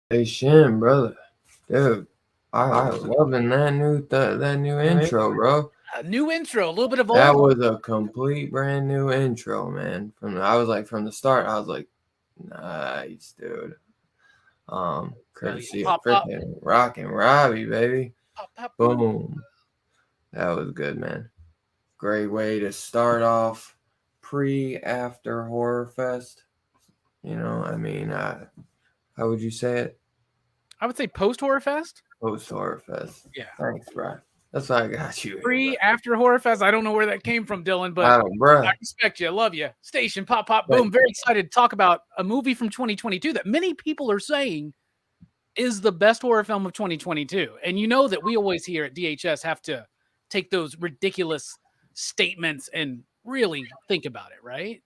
Hey Shin, brother, dude, I was loving that new intro, bro. A new intro, a little bit of old. That was a complete brand new intro, man. From the start, I was like, nice, dude. Courtesy of freaking Rockin' Robbie, baby. Pop. Boom. That was good, man. Great way to start off after Horror Fest. You know, I mean, how would you say it? I would say post Horror Fest. Post Horror Fest. Yeah. Thanks, bro. That's why I got you. After Horror Fest. I don't know where that came from, Dylan, but I respect you. I love you. Station, pop, boom. Very excited to talk about a movie from 2022 that many people are saying is the best horror film of 2022. And you know that we always here at DHS have to take those ridiculous statements and really think about it, right?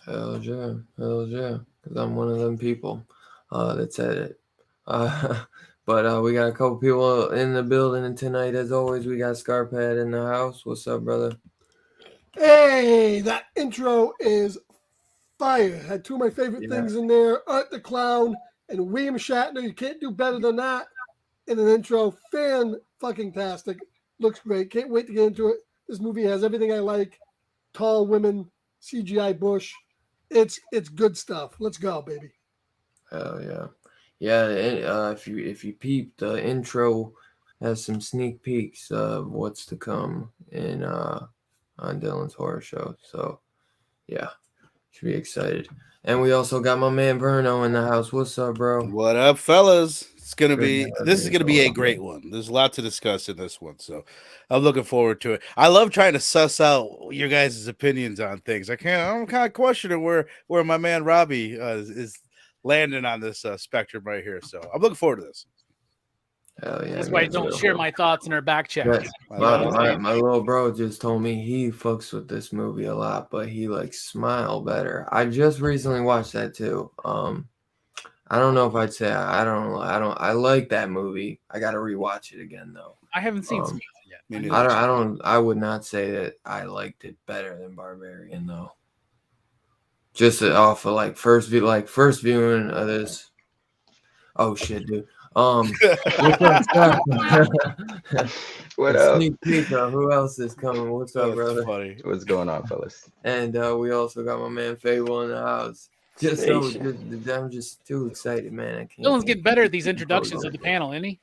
Hell yeah. Because I'm one of them people that said it. But we got a couple people in the building tonight. As always, we got Scarpad in the house. What's up, brother? Hey, that intro is fire. Had two of my favorite things in there, Art the Clown and William Shatner. You can't do better than that in an intro. Fan-fucking-tastic. Looks great. Can't wait to get into it. This movie has everything I like. Tall women, CGI bush. It's good stuff. Let's go, baby. Hell yeah. Yeah, if you peep, the intro has some sneak peeks of what's to come in on Dylan's horror show. So yeah, should be excited. And we also got my man Verno in the house. What's up, bro? What up, fellas? This is gonna be a great one. There's a lot to discuss in this one, so I'm looking forward to it. I love trying to suss out your guys' opinions on things. I'm kind of questioning where my man Robbie is landing on this spectrum right here. So I'm looking forward to this. Hell yeah! That's why I don't share my thoughts in our back chat. My little bro just told me he fucks with this movie a lot, but he likes Smile better. I just recently watched that too. I don't know if I'd say I like that movie. I got to rewatch it again though. I haven't seen Smile yet. I would not say that I liked it better than Barbarian though. Just off of first viewing of this. Oh shit, dude. What up? Sneak peek of who else is coming? What's up, brother? Funny. What's going on, fellas? And we also got my man Fable in the house. I'm just too excited, man. I can't. Dylan's getting better at these introductions of the panel, isn't he?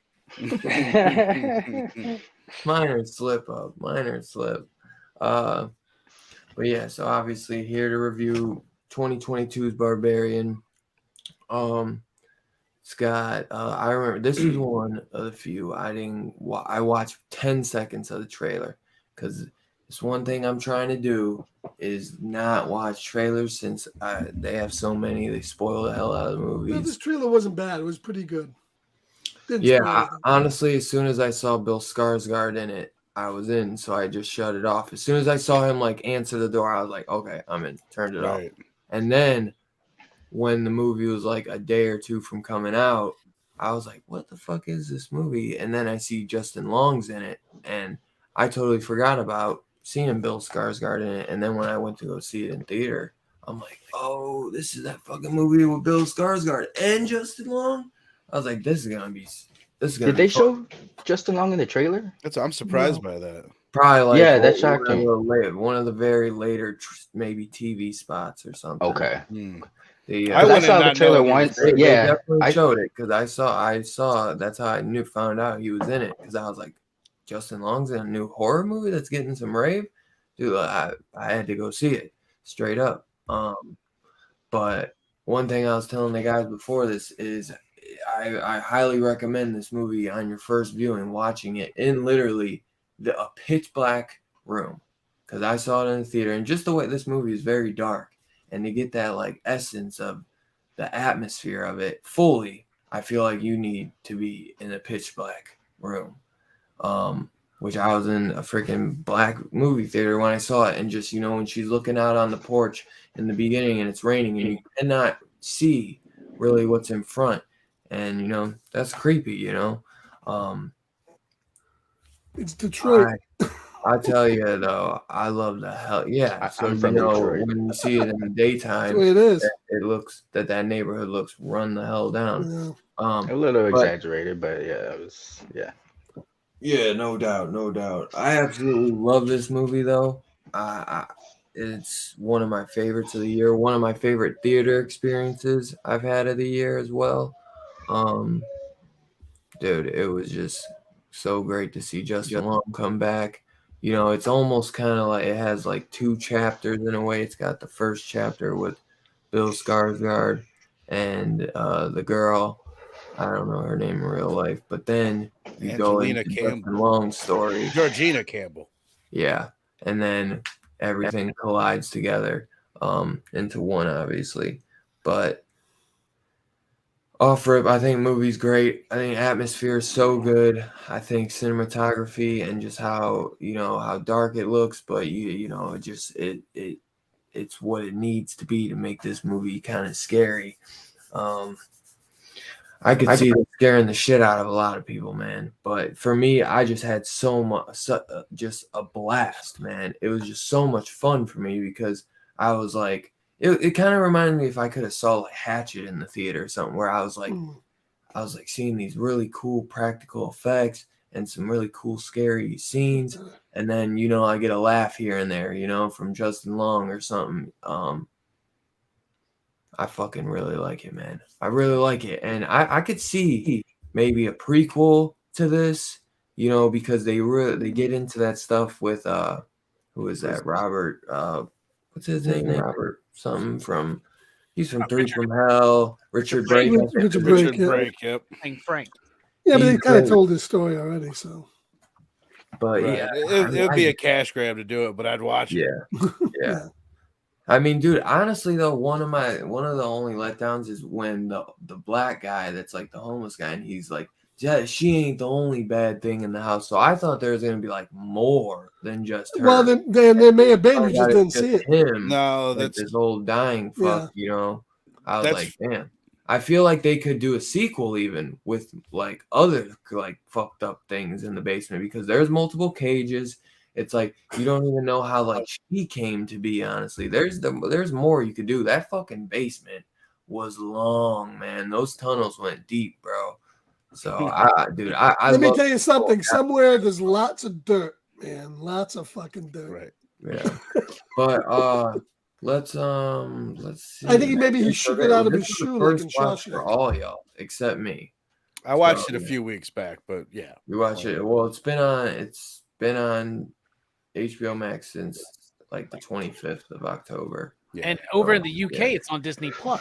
Minor slip up. But yeah, so obviously here to review 2022's Barbarian. It's got. I remember this was one of the few I didn't. I watched 10 seconds of the trailer because it's one thing I'm trying to do is not watch trailers since they have so many. They spoil the hell out of the movies. No, this trailer wasn't bad. It was pretty good. Honestly, as soon as I saw Bill Skarsgård in it, I was in, so I just shut it off. As soon as I saw him like answer the door, I was like, okay, I'm in. Turned it off. And then when the movie was like a day or two from coming out, I was like, what the fuck is this movie? And then I see Justin Long's in it, and I totally forgot about seeing Bill Skarsgård in it. And then when I went to go see it in theater, I'm like, oh, this is that fucking movie with Bill Skarsgård and Justin Long. I was like, this is gonna be. Did they show Justin Long in the trailer? I'm surprised by that. Probably like that's shocking. One of the very later maybe TV spots or something. Okay. I saw the trailer once. They definitely showed it because I saw. That's how I found out he was in it because I was like, Justin Long's in a new horror movie that's getting some rave, dude. I had to go see it straight up. But one thing I was telling the guys before this is I highly recommend this movie on your first viewing, watching it in literally a pitch black room because I saw it in the theater, and just the way this movie is very dark, and to get that like essence of the atmosphere of it fully, I feel like you need to be in a pitch black room. Which I was in a freaking black movie theater when I saw it, and just when she's looking out on the porch in the beginning and it's raining and you cannot see really what's in front, and that's creepy. It's Detroit. I tell you though, I love the hell. Yeah, so I'm from Detroit. When you see it in the daytime, That's the way it is. It looks that neighborhood looks run the hell down. Yeah. A little exaggerated, but yeah, it was Yeah, no doubt. I absolutely love this movie though. It's one of my favorites of the year. One of my favorite theater experiences I've had of the year as well. Dude, it was just so great to see Justin Long come back. It's almost kind of like it has like two chapters in a way. It's got the first chapter with Bill Skarsgård and the girl. I don't know her name in real life, but then you go into Justin Long's story. Georgina Campbell. Yeah, and then everything collides together into one, obviously. But off rip, I think movie's great. I think atmosphere is so good. I think cinematography and just how how dark it looks, but it's what it needs to be to make this movie kind of scary. I could see it scaring the shit out of a lot of people, man. But for me, I just had just a blast, man. It was just so much fun for me because I was like, it kind of reminded me if I could have saw like Hatchet in the theater or something, where I was like seeing these really cool practical effects and some really cool scary scenes, and then I get a laugh here and there, from Justin Long or something. I fucking really like it, man. I really like it. And I could see maybe a prequel to this, because they get into that stuff with who is that? Robert what's his name? Robert something he's from Three from Hell. Richard Brake. Richard Brake, yep. Frank. Yeah, but they kind of told his story already, so. But right. It'd be a cash grab to do it, but I'd watch it. Yeah. I mean, dude, honestly though, one of the only letdowns is when the black guy that's like the homeless guy, and he's like, yeah, she ain't the only bad thing in the house. So I thought there was gonna be like more than just her. Well, then there may have been. You just didn't see it. Him, no, that's this old dying fuck. I was like, damn. I feel like they could do a sequel even with like other like fucked up things in the basement because there's multiple cages. It's like you don't even know how like she came to be. Honestly, there's more you could do. That fucking basement was long, man. Those tunnels went deep, bro. So let me tell you something. Somewhere there's lots of dirt, man. Lots of fucking dirt. Right. Yeah. But let's see. I think maybe he shook it out of his shoe like in Shawshank. For all y'all except me. I watched it a few weeks back, but yeah. You watch it. Well, it's been on HBO Max since like the 25th of October. Yeah. And over in the UK, it's on Disney Plus.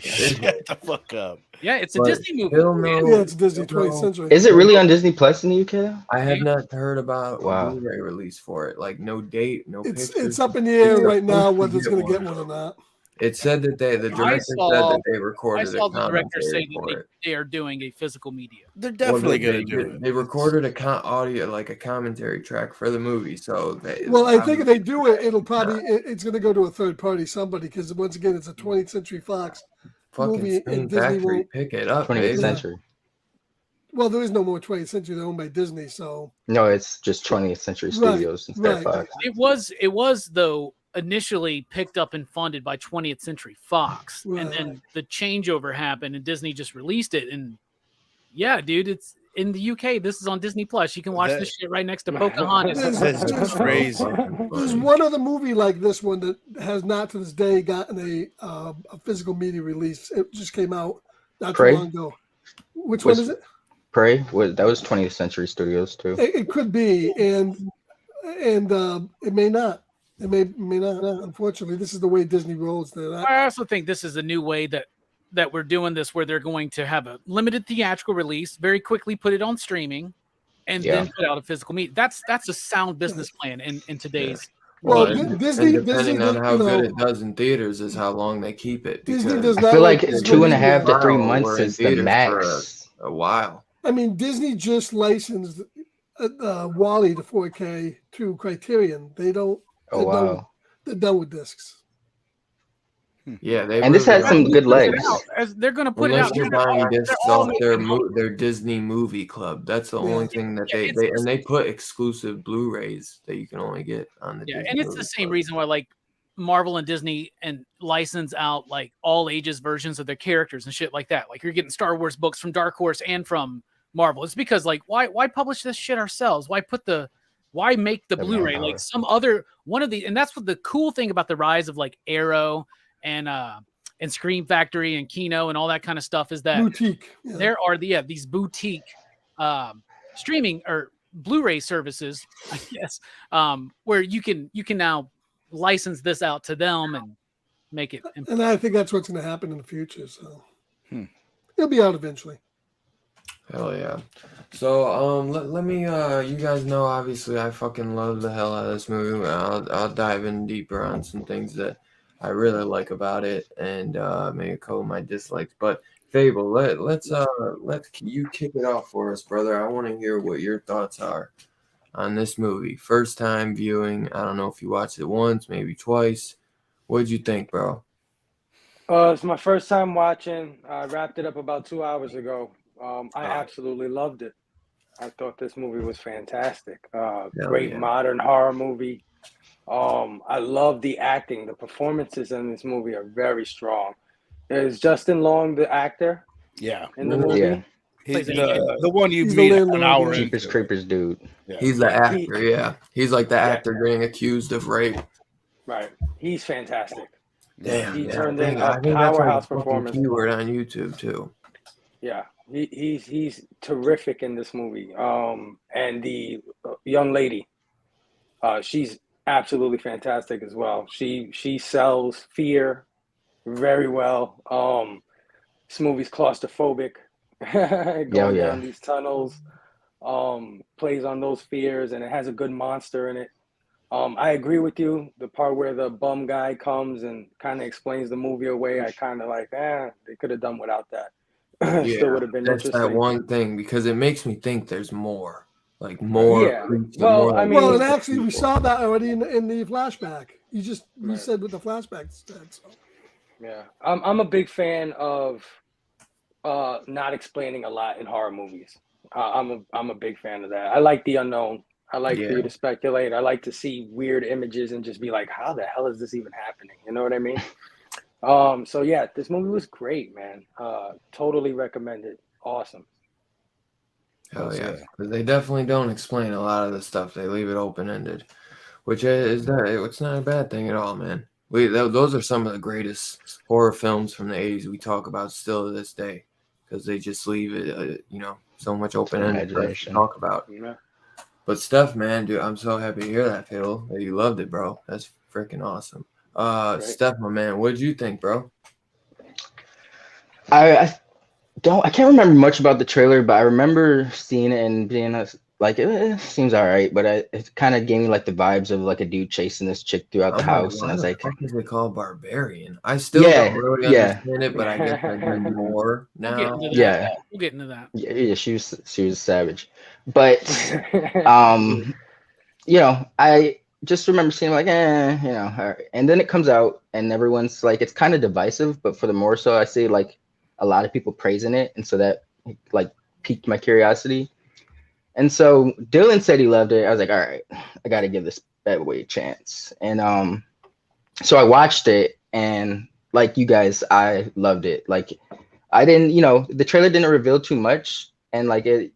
Shut the fuck up. Yeah, it's a Disney movie. Yeah, it's Disney 20th Century. Is it really on Disney Plus in the UK? I have not heard about a Blu-ray release for it. Like no date, no pictures. It's up in the air right now whether it's going to get one or not. It said that the director said that they recorded. I saw the director say that they are doing a physical media. They're definitely going to do it. They recorded a audio, like a commentary track for the movie. So I think if they do it, it'll probably it's going to go to a third party, somebody, because once again, it's a 20th Century Fox movie, and Disney won't pick it up. 20th Century. Well, there is no more 20th Century. They're owned by Disney, so no, it's just 20th Century Studios instead of Fox. It was though. Initially picked up and funded by 20th Century Fox, and then the changeover happened and Disney just released it. And yeah, dude, it's in the UK. This is on Disney Plus. You can watch this shit right next to Pocahontas. That's crazy. There's one other movie like this one that has not to this day gotten a physical media release. It just came out not too long ago. Which one is it? Prey. That was 20th Century Studios too. It could be, and it may not. It may not. Unfortunately, this is the way Disney rolls. I also think this is a new way that we're doing this, where they're going to have a limited theatrical release, very quickly put it on streaming, and then put out a physical meet. That's a sound business plan in today's. Well, Disney, depending on how good it does in theaters, is how long they keep it. Disney does not. I feel like 2.5 to 3 months is the max. For a while. I mean, Disney just licensed Wall-E to 4K to Criterion. They don't. They're done with discs. Yeah, and this has some good legs. They're going to put it out. You're buying discs off their Disney Movie Club. That's the only thing that they put exclusive Blu-rays that you can only get on the. Yeah, Disney and it's Movie the same Club. reason why like Marvel and Disney and license out like all ages versions of their characters and shit like that. Like you're getting Star Wars books from Dark Horse and from Marvel. It's because like why publish this shit ourselves? Why make the Blu-ray like some other one of the? And that's what the cool thing about the rise of like Arrow and Scream Factory and Kino and all that kind of stuff is that boutique. There are these boutique streaming or Blu-ray services, I guess, where you can now license this out to them and make it. And I think that's what's going to happen in the future. So it'll be out eventually. Hell yeah. So let me you guys know, obviously I fucking love the hell out of this movie. I'll dive in deeper on some things that I really like about it and maybe a couple of my dislikes. But Fable, let's you kick it off for us, brother. I want to hear what your thoughts are on this movie. First time viewing. I don't know if you watched it once, maybe twice. What'd you think, bro? It's my first time watching. I wrapped it up about 2 hours ago. I absolutely loved it. I thought this movie was fantastic. Great modern horror movie. I love the acting. The performances in this movie are very strong. Is Justin Long the actor? Yeah. In the movie? Yeah. He's the one you meet an hour in. Jeepers Creepers dude. Yeah. He's the actor, He's like the actor getting accused of rape. Right. He's fantastic. Damn. He turned in a powerhouse performance. Keyword on YouTube too. Yeah. He's terrific in this movie. And the young lady, she's absolutely fantastic as well. She sells fear very well. This movie's claustrophobic. Going down these tunnels, plays on those fears, and it has a good monster in it. I agree with you. The part where the bum guy comes and kind of explains the movie away, I kind of like, they could have done without that. Still would have been that's interesting. That one thing, because it makes me think there's more. Like more. Yeah. Well, I mean, and actually, we saw that already in the flashback. You said with the flashback instead. So. Yeah, I'm a big fan of not explaining a lot in horror movies. I'm a big fan of that. I like the unknown. I like for you to speculate. I like to see weird images and just be like, how the hell is this even happening? You know what I mean? So yeah, this movie was great, man. Totally recommend it. Awesome. Hell yeah, because they definitely don't explain a lot of the stuff. They leave it open-ended, which is it's not a bad thing at all, man. Those are some of the greatest horror films from the 80s we talk about still to this day, because they just leave it, so much open-ended to talk about. Yeah. But Steph, man, dude, I'm so happy to hear that, Phil, that you loved it, bro. That's freaking awesome. Steph, my man, what did you think, bro? I can't remember much about the trailer, but I remember seeing it and being like, it seems all right, but it kind of gave me like the vibes of like a dude chasing this chick throughout the house, and I was like, "Why is it called Barbarian?" I still don't really understand it, but I guess I do more now. We'll get into that. Yeah, she was a savage, but you know, I just remember seeing like, you know, all right. And then it comes out, and everyone's like, it's kind of divisive, but for the more so, I see like a lot of people praising it, and so that like piqued my curiosity. And so Dylan said he loved it. I was like, all right, I got to give this bad boy a chance. And so I watched it, and like you guys, I loved it. Like I didn't, you know, the trailer didn't reveal too much, and like it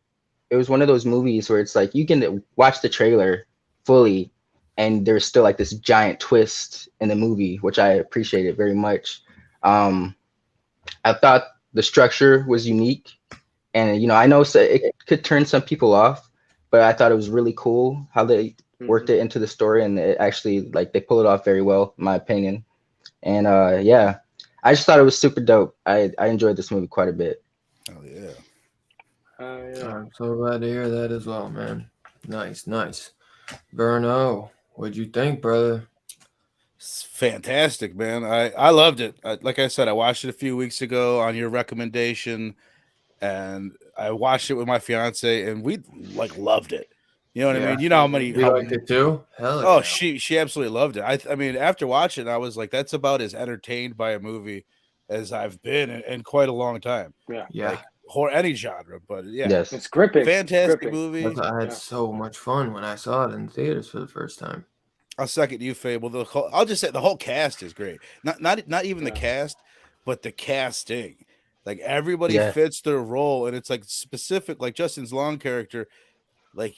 was one of those movies where it's like you can watch the trailer fully, and there's still like this giant twist in the movie, which I appreciated very much. I thought the structure was unique, and you know, I know it could turn some people off, but I thought it was really cool how they worked it into the story, and it actually like they pull it off very well, in my opinion. And yeah, I just thought it was super dope. I enjoyed this movie quite a bit. Oh yeah. I'm so glad to hear that as well, man. Nice. Berno, what'd you think, brother? It's fantastic, man. I loved it. Like I said, I watched it a few weeks ago on your recommendation, and I watched it with my fiance, and we like loved it. You know what I mean? You know how many you liked it too? Hell oh, yeah. she absolutely loved it. I mean, after watching it, I was like, that's about as entertained by a movie as I've been in quite a long time. Yeah. Like any genre, but yeah, Yes, it's gripping. Fantastic movie. I had so much fun when I saw it in theaters for the first time. I'll second you, Fable. I'll just say the whole cast is great. Not even the cast, but the casting. Like everybody fits their role, and it's like specific. Like Justin's Long character, like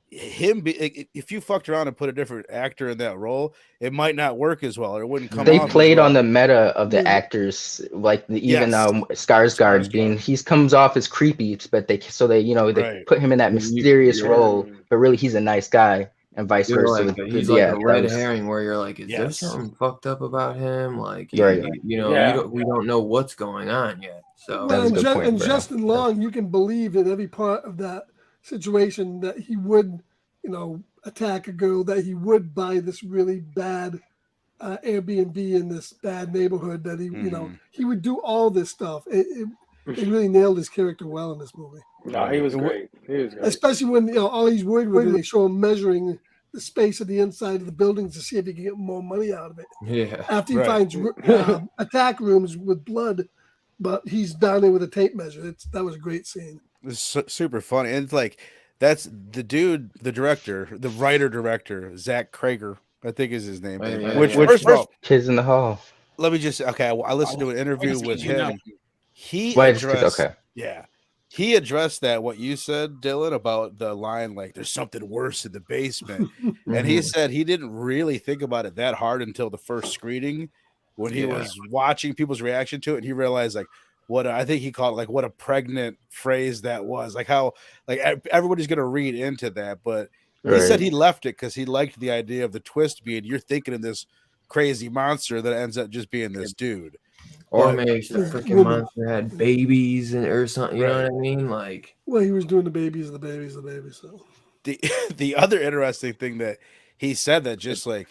him. If you fucked around and put a different actor in that role, it might not work as well, or it wouldn't come. They off played as well. on the meta of the actors, like even Skarsgård being he comes off as creepy, but they you know they put him in that mysterious role, but really he's a nice guy. And vice versa. Like, he's like a red herring where you're like, is there something fucked up about him? Like, you know, we don't know what's going on yet. So well, and Justin Long, you can believe in every part of that situation that he would, you know, attack a girl, that he would buy this really bad Airbnb in this bad neighborhood, that he, you know, he would do all this stuff. They really nailed his character well in this movie. No, he was great. Especially when, you know, all he's worried with, they show him measuring the space of the inside of the buildings to see if he can get more money out of it. Yeah. After he finds attack rooms with blood, but he's down there with a tape measure. That was a great scene. It's super funny. And it's like, that's the dude, the director, the writer-director, Zach Krager, I think is his name. Which first of all, Kids in the Hall. Let me just, I listened to an interview with him. He addressed that, what you said, Dylan, about the line, like, there's something worse in the basement. And he said he didn't really think about it that hard until the first screening when he was watching people's reaction to it. And he realized, like, I think he called it, like, what a pregnant phrase that was. Like, how, like, everybody's going to read into that. But he said he left it because he liked the idea of the twist being you're thinking of this crazy monster that ends up just being this dude. Or maybe the freaking monster had babies or something. You know what I mean? Like, well, he was doing the babies. So the other interesting thing that he said that just like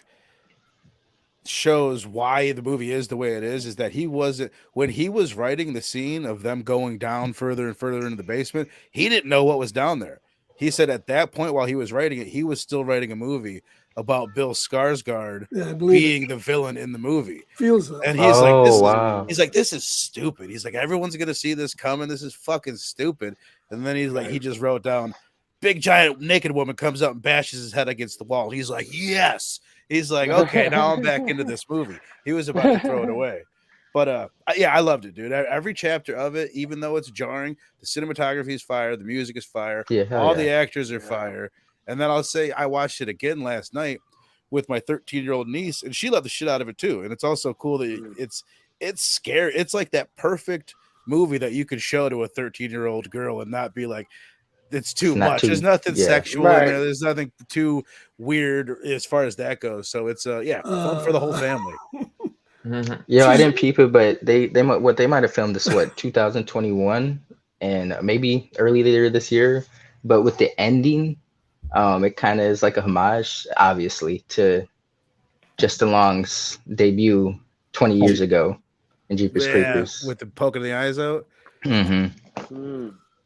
shows why the movie is the way it is that he wasn't, when he was writing the scene of them going down further and further into the basement, he didn't know what was down there. He said at that point while he was writing it, he was still writing a movie about Bill Skarsgård being the villain in the movie. Feels that. And he's he's like, this is stupid. He's like, everyone's gonna see this coming. This is fucking stupid. And then he's like, he just wrote down, big giant naked woman comes up and bashes his head against the wall. He's like, yes. He's like, okay, now I'm back into this movie. He was about to throw it away. But yeah, I loved it, dude. Every chapter of it, even though it's jarring, the cinematography is fire, the music is fire, all the actors are fire. And then I'll say I watched it again last night with my 13-year-old niece, and she loved the shit out of it too. And it's also cool that it's scary. It's like that perfect movie that you could show to a 13-year-old girl and not be like, it's too much. There's nothing sexual in there. There's nothing too weird as far as that goes. So it's fun for the whole family. Yeah, I didn't peep it, but they might have filmed this 2021 and maybe earlier this year. But with the ending, it kind of is like a homage, obviously, to Justin Long's debut 20 years ago in Jeepers Creepers. With the poking the eyes out.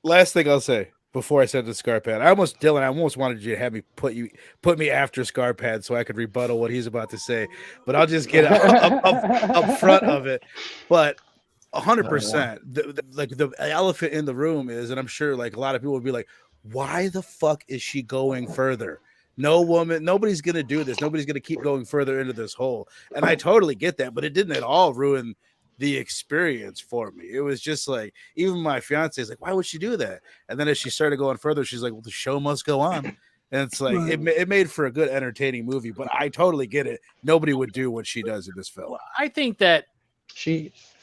Last thing I'll say before I send the Scarpad, I almost wanted you to have me put me after Scarpad so I could rebuttal what he's about to say, but I'll just get up front of it. But 100%, the elephant in the room is, and I'm sure like a lot of people would be like, why the fuck is she going further? Nobody's gonna do this. Nobody's gonna keep going further into this hole. And I totally get that, but it didn't at all ruin the experience for me. It was just like, even my fiance is like, why would she do that? And then as she started going further, she's like, well, the show must go on. And it's like, it made for a good, entertaining movie, but I totally get it. Nobody would do what she does in this film. Well, I think that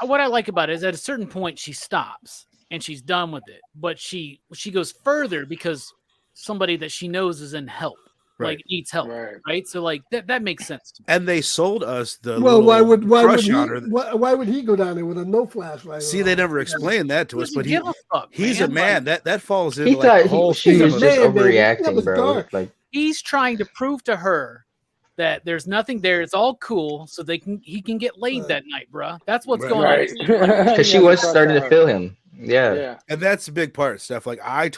what I like about it is at a certain point she stops and she's done with it, but she goes further because somebody that she knows is in help. Like needs help, right? So like that makes sense to me. And they sold us the why would he go down there with a no flashlight? See, they never explained that to us, but he's a man. That falls into he like thought whole she was just overreacting, bro. Like he's trying to prove to her that there's nothing there. It's all cool, so he can get laid that night, bro. That's what's going on. Because she was starting to feel him. Yeah. And that's the big part, Steph. Like I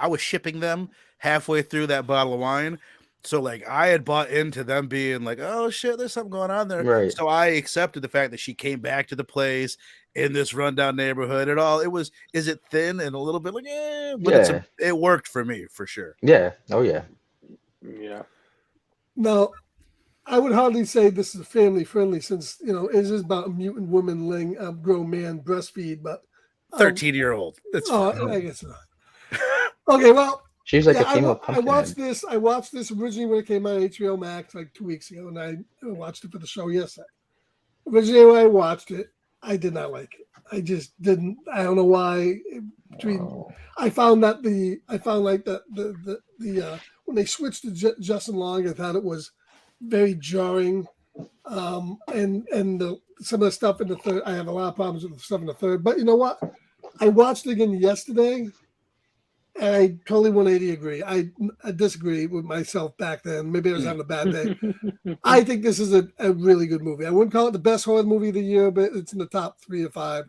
was shipping them halfway through that bottle of wine. So like I had bought into them being like, oh shit, there's something going on there. Right. So I accepted the fact that she came back to the place in this rundown neighborhood and all. Is it thin and a little bit like, but it worked for me for sure. Yeah. Oh yeah. Yeah. Now, I would hardly say this is family friendly since, it is about a mutant woman letting a grown man breastfeed, but 13-year-old. That's I guess not. Okay, well, she's like a female pumpkin. I watched this originally when it came out on HBO Max like 2 weeks ago, and I watched it for the show yesterday. Originally when I watched it, I did not like it. I just didn't. I don't know why. I found when they switched to Justin Long, I thought it was very jarring. And some of the stuff in the third, I have a lot of problems with the stuff in the third. But you know what? I watched it again yesterday, and I totally 180 agree. I disagree with myself back then. Maybe I was having a bad day. I think this is a really good movie. I wouldn't call it the best horror movie of the year, but it's in the top 3 or 5.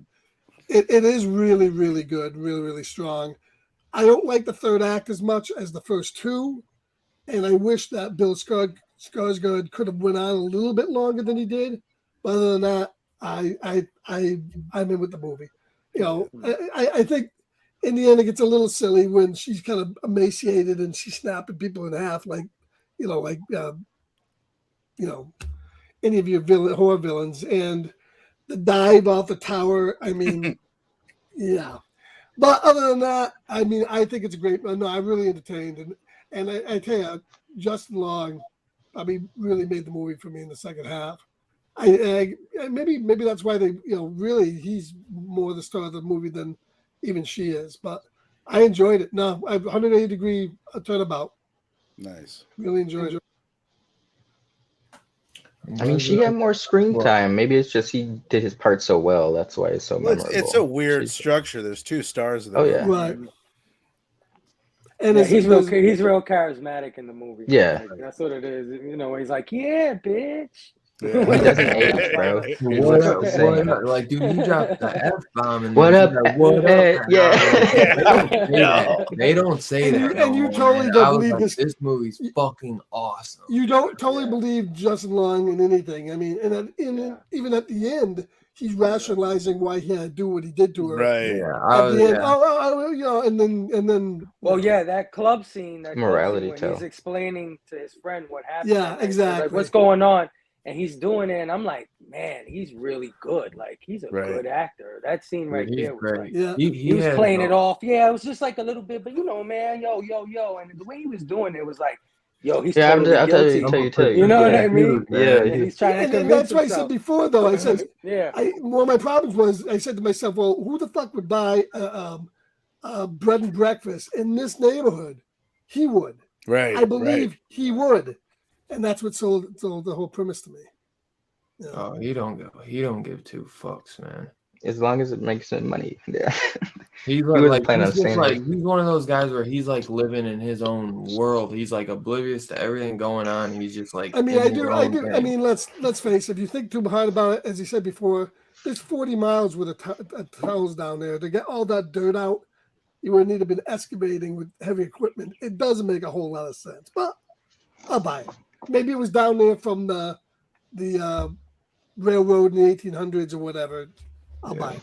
It is really, really good, really, really strong. I don't like the third act as much as the first 2, and I wish that Bill Skarsgård could have went on a little bit longer than he did. But other than that, I'm in with the movie. I think in the end it gets a little silly when she's kind of emaciated and she's snapping people in half, like any of your horror villains, and the dive off the tower. I mean, yeah. But other than that, I mean, I think it's a great. No, I'm really entertained, and I tell you, Justin Long probably really made the movie for me in the second half. Maybe that's why they, really he's more the star of the movie than even she is. But I enjoyed it. No, I have 180-degree turnabout. Nice. Really enjoyed it. I mean, she had more screen time. Maybe it's just he did his part so well. That's why it's so memorable. It's a weird structure. There's 2 stars. Oh yeah, right. And he's real charismatic in the movie. Yeah, like, that's what it is. He's like, yeah, bitch. Yeah. He doesn't age, bro. What up? Like, dude, he dropped the F-bomb. And what up? Like, what up? Yeah. They don't say that. And you totally don't believe like, this movie's fucking awesome. You don't totally believe Justin Long in anything. I mean, even at the end, he's rationalizing why he had to do what he did to her. Right. At the end, and then. Well, yeah, that club scene. That morality club scene tale. He's explaining to his friend what happened. Yeah, exactly. Like, what's going on? And he's doing it, and I'm like, man, he's really good. Like, he's a good actor. That scene right there was great. like, he was playing it off. Yeah, it was just like a little bit, but man, yo. And the way he was doing it was like, yo, he's totally guilty. I'll tell you. You know what I mean? Yeah. He's trying to convince that's himself. what I said before, though. I said, yeah. One of my problems was, I said to myself, well, who the fuck would buy bread and breakfast in this neighborhood, he would. Right. I believe he would, and that's what sold the whole premise to me. You know? Oh, he don't give two fucks, man. As long as it makes him money, yeah. He's like he's just like he's one of those guys where he's like living in his own world. He's like oblivious to everything going on. He's just like I mean, I do. Thing. I mean, let's face it. If you think too hard about it, as you said before, there's 40 miles with a tunnels down there to get all that dirt out. You would need to have been excavating with heavy equipment. It doesn't make a whole lot of sense, but I'll buy it. Maybe it was down there from the railroad in the 1800s or whatever. I'll buy it.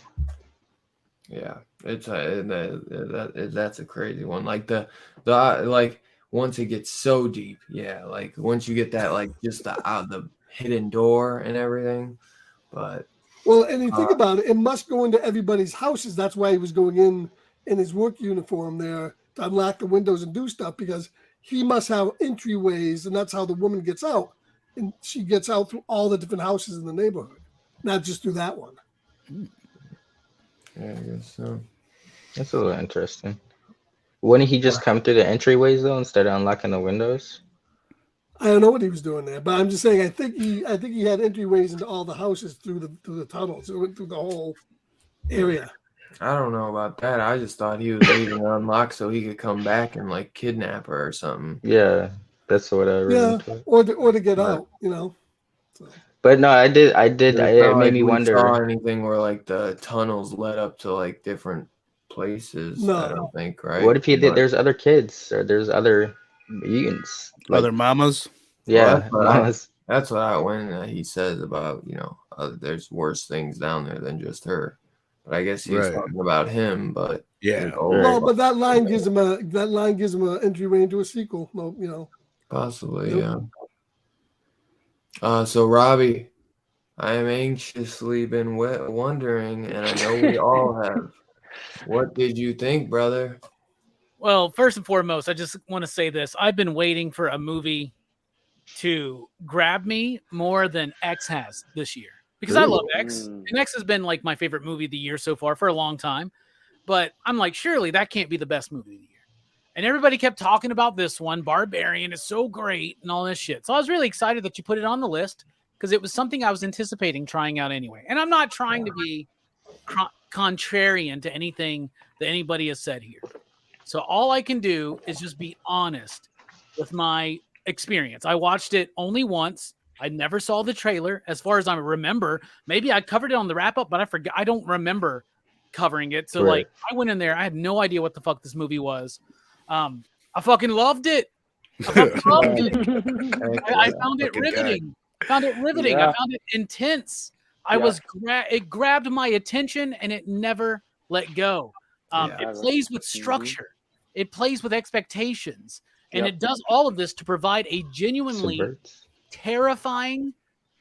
Yeah, it's that's a crazy one. Like the like once it gets so deep, yeah. Like once you get that, like just the hidden door and everything. But well, and you think about it, it must go into everybody's houses. That's why he was going in his work uniform there to unlock the windows and do stuff, because he must have entryways, and that's how the woman gets out. And she gets out through all the different houses in the neighborhood, not just through that one. Yeah, I guess so. That's a little interesting. Wouldn't he just come through the entryways though instead of unlocking the windows? I don't know what he was doing there, but I'm just saying I think he had entryways into all the houses through the tunnels. It went through the whole area. I don't know about that. I just thought he was leaving it unlocked so he could come back and like kidnap her or something. Yeah, that's what I read. Yeah, or to get out, you know. So. But no, I did. It made me wonder. Saw anything where like the tunnels led up to like different places? No. I don't think. Right. What if he did? There's other kids or there's other mutants, like, other mamas. Yeah, well, mamas. That's what when he says about there's worse things down there than just her. But I guess he's talking about him. But yeah, well, but that line gives him an entryway into a sequel. No, you know, possibly, yeah. So Robbie, I am anxiously been wondering, and I know we all have. What did you think, brother? Well, first and foremost, I just want to say this. I've been waiting for a movie to grab me more than X has this year. Because I love X. And X has been like my favorite movie of the year so far for a long time. But I'm like, surely that can't be the best movie of the year. And everybody kept talking about this one. Barbarian is so great and all this shit. So I was really excited that you put it on the list because it was something I was anticipating trying out anyway. And I'm not trying to be contrarian to anything that anybody has said here. So all I can do is just be honest with my experience. I watched it only once. I never saw the trailer as far as I remember. Maybe I covered it on the wrap up, but I forgot. I don't remember covering it. So like I went in there. I had no idea what the fuck this movie was. I fucking loved it. I fucking loved it. I found it riveting. I found it intense. It grabbed my attention and it never let go. It plays with structure. It plays with expectations. And it does all of this to provide a genuinely terrifying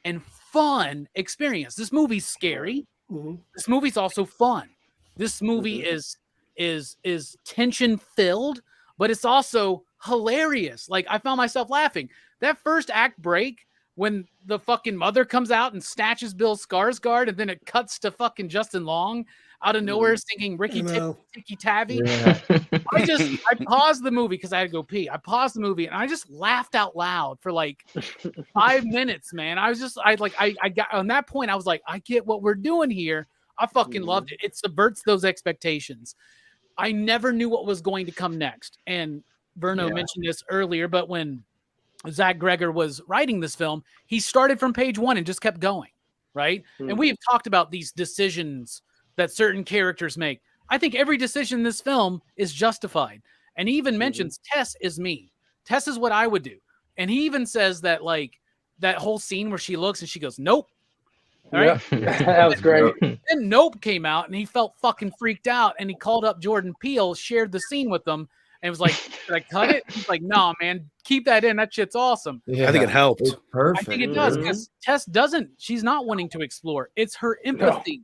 and fun experience. This movie's scary. Mm-hmm. This movie's also fun. This movie is tension filled, but it's also hilarious. Like I found myself laughing. That first act break when the fucking mother comes out and snatches Bill Skarsgård, and then it cuts to fucking Justin Long out of nowhere singing Ricky Tikki Tavi. Yeah. I paused the movie because I had to go pee. I paused the movie and I just laughed out loud for like 5 minutes, man. I got on that point. I was like, I get what we're doing here. I fucking loved it. It subverts those expectations. I never knew what was going to come next. And Verno mentioned this earlier, but when Zach Gregor was writing this film, he started from page 1 and just kept going, right? Mm-hmm. And we have talked about these decisions that certain characters make. I think every decision in this film is justified. And he even mentions Tess is me. Tess is what I would do. And he even says that like that whole scene where she looks and she goes, nope. All right. That was great. Then Nope came out and he felt fucking freaked out and he called up Jordan Peele, shared the scene with them, and was like, "Should I cut it?" He's like, "No, man, keep that in. That shit's awesome." Yeah, I think it helped. It's perfect. I think it does because Tess doesn't. She's not wanting to explore. It's her empathy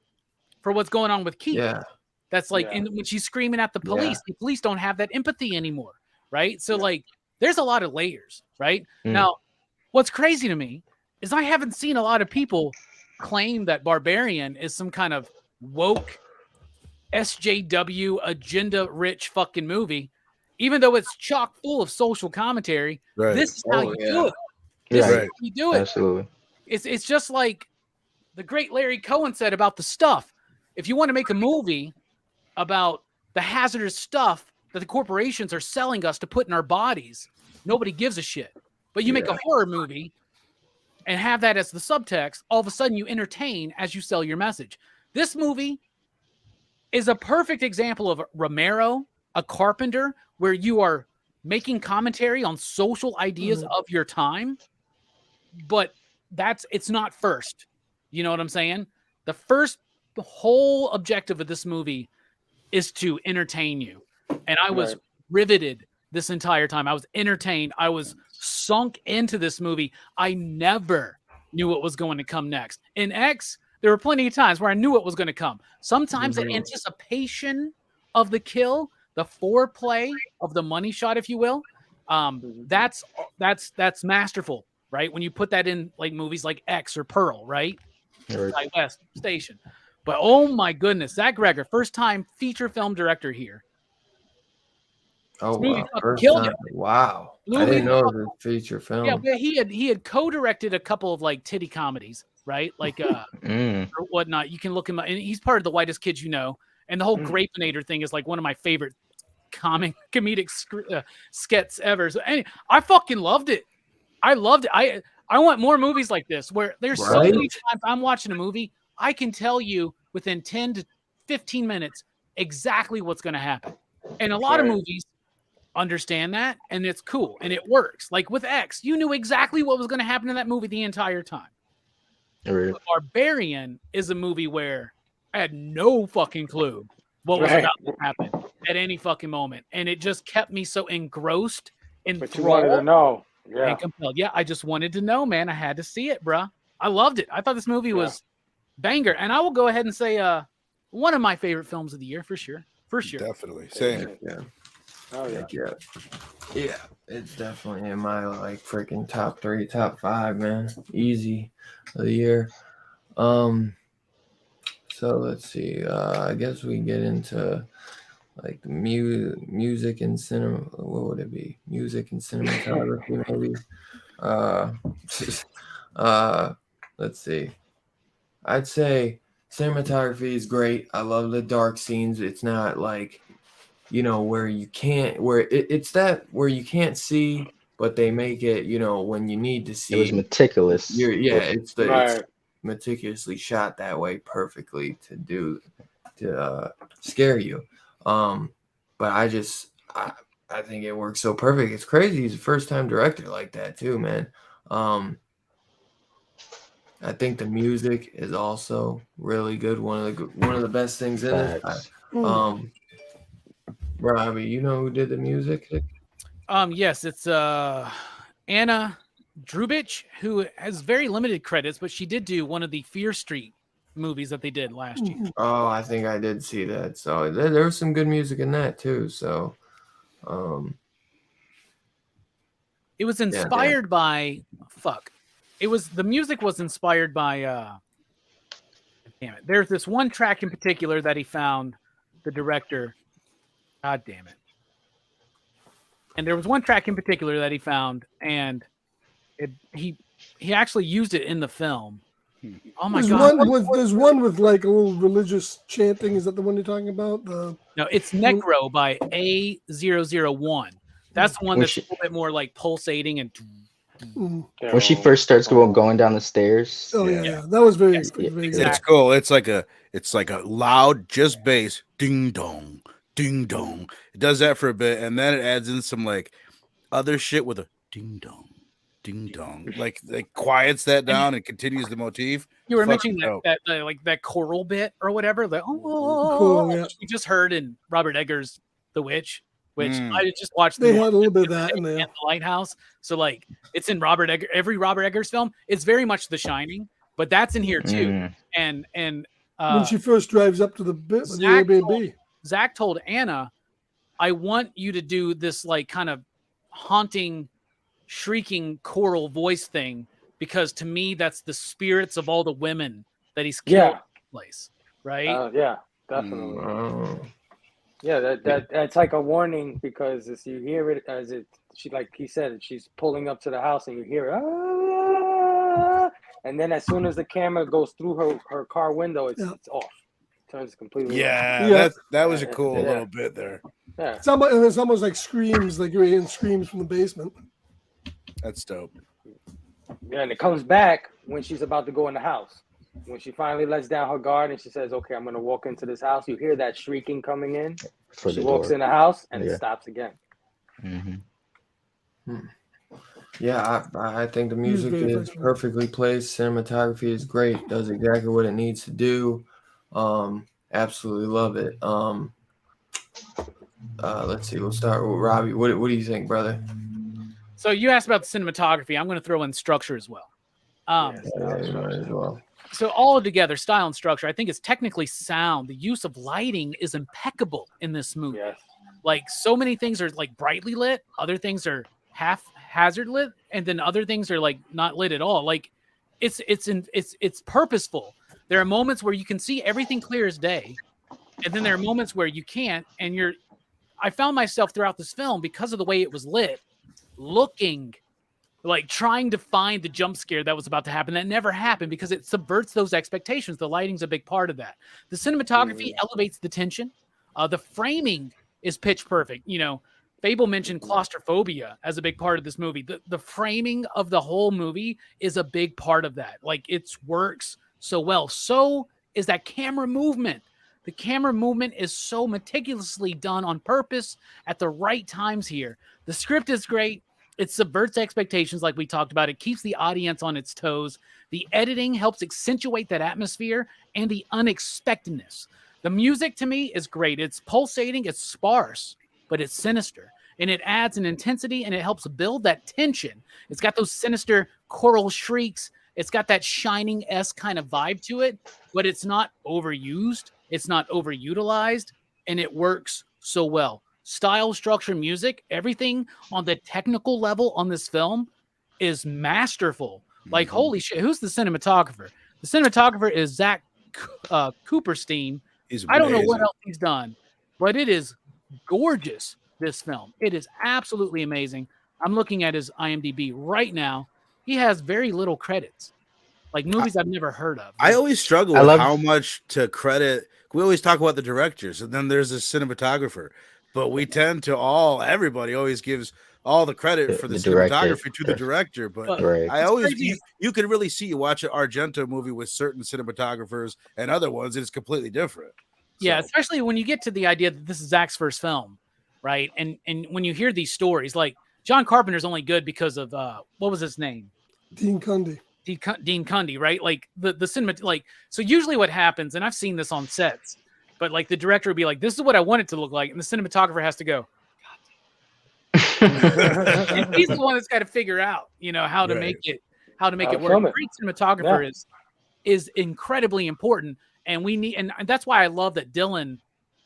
for what's going on with Keith. Yeah, that's like, and when she's screaming at the police don't have that empathy anymore, right? So like, there's a lot of layers, right? Now, what's crazy to me is I haven't seen a lot of people claim that Barbarian is some kind of woke SJW agenda-rich fucking movie, even though it's chock full of social commentary. Right. This is how you do it. Yeah, This is how you do it. absolutely. It's just like the great Larry Cohen said about The Stuff. If you want to make a movie about the hazardous stuff that the corporations are selling us to put in our bodies, nobody gives a shit. But you make a horror movie and have that as the subtext, all of a sudden you entertain as you sell your message. This movie is a perfect example of Romero, a Carpenter, where you are making commentary on social ideas of your time, but it's not first. You know what I'm saying? The whole objective of this movie is to entertain you. And I was riveted this entire time. I was entertained. I was sunk into this movie. I never knew what was going to come next. In X, there were plenty of times where I knew what was going to come. Sometimes the anticipation of the kill, the foreplay of the money shot, if you will, that's masterful, right? When you put that in like movies like X or Pearl, right? West Station. But oh my goodness, Zach Greger, first time feature film director here. Oh wow! First killed time. it. Wow! I didn't know it was a feature film. Yeah, he had co-directed a couple of like titty comedies, right? Like or whatnot. You can look him up, and he's part of The Whitest Kids You Know. And the whole Grapinator thing is like one of my favorite comedic skits ever. So anyway, I fucking loved it. I loved it. I want more movies like this where there's so many times I'm watching a movie, I can tell you within 10 to 15 minutes exactly what's going to happen. And a lot of movies understand that, and it's cool, and it works. Like with X, you knew exactly what was going to happen in that movie the entire time. But Barbarian is a movie where I had no fucking clue what was about to happen at any fucking moment. And it just kept me so engrossed in But you wanted to know. Yeah. And compelled. Yeah, I just wanted to know, man. I had to see it, bruh. I loved it. I thought this movie was banger. And I will go ahead and say one of my favorite films of the year for sure. For sure. Definitely. Same. Yeah. Oh yeah. Yeah, it's definitely in my like freaking top 3, top 5, man. Easy of the year. So let's see. I guess we get into like the music and cinema. What would it be? Music and cinematography, maybe. Let's see. I'd say cinematography is great. I love the dark scenes. It's not like, where you can't, it's that where you can't see, but they make it, when you need to see. It was meticulous. It's meticulously shot that way perfectly to scare you. But I think it works so perfect. It's crazy. He's a first-time director like that too, man. I think the music is also really good. One of the best things in it. Robbie, you know who did the music? Yes, it's Anna Drubich, who has very limited credits, but she did do one of the Fear Street movies that they did last year. Oh, I think I did see that. So there was some good music in that too. So, it was inspired by the music was inspired by damn it. There's this one track in particular that he found, the director. God damn it. And there was one track in particular that he found, and he actually used it in the film. Oh my God. There's one with like a little religious chanting. Is that the one you're talking about? No, it's Necro by A001. That's the one that's a little bit more like pulsating and when she first starts going down the stairs. Oh yeah. That was very exactly. It's cool. It's like a loud just bass ding dong. Ding dong. It does that for a bit, and then it adds in some like other shit with a ding dong, ding dong. Like quiets that down and continues the motif. You were mentioning that choral bit or whatever. Like which we just heard in Robert Eggers' The Witch, which I just watched. They had a little bit of that in there. The Lighthouse. So like it's in every Robert Eggers film. It's very much The Shining, but that's in here too. And when she first drives up to the Airbnb. Zach told Anna, I want you to do this like kind of haunting, shrieking choral voice thing, because to me, that's the spirits of all the women that he's killed in the place. Right? Yeah. definitely. Yeah, that's like a warning because as you hear it she like he said, she's pulling up to the house and you hear and then as soon as the camera goes through her car window, it's off. Turns completely off. Yeah, that was a cool little bit there. Yeah. It's almost like screams, like you're hearing screams from the basement. That's dope. Yeah, and it comes back when she's about to go in the house. When she finally lets down her guard and she says, "Okay, I'm going to walk into this house," you hear that shrieking coming in. She walks in the house and it stops again. Yeah, I think the music is perfectly placed. Cinematography is great. Does exactly what it needs to do. Absolutely love it. Let's see. We'll start with Robbie. What do you think, brother? So you asked about the cinematography. I'm going to throw in structure as well. So all together, style and structure, I think it's technically sound. The use of lighting is impeccable in this movie. Yes. Like so many things are like brightly lit, other things are haphazard lit, and then other things are like not lit at all. Like it's purposeful. There are moments where you can see everything clear as day, and then there are moments where you can't. And I found myself throughout this film, because of the way it was lit, looking like trying to find the jump scare that was about to happen. That never happened because it subverts those expectations. The lighting's a big part of that. The cinematography elevates the tension. The framing is pitch perfect. You know, Fable mentioned claustrophobia as a big part of this movie. The framing of the whole movie is a big part of that. Like it works so well. So is that camera movement. The camera movement is so meticulously done on purpose at the right times here. The script is great. It subverts expectations like we talked about. It keeps the audience on its toes. The editing helps accentuate that atmosphere and the unexpectedness. The music to me is great. It's pulsating, it's sparse, but it's sinister. And it adds an intensity and it helps build that tension. It's got those sinister choral shrieks. It's got that Shining-esque kind of vibe to it, but it's not overused. It's not overutilized, and it works so well. Style, structure, music, everything on the technical level on this film is masterful. Like, holy shit, who's the cinematographer? The cinematographer is Zach Cooperstein. I don't know what else he's done, but it is gorgeous, this film. It is absolutely amazing. I'm looking at his IMDb right now. He has very little credits, like movies I've never heard of. I always struggle with how much to credit. We always talk about the directors, and then there's a cinematographer. But we tend to everybody always gives all the credit for the cinematography to the director. But I always, you can really see, you watch an Argento movie with certain cinematographers and other ones, it's completely different. Yeah, especially when you get to the idea that this is Zach's first film, right? And when you hear these stories, like John Carpenter's only good because of, what was his name? Dean Cundy. Dean Cundy, right? Like the cinema, like, so usually what happens, and I've seen this on sets, but like the director would be like, "This is what I want it to look like," and the cinematographer has to go, and he's the one that's got to figure out, how to make it work. Great cinematographer is incredibly important, and we need, and that's why I love that Dylan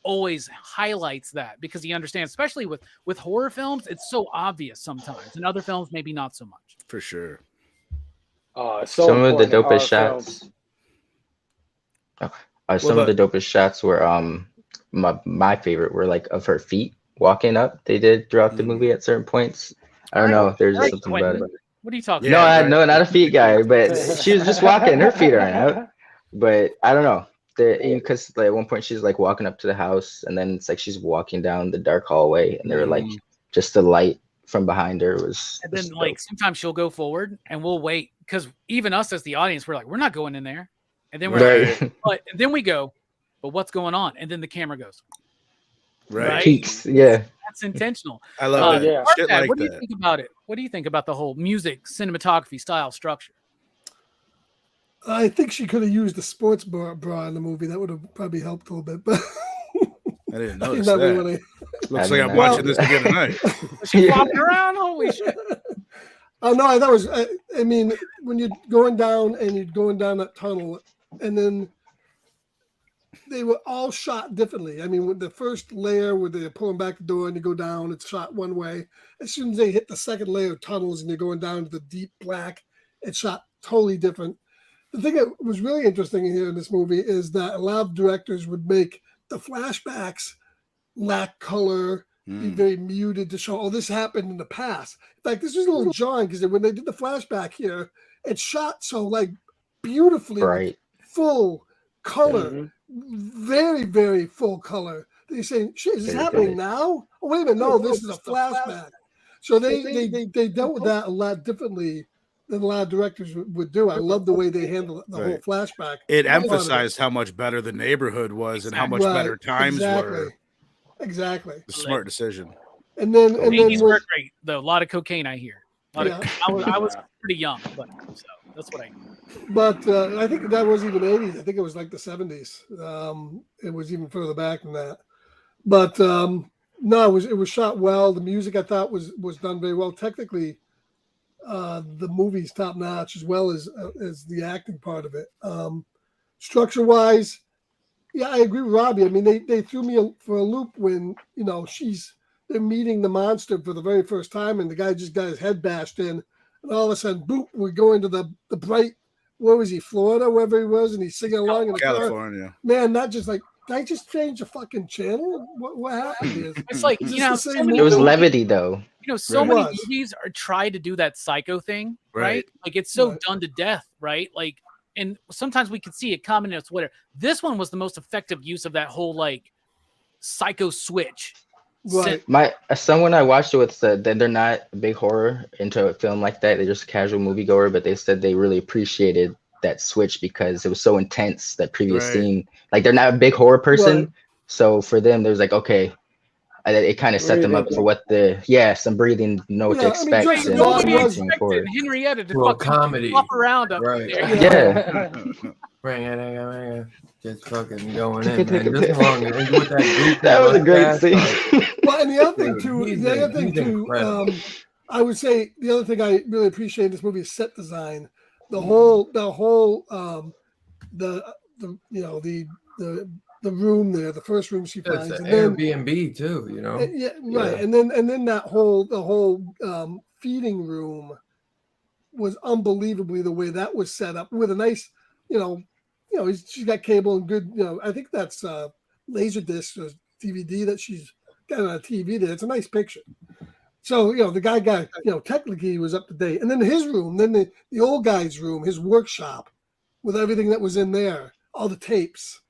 always highlights that, because he understands, especially with horror films, it's so obvious sometimes, and other films maybe not so much. For sure. Some of the dopest shots. Some of the dopest shots were my favorite were like of her feet walking up. They did throughout the movie at certain points. I don't know. There's just something about it. What are you talking about? No, not a feet guy, but she was just walking. Her feet aren't out. But I don't know. Because at one point she's like walking up to the house, and then it's like she's walking down the dark hallway, and they were like just the light from behind her was. And then like sometimes she'll go forward, and we'll wait, because even us as the audience, we're like, we're not going in there. And then and then we go, but what's going on? And then the camera goes. Right. Peaks. Yeah. That's intentional. I love that. Shit like what do you think about it? What do you think about the whole music, cinematography, style, structure? I think she could have used a sports bra in the movie. That would have probably helped a little bit. But I didn't notice that. Looks like I'm watching this again tonight. She's walking around. Holy shit. Oh no, that was. I mean, when you're going down that tunnel, and then they were all shot differently. I mean, with the first layer where they're pulling back the door and you go down, it's shot one way. As soon as they hit the second layer of tunnels and you're going down to the deep black, it's shot totally different. The thing that was really interesting here in this movie is that a lot of directors would make the flashbacks lack color, be very muted to show, oh, this happened in the past. In fact, this was a little jarring because when they did the flashback here, it's shot so like beautifully with full color, very, very full color. They're saying, shit, is this happening now? Oh, wait a minute, no, this is a flashback. So they dealt with that a lot differently than a lot of directors would do. I love the way they handle the whole flashback. It emphasized how much better the neighborhood was and how much better times were. Exactly. A smart decision. And then were great though. A lot of cocaine, I hear. I was pretty young, but so that's what I. But I think that was even 80s. I think it was like the 70s. It was even further back than that. But no, it was shot well. The music I thought was done very well. Technically, the movie's top notch as well as the acting part of it. Structure wise, yeah, I agree with Robbie. I mean, they threw me for a loop when they're meeting the monster for the very first time, and the guy just got his head bashed in, and all of a sudden, boop, we go into the bright. Where was he? Florida, wherever he was, and he's singing along in the California. car. Man, not just like. Did I just change the fucking channel? What happened here? It's like, it was levity though. So many movies try to do that psycho thing, right? Like it's so done to death, right? Like, and sometimes we could see it coming in Twitter. This one was the most effective use of that whole like psycho switch. Right. Someone I watched it with said that they're not a big horror into a film like that. They're just a casual moviegoer, but they said they really appreciated that switch because it was so intense, that previous scene. Like they're not a big horror person, so for them there's like, okay, it kind of set them up for what some breathing, what to expect. Nobody expected Henrietta to fucking comedy flop around up there. Yeah. Just fucking going in, man. Just long and with that that was a great scene. Well, and the other thing too, I would say the other thing I really appreciate in this movie is set design. The whole the room there, the first room she finds, it's and Airbnb too, and then the whole feeding room was unbelievably the way that was set up with a nice, she's got cable and good, I think that's Laserdisc or DVD that she's got on a TV there. It's a nice picture. So, the guy got, technically he was up to date. And then his room, then the old guy's room, his workshop with everything that was in there, all the tapes,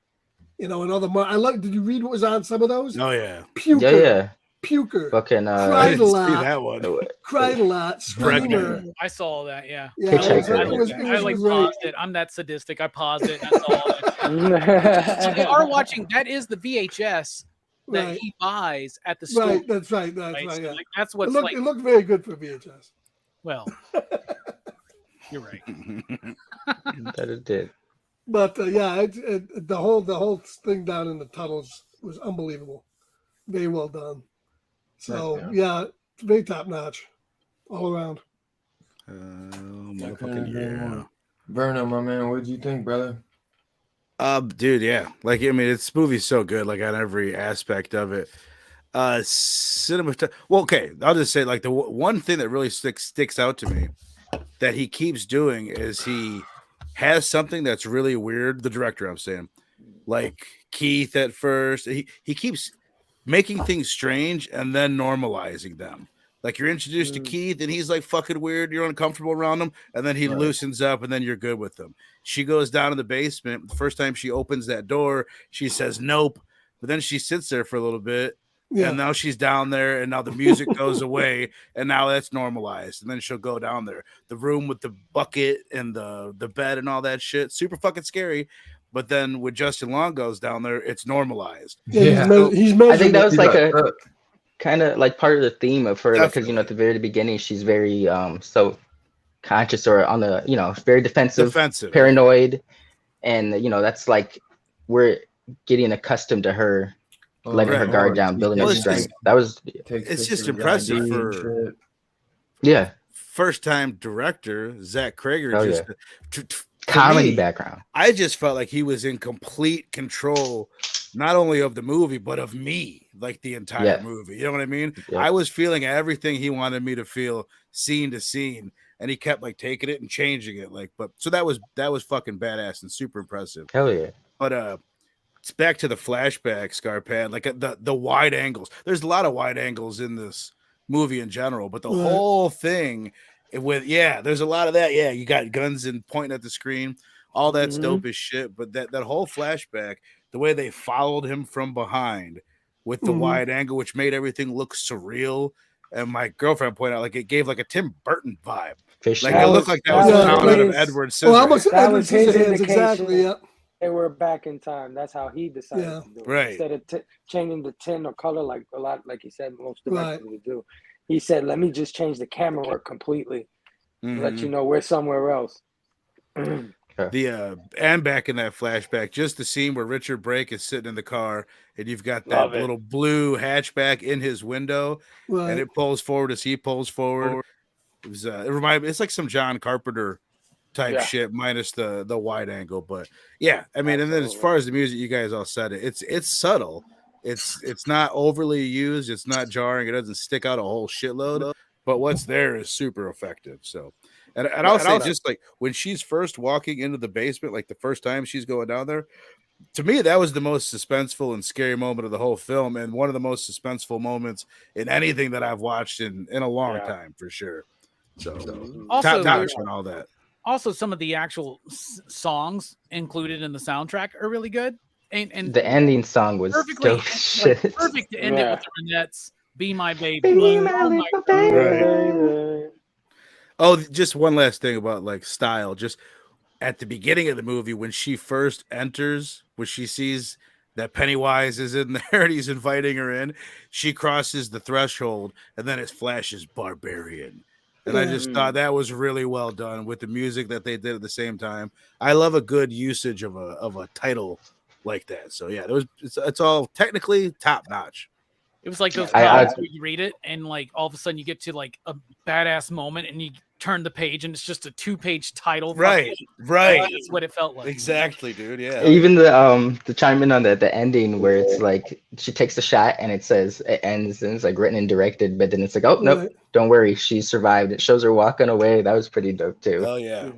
and all the, did you read what was on some of those? Oh, yeah. Puker. Fucking, cried a lot. That one. Cried a lot. Screamer. I saw that, yeah. I paused it. I'm that sadistic. I paused it. That's all. So they are watching. That is the VHS that he buys at the store. Right, that's right. So, yeah. like, that's what's it looked very good for VHS. Well, you're right. That it did. But the whole thing down in the tunnels was unbelievable. Very well done. So very top notch, all around. Yeah. Verno, my man, what did you think, brother? Dude, yeah. Like, I mean, this movie's so good, like on every aspect of it. Cinematography. Well, okay, I'll just say, like, the one thing that really sticks out to me that he keeps doing is he has something that's really weird. The director, I'm saying, like Keith at first, he keeps making things strange and then normalizing them. Like, you're introduced to Keith and he's like fucking weird. You're uncomfortable around him, and then he loosens up, and then you're good with him. She goes down in the basement. The first time she opens that door, she says nope, but then she sits there for a little bit, and now she's down there, and now the music goes away, and now that's normalized, and then she'll go down there. The room with the bucket and the bed and all that shit, super fucking scary. But then when Justin Long goes down there, it's normalized. He's I think that was like a kind of like part of the theme of her, because at the very beginning she's very so conscious, or on the very defensive, paranoid, and that's like we're getting accustomed to her letting her guard down, building her strength. It's just impressive for first time director Zach Krager. Comedy background. I just felt like he was in complete control, not only of the movie, but of me, like the entire movie. You know what I mean? Yeah. I was feeling everything he wanted me to feel, scene to scene, and he kept like taking it and changing it. So that was fucking badass and super impressive. Hell yeah. But it's back to the flashback, Scarpad, like the wide angles. There's a lot of wide angles in this movie in general, but the whole thing with there's a lot of that. Yeah, you got guns and pointing at the screen. All that's dope as shit. But that whole flashback, the way they followed him from behind with the wide angle, which made everything look surreal. And my girlfriend pointed out, like, it gave like a Tim Burton vibe. Like it looked like that was found out of Edward Scissorhands. Well, almost Edward Scissorhands, exactly. Yeah. They were back in time. That's how he decided to do it. Right. Instead of changing the tint or color, like a lot, like he said, most directors would do. He said, "Let me just change the camera work completely, let you know we're somewhere else." And back in that flashback, just the scene where Richard Brake is sitting in the car, and you've got that little blue hatchback in his window, and it pulls forward as he pulls forward. It was it reminded me, it's like some John Carpenter type shit minus the wide angle, but I mean, and then as far as the music, you guys all said it, it's subtle, it's not overly used, it's not jarring, it doesn't stick out a whole shitload, but what's there is super effective. So and I'll say, just like when she's first walking into the basement, like the first time she's going down there, to me that was the most suspenseful and scary moment of the whole film, and one of the most suspenseful moments in anything that I've watched in a long time, for sure. So also top notch and all that. Also, some of the actual songs included in the soundtrack are really good. And the ending song was perfect to end it with the Ronettes. Be my baby. Be my little baby. Right. Oh, just one last thing about like style. Just at the beginning of the movie, when she first enters, when she sees that Pennywise is in there and he's inviting her in, she crosses the threshold and then it flashes Barbarian. And I just thought that was really well done with the music that they did at the same time. I love a good usage of a title like that. So yeah, it's all technically top notch. It was like those comics where you read it and like all of a sudden you get to like a badass moment and you turn the page and it's just a 2-page title. Right. That's what it felt like. Exactly, dude. Yeah. Even the chime in on the ending where it's like she takes a shot and it says it ends and it's like written and directed, but then it's like, oh nope, don't worry, she survived. It shows her walking away. That was pretty dope too. Oh yeah.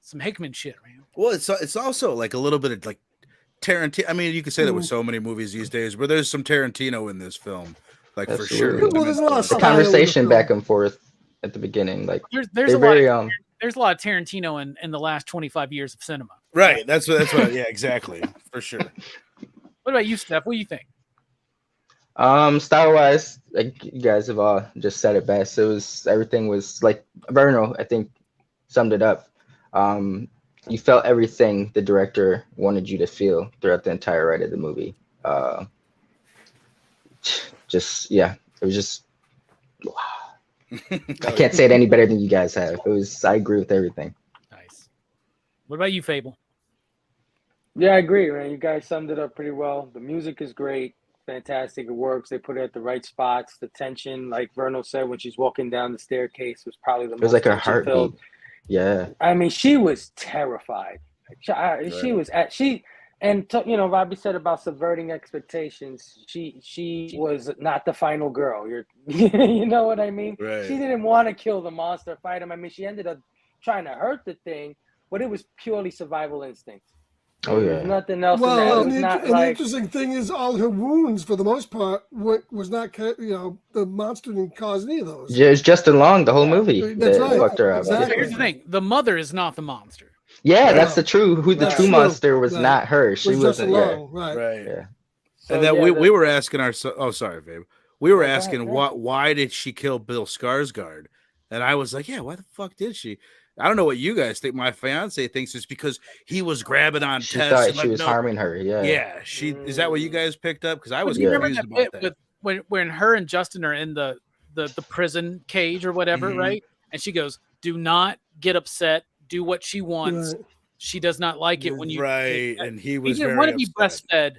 Some Hickman shit, man. Well, it's also like a little bit of like Tarantino. I mean, you could say that with so many movies these days, where there's some Tarantino in this film, like for sure. Well, there's a lot of the conversation back and forth at the beginning, like there's a lot of Tarantino in the last 25 years of cinema. Right. That's what. Yeah, exactly, for sure. What about you, Steph? What do you think? Style wise, like you guys have all just said it best. Everything was like Verno, I think, summed it up. You felt everything the director wanted you to feel throughout the entire ride of the movie. It was just wow. I can't say it any better than you guys have. I agree with everything. Nice. What about you, Fable? Yeah, I agree, man. You guys summed it up pretty well. The music is great, fantastic. It works. They put it at the right spots. The tension, like Verno said, when she's walking down the staircase, was probably the most. It was like her heartbeat. Yeah. I mean, she was terrified. Robbie said about subverting expectations. She was not the final girl. You know what I mean? Right. She didn't want to kill the monster, fight him. I mean, she ended up trying to hurt the thing, but it was purely survival instinct. Oh yeah. There's nothing else. Well, the interesting thing is, all her wounds, for the most part, was not. The monster didn't cause any of those. Yeah, it's Justin Long the whole movie. That's right. Fucked her up. Exactly. Here's the thing: the mother is not the monster. Yeah, that's the true. The true monster was not her. She wasn't. Right. Yeah. So, and then we were asking ourselves. Oh, sorry, babe. We were asking why did she kill Bill Skarsgård? And I was like, yeah, why the fuck did she? I don't know what you guys think. My fiance thinks it's because he was grabbing on she Tess. Thought she was harming her. Yeah. Yeah. Is that what you guys picked up? Because I was confused about that. When her and Justin are in the prison cage or whatever, right? And she goes, "Do not get upset. Do what she wants. Right. She does not like it when you." Right. And he was. He didn't want to be breastfed.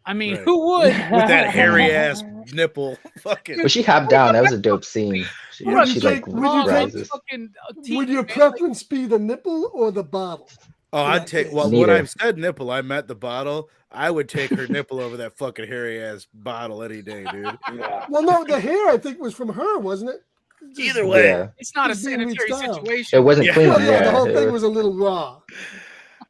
I mean, who would? With that hairy ass nipple. Fucking. But she hopped down. That was a dope scene. She rises. Would your preference be the nipple or the bottle? Oh, I'd take. Well, when I said nipple, I meant the bottle. I would take her nipple over that fucking hairy ass bottle any day, dude. Yeah. Well, no, the hair I think was from her, wasn't it? Either way, it's not a sanitary situation. It wasn't clean. Well, the whole thing was a little raw.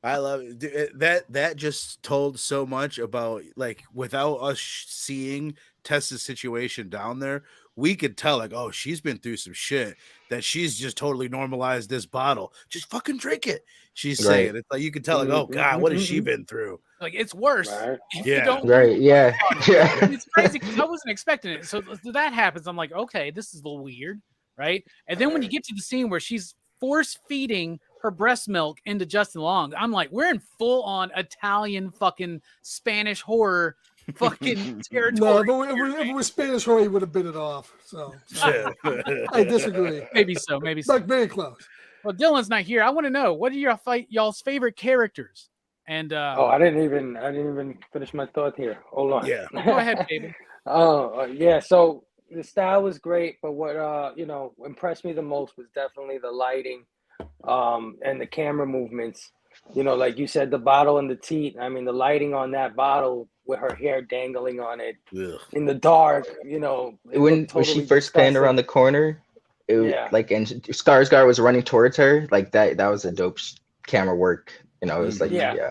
I love it. That just told so much about, like, without us seeing Tessa's situation down there, we could tell, like, oh, she's been through some shit, that she's just totally normalized this bottle. Just fucking drink it. She's saying it's like you can tell, like, oh God, what has she been through? Like, it's worse. Right. If Yeah. you don't Right. Yeah. Yeah. It's crazy because I wasn't expecting it. So that happens. I'm like, okay, this is a little weird, right? And then when you get to the scene where she's force feeding her breast milk into Justin Long, I'm like, we're in full on Italian fucking Spanish horror fucking territory. No, if it was Spanish horror, he would have bit it off. So I disagree. Maybe so. Like very close. Well, Dylan's not here. I want to know, what are y'all's favorite characters? And I didn't even finish my thought here. Hold on. Yeah. go ahead, baby. Yeah. So the style was great, but what impressed me the most was definitely the lighting, and the camera movements. Like you said, the bottle and the teat. I mean, the lighting on that bottle with her hair dangling on it in the dark. When she first panned around the corner, like, and Skarsgård was running towards her, like that was a dope camera work. It was like and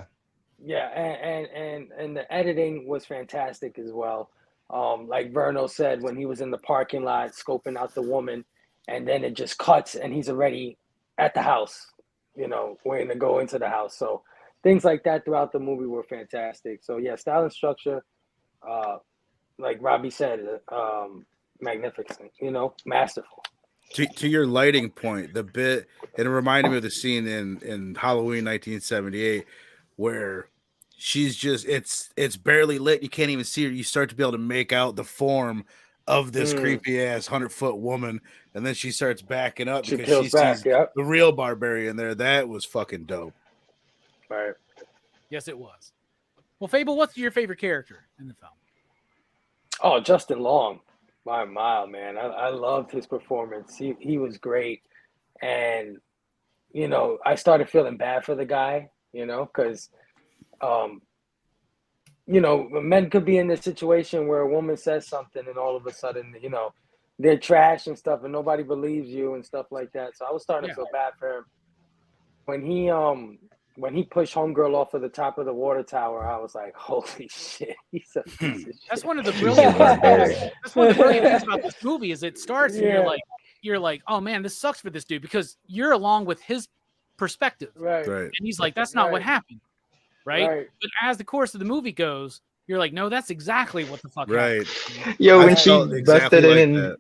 the editing was fantastic as well. Like Verno said, when he was in the parking lot scoping out the woman, and then it just cuts and he's already at the house, waiting to go into the house. So things like that throughout the movie were fantastic. So yeah, style and structure, like Robbie said, magnificent, masterful. To your lighting point, the bit, it reminded me of the scene in Halloween 1978 where she's just, it's barely lit. You can't even see her. You start to be able to make out the form of this creepy ass 100-foot woman, and then she starts backing up because she sees the real Barbarian there. That was fucking dope. Right. Yes, it was. Well, Fable, what's your favorite character in the film? Oh, Justin Long. By a mile, man. I loved his performance. He was great. And, I started feeling bad for the guy, because, men could be in this situation where a woman says something and all of a sudden, they're trash and stuff and nobody believes you and stuff like that. So I was starting to feel bad for him. When he pushed homegirl off of the top of the water tower, I was like, holy shit, he's a piece of shit. That's one of the brilliant things about this movie is it starts and you're like, oh man, this sucks for this dude because you're along with his perspective. Right. And he's like, that's not what happened. Right? But as the course of the movie goes, you're like, no, that's exactly what the fuck happened. Yo, when she busted in and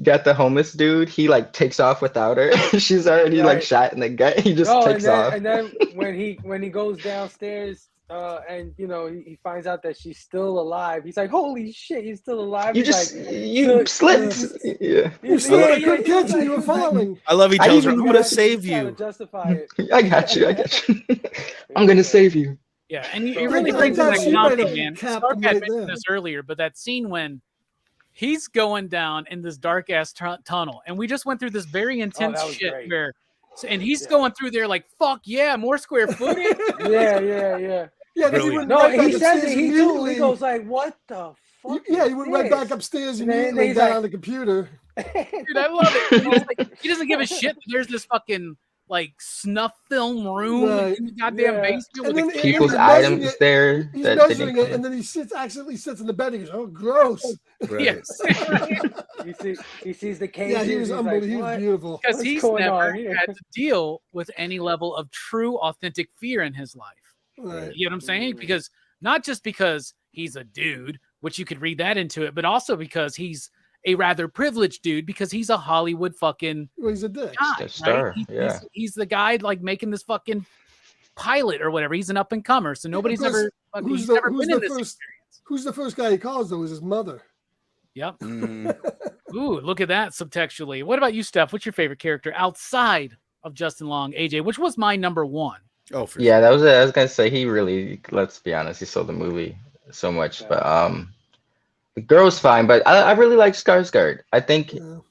got the homeless dude, he like takes off without her. She's already like shot in the gut. He just takes off. And then when he goes downstairs, and he finds out that she's still alive, he's like, "Holy shit, you're still alive!" You slipped. You were following. I love he tells her, "I'm gonna save you." Justify it. I got you. I'm gonna save you. Yeah, and he really brings in that conflict, man. Stark had mentioned this earlier, but that scene when he's going down in this dark ass tunnel, and we just went through this very intense shit where, and he's going through there like, "Fuck yeah, more square footage." Yeah. No, he says it. He goes like, "What the fuck?" Yeah, he went right back upstairs immediately down on the computer. Dude, I love it. He doesn't give a shit. There's this fucking like snuff film room in the goddamn basement with the people's items there. He's measuring it, and then he accidentally sits in the bed. He goes, "Oh, gross." Right. Yes. he sees the cages. Yeah, he was unbelievable. He was beautiful. Because he's never had to deal with any level of true, authentic fear in his life. Right. You know what I'm saying? Because not just because he's a dude, which you could read that into it, but also because he's a rather privileged dude because he's a Hollywood fucking he's a dick. Guy, star. Right? He's the guy like making this fucking pilot or whatever. He's an up and comer, so nobody's ever been in this experience. Who's the first guy he calls though? Is his mother. Yep. Ooh, look at that subtextually. What about you, Steph? What's your favorite character outside of Justin Long, AJ? Which was my number one? Oh, for sure. That was it. I was gonna say he really. Let's be honest, he sold the movie so much, but the girl's fine, but I really like Skarsgård. I think it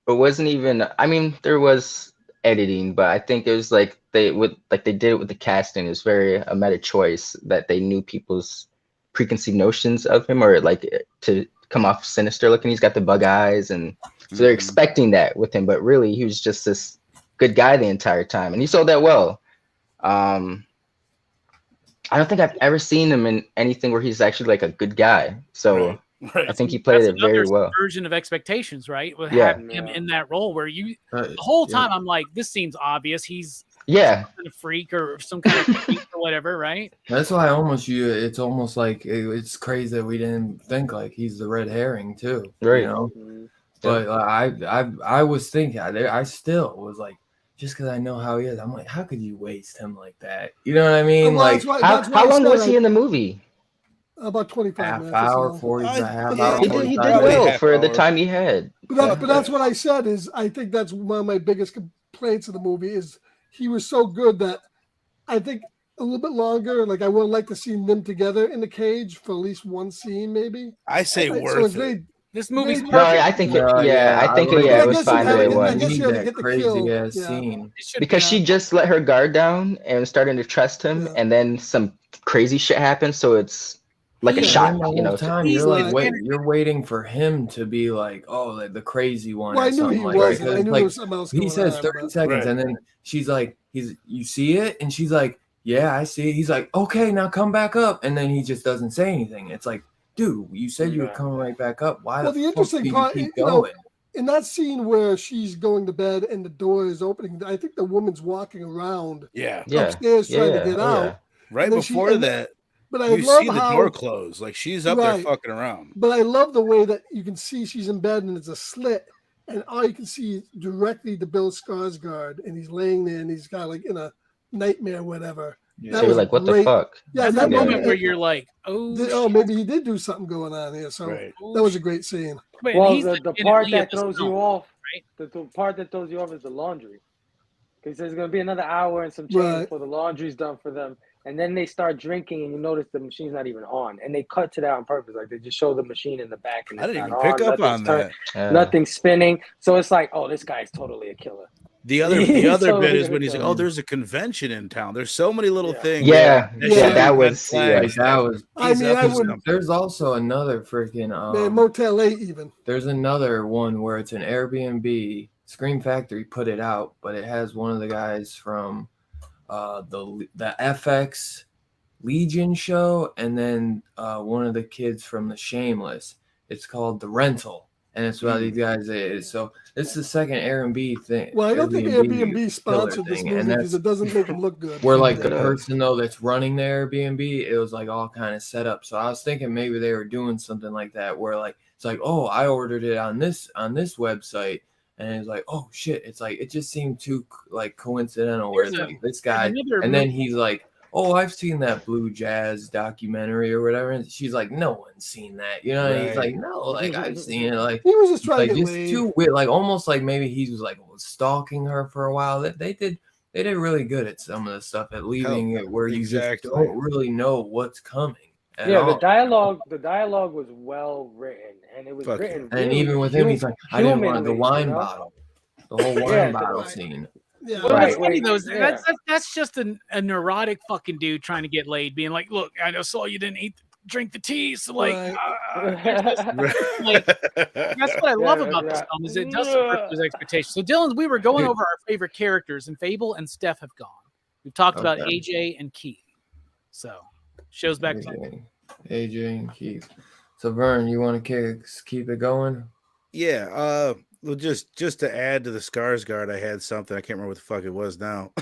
wasn't even. I mean, there was editing, but I think it was like they did it with the casting. It was very a meta choice that they knew people's preconceived notions of him, or like to come off sinister looking. He's got the bug eyes, and so they're expecting that with him. But really, he was just this good guy the entire time, and he sold that well. I don't think I've ever seen him in anything where he's actually like a good guy. So Right. I think he played it very well. Version of expectations, right? With Yeah. having him in that role, where you the whole time I'm like, this seems obvious. He's Yeah, a freak or some kind of freak or whatever, right? That's why it's almost like it's crazy that we didn't think like he's the red herring too, right. you know. But I was thinking, I still was like, just because I know how he is, I'm like, how could you waste him like that? You know what I mean? Well, Like, how long was he in the movie? About 25 half minutes hour, or so. 40, half But hour. He did well for the time he had. But that's what I said is I think that's one of my biggest complaints of the movie is he was so good that I think a little bit longer. Like I would like to see them together in the cage for at least one scene, maybe. I say worth it. This movie's no, I think it was fine the way it was. I need that crazy ass scene because she just let her guard down and starting to trust him, and then some crazy shit happens. So it's like a shock, the you know. whole time you're like, you're waiting for him to be like, oh, like the crazy one. Well, or I knew something he like wasn't. that. I knew Like, there was something else he going says on, 30 seconds, and then she's like, you see it, and she's like, yeah, I see it. He's like, okay, now come back up, and then he just doesn't say anything. It's like, dude, you said you were coming right back up. Why the fuck interesting do you part, keep going? In that scene where she's going to bed and the door is opening, I think the woman's walking around upstairs trying to get out. Right before that, but I you love see the door close. Like she's up there fucking around. But I love the way that you can see she's in bed and it's a slit. And all you can see is directly to Bill Skarsgård. And he's laying there and he's got like in a nightmare or whatever. Yeah. So you're like, what the fuck? Yeah, that moment where you're like, oh, maybe he did do something going on here. So that was a great scene. Well, the part that throws you off, the part that throws you off is the laundry. Because there's going to be another hour and some change before the laundry's done for them. And then they start drinking and you notice the machine's not even on. And they cut to that on purpose. Like they just show the machine in the back and I didn't even pick up on that. Nothing's spinning. So it's like, oh, this guy's totally a killer. The other bit is when he's like, oh, there's a convention in town. There's so many little things. That was there's also another freaking Motel 8 even. There's another one where it's an Airbnb. Scream Factory put it out, but it has one of the guys from the FX Legion show, and then one of the kids from the Shameless. It's called The Rental, and it's about these guys. So it's the second Airbnb thing. Well, I don't think Airbnb sponsored this movie because it doesn't make them look good. Where like the person though that's running the Airbnb, it was like all kind of set up. So I was thinking maybe they were doing something like that, where like it's like, oh, I ordered it on this website. And it's like, oh shit! It's like it just seemed too like coincidental. Where it's like this guy, and then he's like, oh, I've seen that Blue Jazz documentary or whatever. And she's like, no one's seen that, you know. And he's like, no, like I've seen it. Like he was just trying to get laid. Too weird, like almost like maybe he was like stalking her for a while. They did really good at some of the stuff at leaving it where you just don't really know what's coming. The dialogue was well written, and it was written. And even with him, he's like, I didn't want the wine bottle, the whole wine bottle scene. Yeah, well, that's funny though. That's just a neurotic fucking dude trying to get laid, being like, "Look, I saw you didn't drink the tea, so like, that's what I love about this film is it does subvert those expectations." So, Dylan, we were going over our favorite characters, and Fable and Steph have gone. We've talked about AJ and Keith, so shows back to AJ and Keith. So, Vern, you want to keep it going? Yeah. Well, just to add to the Skarsgård, I had something. I can't remember what the fuck it was now.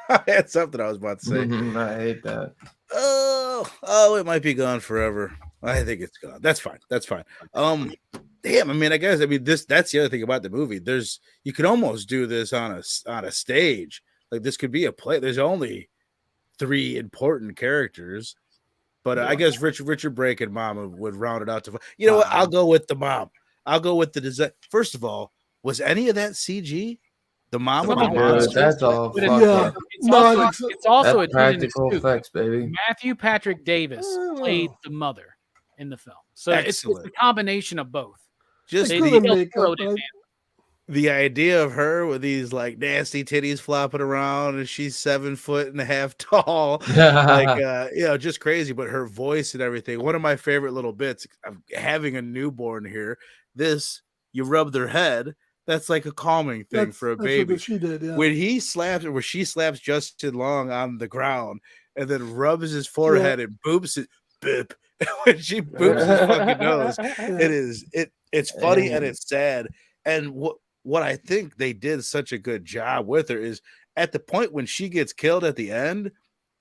I had something I was about to say. I hate that. Oh, it might be gone forever. I think it's gone. That's fine. Damn. I mean, that's the other thing about the movie. You could almost do this on a stage. Like this could be a play. There's only 3 important characters, but I guess Richard Brake and Mom would round it out to. You know what? I'll go with the mom. I'll go with the design. First of all, was any of that CG? The mom of the monster? That's all. It's also practical effects, baby. Matthew Patrick Davis played the mother in the film, so it's a combination of both. Just the idea of her with these like nasty titties flopping around, and she's 7.5 feet tall, like just crazy. But her voice and everything. One of my favorite little bits of having a newborn here. You rub their head. That's like a calming thing for a baby. What she did, yeah. When she slaps Justin Long on the ground, and then rubs his forehead and boops it. Boop. When she boops his fucking nose, it's funny and it's sad. And what I think they did such a good job with her is at the point when she gets killed at the end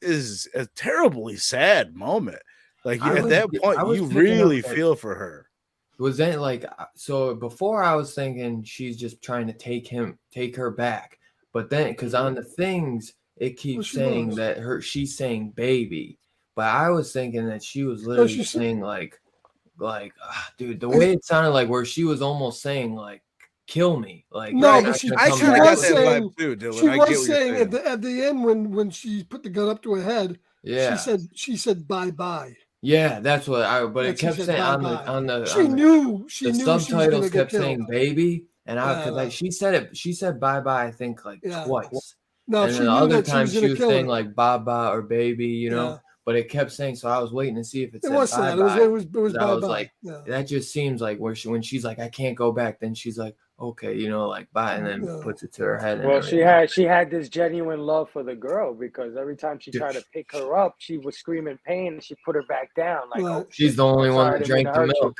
is a terribly sad moment. Like at that point, you really feel for her. Was that like so? Before I was thinking she's just trying to take her back, but then because on the things it keeps saying that she's saying baby, but I was thinking that she was literally saying like, dude, the way it sounded like where she was almost saying like, kill me, like. No, but I kind of got that vibe too, Dylan. She was saying at the end when she put the gun up to her head, she said bye bye. Yeah, that's what but it kept saying on the the subtitles kept saying baby, and she said bye bye, I think like twice. No, and she then knew other that times she was saying like baba or baby, you know. But it kept saying, so I was waiting to see if it said bye bye. It was bye bye. Like, that just seems like when she's like, I can't go back, then she's like, okay, you know, like bye, and then puts it to her head. Well, she had this genuine love for the girl because every time she tried to pick her up, she was screaming pain, and she put her back down. Like, oh, she's the only one that drank the milk.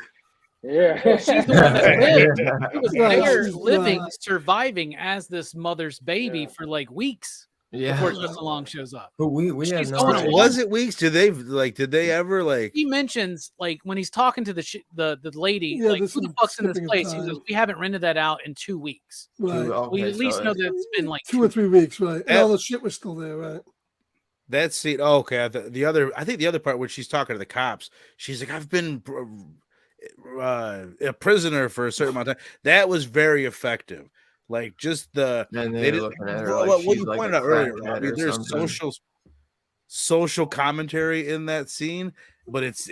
Yeah, well, she's the one that lived. She was there, living, surviving as this mother's baby for like weeks. Before Justin Long shows up. But we had no idea. Was it weeks? Did they ever like? He mentions like when he's talking to the lady, like who the fuck's in this place? He says we haven't rented that out in 2 weeks. Right. We at least know that it's been like 2 or 3 weeks, right? And all the shit was still there, right? That scene. Oh, okay. The other part where she's talking to the cops, she's like, I've been a prisoner for a certain amount of time. That was very effective. Like just they looking at her like what you pointed out earlier. I mean, there's social commentary in that scene, but it's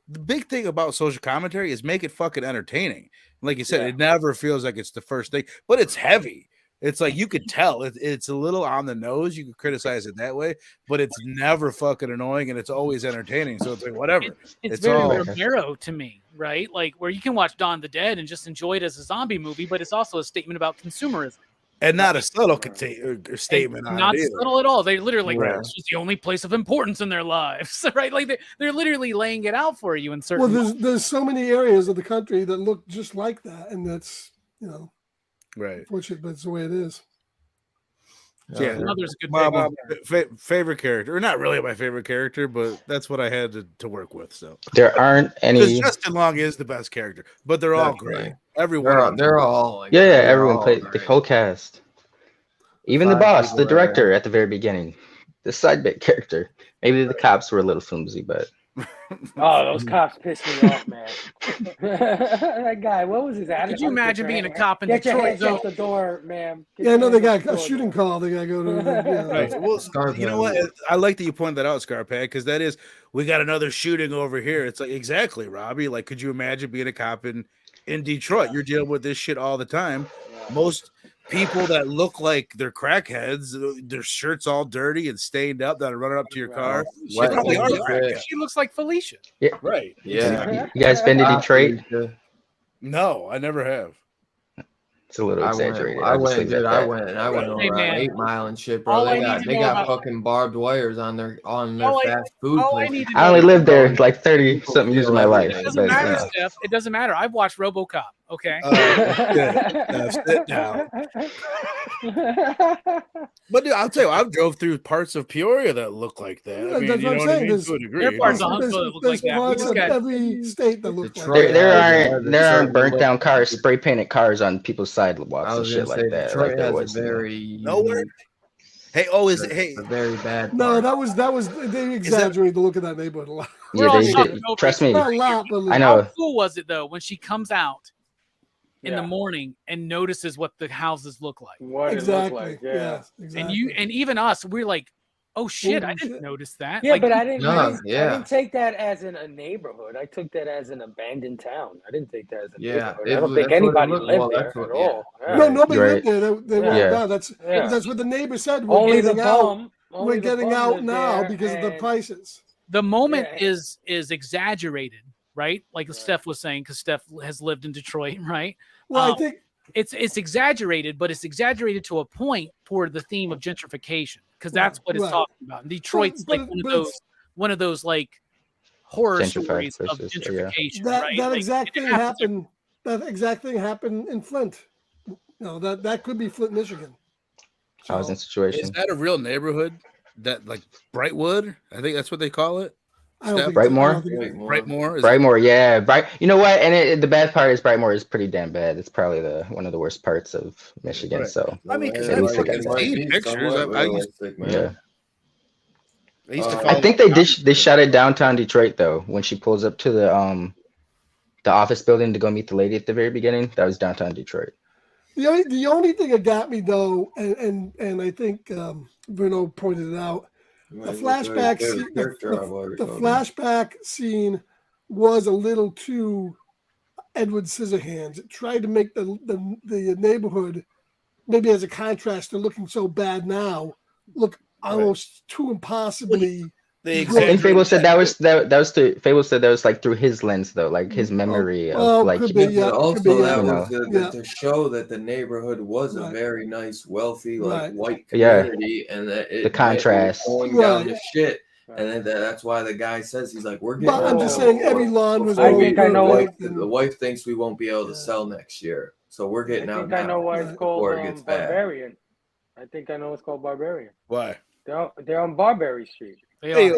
the big thing about social commentary is make it fucking entertaining. Like you said, it never feels like it's the first thing, but it's heavy. It's like you could tell it's a little on the nose. You could criticize it that way, but it's never fucking annoying and it's always entertaining. So it's like whatever. It's very Romero to me, right? Like where you can watch Dawn of the Dead and just enjoy it as a zombie movie, but it's also a statement about consumerism. And not a subtle statement. Not subtle at all. They literally this is the only place of importance in their lives, right? Like they're literally laying it out for you in certain. Well, there's so many areas of the country that look just like that, and that's right. Unfortunate, but it's the way it is. Yeah, Mother's a good favorite character, or not really my favorite character, but that's what I had to work with. So there aren't any. Because Justin Long is the best character, but they're all great. Everyone, they're all like, everyone played the whole cast, even the boss, the director at the very beginning, the side bit character. Maybe the cops were a little flimsy, but. Oh, those cops pissed me off, man. That guy, what was his attitude? Could you imagine being a cop in Detroit? Get your hands off the door, ma'am. No, they got a shooting call. They got to go to. Right. Well, you know what? I like that you pointed that out, Scarpad, because that is we got another shooting over here. It's like exactly, Robbie. Like, could you imagine being a cop in Detroit? You're dealing with this shit all the time. Most people that look like they're crackheads, their shirts all dirty and stained up, that are running up to your car. She looks like Felicia. Yeah, right. Yeah. You guys been to Detroit? No, I never have. It's a little exaggerated. I went over 8 Mile and shit, bro. They got fucking barbed wires on their fast food places. I only lived there like 30 something years of my life. It doesn't matter, Steph. It doesn't matter. I've watched RoboCop. Okay. Sit down. But dude, I'll tell you, I've drove through parts of Peoria that look like that. I mean, that's what I'm saying. There's parts of every state that look like that. There aren't burnt down cars, spray painted cars on people's sidewalks and shit like that. Detroit has a very nowhere. Hey, a very bad. No, that was they exaggerated the look of that neighborhood a lot. Yeah, they trust me. Not a lot, but I know. How cool was it though when she comes out in the morning and notices what the houses look like? What exactly. It looked like, yeah. Exactly. And even us, we're like, oh shit, I didn't notice that. Yeah, like, but I didn't take that as a neighborhood. I took that as an abandoned town. I didn't take that as a neighborhood. I don't think anybody lived there at all. Yeah. No, nobody lived there. They walked out. That's what the neighbor said. We're getting out. We're getting out now because of the prices. The moment is exaggerated, right? Like Steph was saying, because Steph has lived in Detroit, right? Well, I think it's exaggerated, but it's exaggerated to a point toward the theme of gentrification. because that's what it's talking about. And Detroit's one of those like horror stories of gentrification. That exact thing happened. That exact thing happened in Flint. That could be Flint, Michigan. So, I was in situation. Is that a real neighborhood? That like Brightwood? I think that's what they call it. Brightmoor. Brightmoor, yeah. You know what? And the bad part is Brightmoor is pretty damn bad. It's probably one of the worst parts of Michigan. Right. So I mean, because I've seen pictures. I think they shot it downtown Detroit though. When she pulls up to the office building to go meet the lady at the very beginning, that was downtown Detroit. The only thing that got me though, and I think Bruno pointed it out, the flashback scene, the flashback scene was a little too Edward Scissorhands. It tried to make the neighborhood, maybe as a contrast to looking so bad now, look almost too impossibly. I think Fable said that was like through his lens though, like his memory of like. To show that the neighborhood was a very nice, wealthy, like white community, and that the contrast going down to shit, and then that's why the guy says he's like, we're getting. But I'm just saying, every lawn was. I think I know. The wife thinks we won't be able to sell next year, so we're getting out. I know why it's called Barbarian. I think I know it's called Barbarian. Why? They're on Barbary Street. And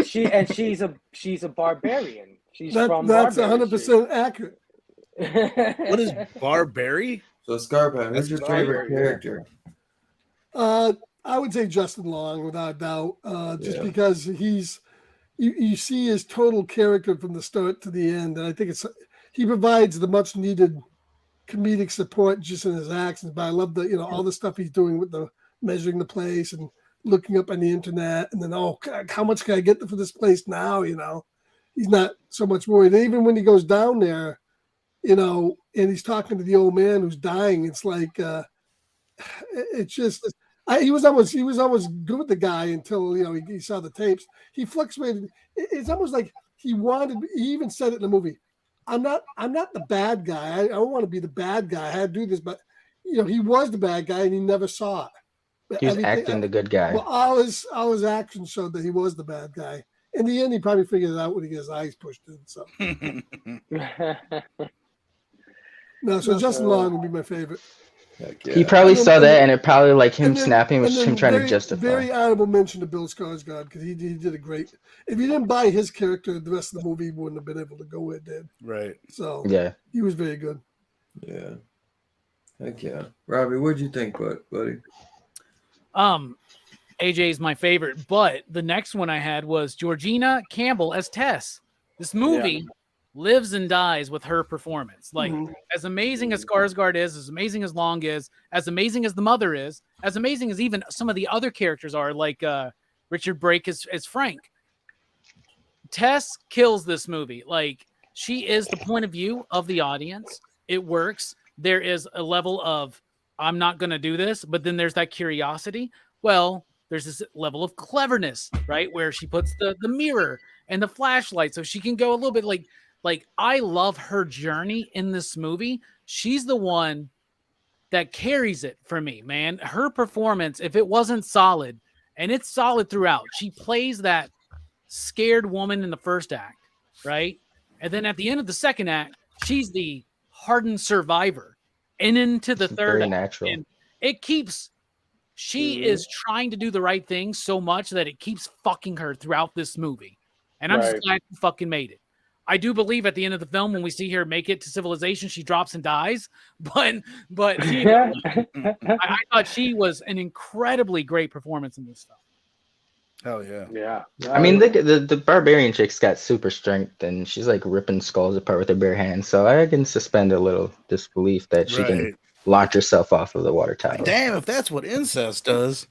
she's a barbarian. That's 100% accurate. What is Barbary? So Scarpa, who's your favorite character? I would say Justin Long, without a doubt. Just because you see his total character from the start to the end, and I think he provides the much needed comedic support just in his actions. But I love all the stuff he's doing with the measuring the place and looking up on the internet, and then how much can I get for this place now? He's not so much worried. And even when he goes down there, and he's talking to the old man who's dying, it's like it's just he was almost good with the guy until he saw the tapes. He fluctuated. It's almost like he even said it in the movie. I'm not the bad guy. I don't want to be the bad guy. I had to do this, but he was the bad guy and he never saw it. He was acting the good guy. Well, all his actions showed that he was the bad guy. In the end, he probably figured it out when he got his eyes pushed in. So, Justin Long would be my favorite. Yeah. He probably saw that, and it probably like him snapping was him trying to justify. Very honorable mention to Bill Skarsgård because he did a great. If you didn't buy his character, the rest of the movie wouldn't have been able to go where it did. Right. So yeah, he was very good. Yeah. Heck yeah, Robbie, what'd you think, buddy? AJ's my favorite, but the next one I had was Georgina Campbell as Tess. This movie lives and dies with her performance. Like, as amazing as Skarsgård is, as amazing as Long is, as amazing as the mother is, as amazing as even some of the other characters are, like Richard Brake as Frank. Tess kills this movie. Like, she is the point of view of the audience. It works. There is a level of, I'm not going to do this, but then there's that curiosity. Well, there's this level of cleverness, right? Where she puts the mirror and the flashlight so she can go a little bit like I love her journey in this movie. She's the one that carries it for me, man. Her performance, if it wasn't solid, and it's solid throughout, she plays that scared woman in the first act, right? And then at the end of the second act, she's the hardened survivor. And into the third act, natural. And it keeps, she is trying to do the right thing so much that it keeps fucking her throughout this movie. And I'm just glad she fucking made it. I do believe at the end of the film, when we see her make it to civilization, she drops and dies. But I thought she was an incredibly great performance in this film. Hell yeah. Yeah. I mean, the barbarian chick's got super strength, and she's like ripping skulls apart with her bare hands. So I can suspend a little disbelief that she can launch herself off of the water tower. Damn, if that's what incest does.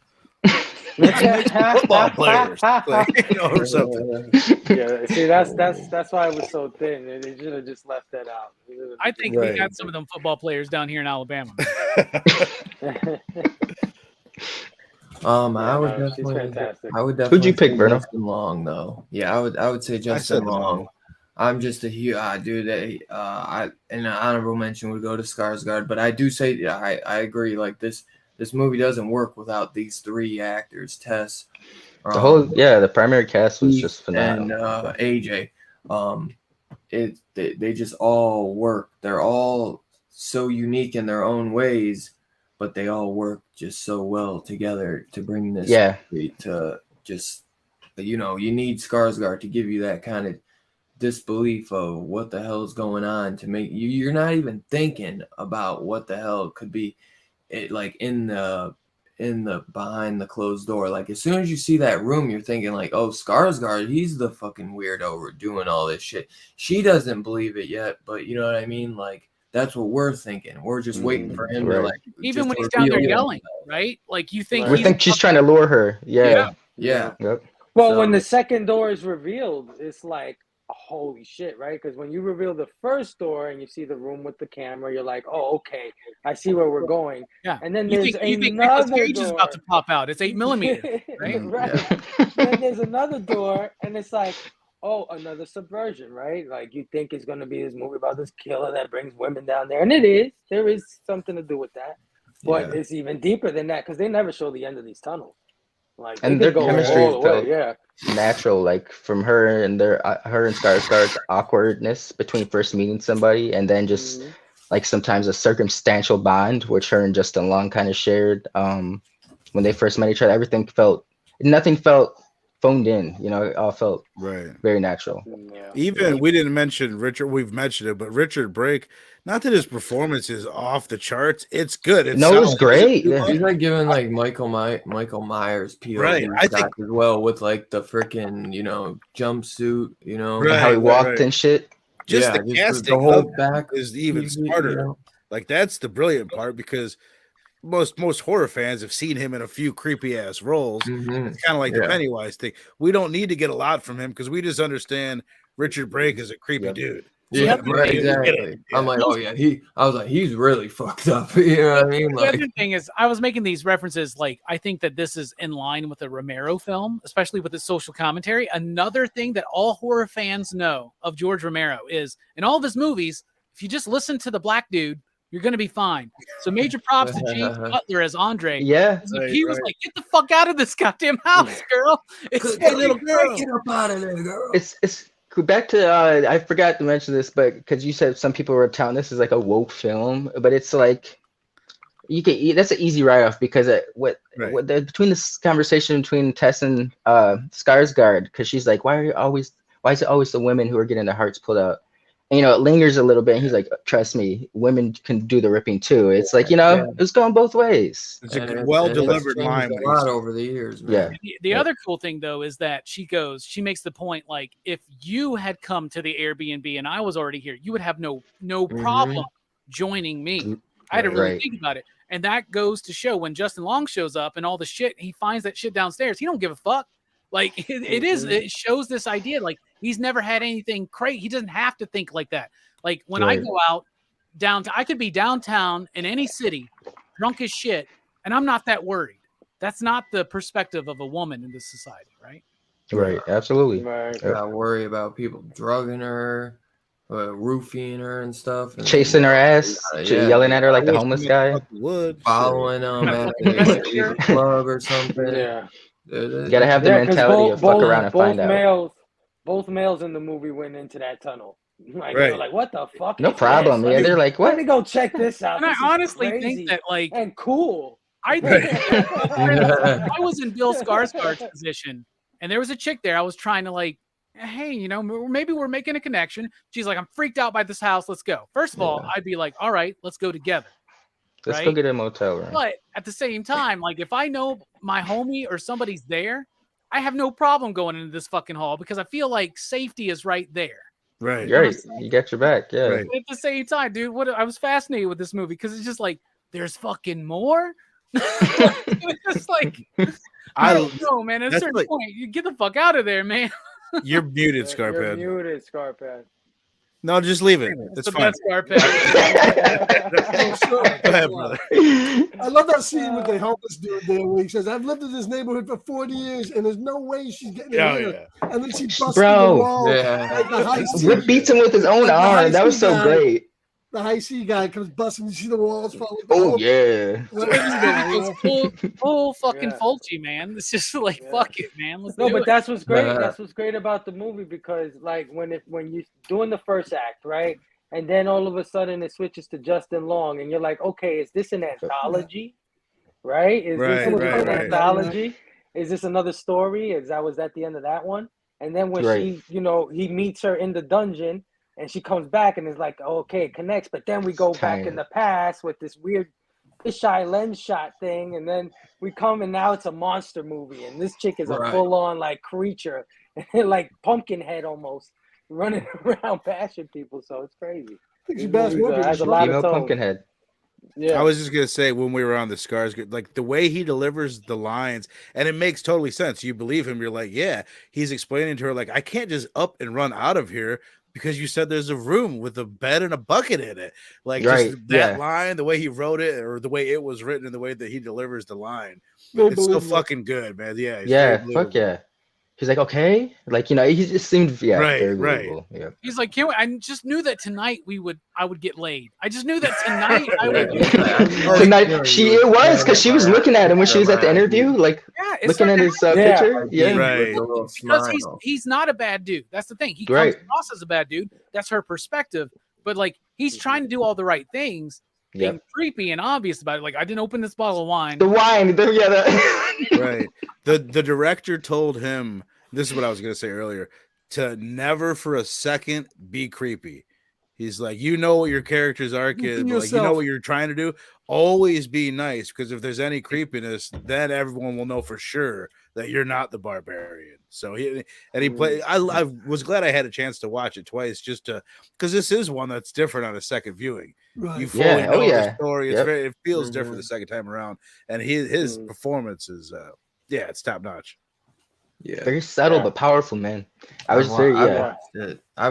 That's football players, or something. Yeah, see, that's why it was so thin. They should have just left that out. I think we got some of them football players down here in Alabama. I would definitely. Who'd you pick, Bruno? Justin Long, though. Yeah, I would say Justin Long. I'm just a huge dude. And an honorable mention would go to Skarsgård, but I do say I agree. Like this this movie doesn't work without these 3 actors, Tess. The whole the primary cast was just phenomenal. And AJ. They just all work. They're all so unique in their own ways, but they all work just so well together to bring this movie to just, you need Skarsgård to give you that kind of disbelief of what the hell is going on, to make you're not even thinking about what the hell could be it like in the behind the closed door. Like as soon as you see that room, you're thinking like, oh, Skarsgård, he's the fucking weirdo doing all this shit. She doesn't believe it yet, but you know what I mean? Like that's what we're thinking. We're just waiting for him to like, even when he's down there yelling, right? Like you think we think she's trying to lure her. Yeah. Yep. Well, when the second door is revealed, it's like, holy shit, right? Because when you reveal the first door and you see the room with the camera, you're like, oh, okay, I see where we're going. Yeah. And then you there's think another Nicolas Cage door is about to pop out. It's 8mm, right? Right. Then there's another door, and it's like, oh, another subversion, right? Like you think it's going to be this movie about this killer that brings women down there, and it is. There is something to do with that, but it's even deeper than that because they never show the end of these tunnels. Like, and their chemistry felt natural, like from her and her and Skarsgård's awkwardness between first meeting somebody, and then just like sometimes a circumstantial bond, which her and Justin Long kind of shared when they first met each other. Nothing felt phoned in, it all felt very natural. Even we didn't mention Richard, we've mentioned it, but Richard Brake, not that his performance is off the charts, it's good. It was great. He's like giving like Michael Myers POV stuff as well, with like the freaking jumpsuit, and how he walked and shit. Just the casting, the whole back is even smarter. Like that's the brilliant part, because most horror fans have seen him in a few creepy ass roles. It's kind of like the Pennywise thing. We don't need to get a lot from him because we just understand Richard Brake is a creepy dude. Yeah, right, exactly. I'm like, oh yeah, I was like, he's really fucked up. You know what I mean? Like, the other thing is, I was making these references. Like, I think that this is in line with a Romero film, especially with the social commentary. Another thing that all horror fans know of George Romero is, in all of his movies, if you just listen to the black dude, you're going to be fine. So major props to James Butler as Andre. Yeah. He was like, get the fuck out of this goddamn house, girl. It's hey, little girl. Get up out of there, girl. It's back to, I forgot to mention this, but because you said some people were telling this is like a woke film, but it's like, that's an easy write-off because between this conversation between Tess and Skarsgård, because she's like, why is it always the women who are getting their hearts pulled out? And, it lingers a little bit. And he's like, trust me, women can do the ripping too. It's like, it's going both ways. It's a well-delivered line. A lot over the years, man. Yeah. The other cool thing, though, is that she makes the point, like, if you had come to the Airbnb and I was already here, you would have no problem joining me. I had to really think about it. And that goes to show when Justin Long shows up and all the shit, he finds that shit downstairs. He don't give a fuck. Like it shows this idea, like he's never had anything crazy. He doesn't have to think like that. Like when I go out downtown, I could be downtown in any city, drunk as shit, and I'm not that worried. That's not the perspective of a woman in this society, right? Right, absolutely. Not worry about people drugging her, roofing her and stuff, and chasing her ass, yelling at her like the homeless guy, following them at the club or something. Yeah. You gotta have the mentality of fuck around and find out. Both males in the movie went into that tunnel. Like, they were like, what the fuck? No problem. Yeah, they're like, what? Let me go check this out. And I honestly think that, like, and cool. I think I was in Bill Skarsgård's position, and there was a chick there. I was trying to like, hey, maybe we're making a connection. She's like, I'm freaked out by this house. Let's go. First of all, I'd be like, all right, let's go together. Let's go get a motel room. But at the same time, like if I know my homie or somebody's there, I have no problem going into this fucking hall because I feel like safety is right there. Right. You got your back. Yeah. Right. At the same time, dude, I was fascinated with this movie because it's just like there's fucking more. It's like I don't know, man. At a certain point, you get the fuck out of there, man. You're muted, Scarphead. You're muted, Scarphead. No, just leave it. It's fine. Go ahead, brother. I love that scene with the homeless dude there where he says, I've lived in this neighborhood for 40 years and there's no way she's getting in here. And then she busts through the wall. Rip beats him with his own arm. That was so great. the high C guy comes busting. You see the walls fall. Oh yeah. Full fucking Fulci, man. It's just like fuck it, man. Let's do but it. That's what's great. That's what's great about the movie, because like when you're doing the first act, right, and then all of a sudden it switches to Justin Long, and you're like, okay, is this an anthology? Right? Is this an anthology? Is this another story? Was that the end of that one? And then when she, he meets her in the dungeon, and she comes back and is like, okay, it connects. But then we go back in the past with this weird fisheye lens shot thing, and then we come and now it's a monster movie, and this chick is a full on like creature, like Pumpkinhead almost running around bashing people. So it's crazy. Has a lot of tone. Pumpkinhead. Yeah, I was just gonna say when we were on the Skarsgård, like the way he delivers the lines, and it makes totally sense. You believe him. You're like, yeah, he's explaining to her like, I can't just up and run out of here because you said there's a room with a bed and a bucket in it. Like just that line, the way he wrote it, or the way it was written, and the way that he delivers the line, it's so fucking good, man. Yeah, fuck yeah. He's like, okay, like he just seemed very believable. Yeah. He's like, I just knew that tonight I would get laid. I just knew that tonight I would get tonight it was because she was looking at him when she was at the interview, like looking at his picture. Because he's not a bad dude. That's the thing. He comes across as a bad dude. That's her perspective. But like he's trying to do all the right things. Being creepy and obvious about it. Like, I didn't open this bottle of wine. The wine. Right. The director told him, this is what I was going to say earlier, to never for a second be creepy. He's like, you know what your character's arc is, like, you know what you're trying to do. Always be nice, because if there's any creepiness, then everyone will know for sure that you're not the barbarian. So he played. I was glad I had a chance to watch it twice, just to, because this is one that's different on a second viewing. Right. You fully know the story. It's it feels different the second time around, and his performance is it's top notch. Yeah, very subtle but powerful, man. I've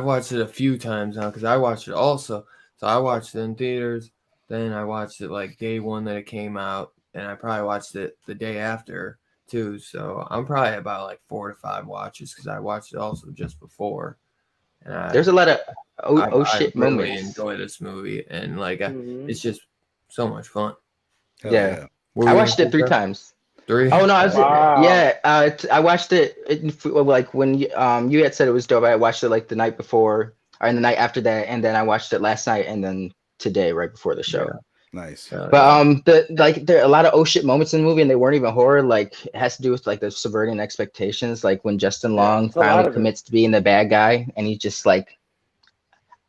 watched it a few times now because I watched it also. So I watched it in theaters, then I watched it like day one that it came out, and I probably watched it the day after too. So I'm probably about like 4 to 5 watches because I watched it also just before. And there's a lot of shit I really moments. Enjoy this movie, and like it's just so much fun. I watched it 3 times. 3? Oh no! I watched it like when you had said it was dope. I watched it like the night before, or the night after that, and then I watched it last night, and then today right before the show. Yeah. Nice. But there are a lot of shit moments in the movie, and they weren't even horror. Like it has to do with like the subverting expectations. Like when Justin Long finally commits to being the bad guy, and he's just like,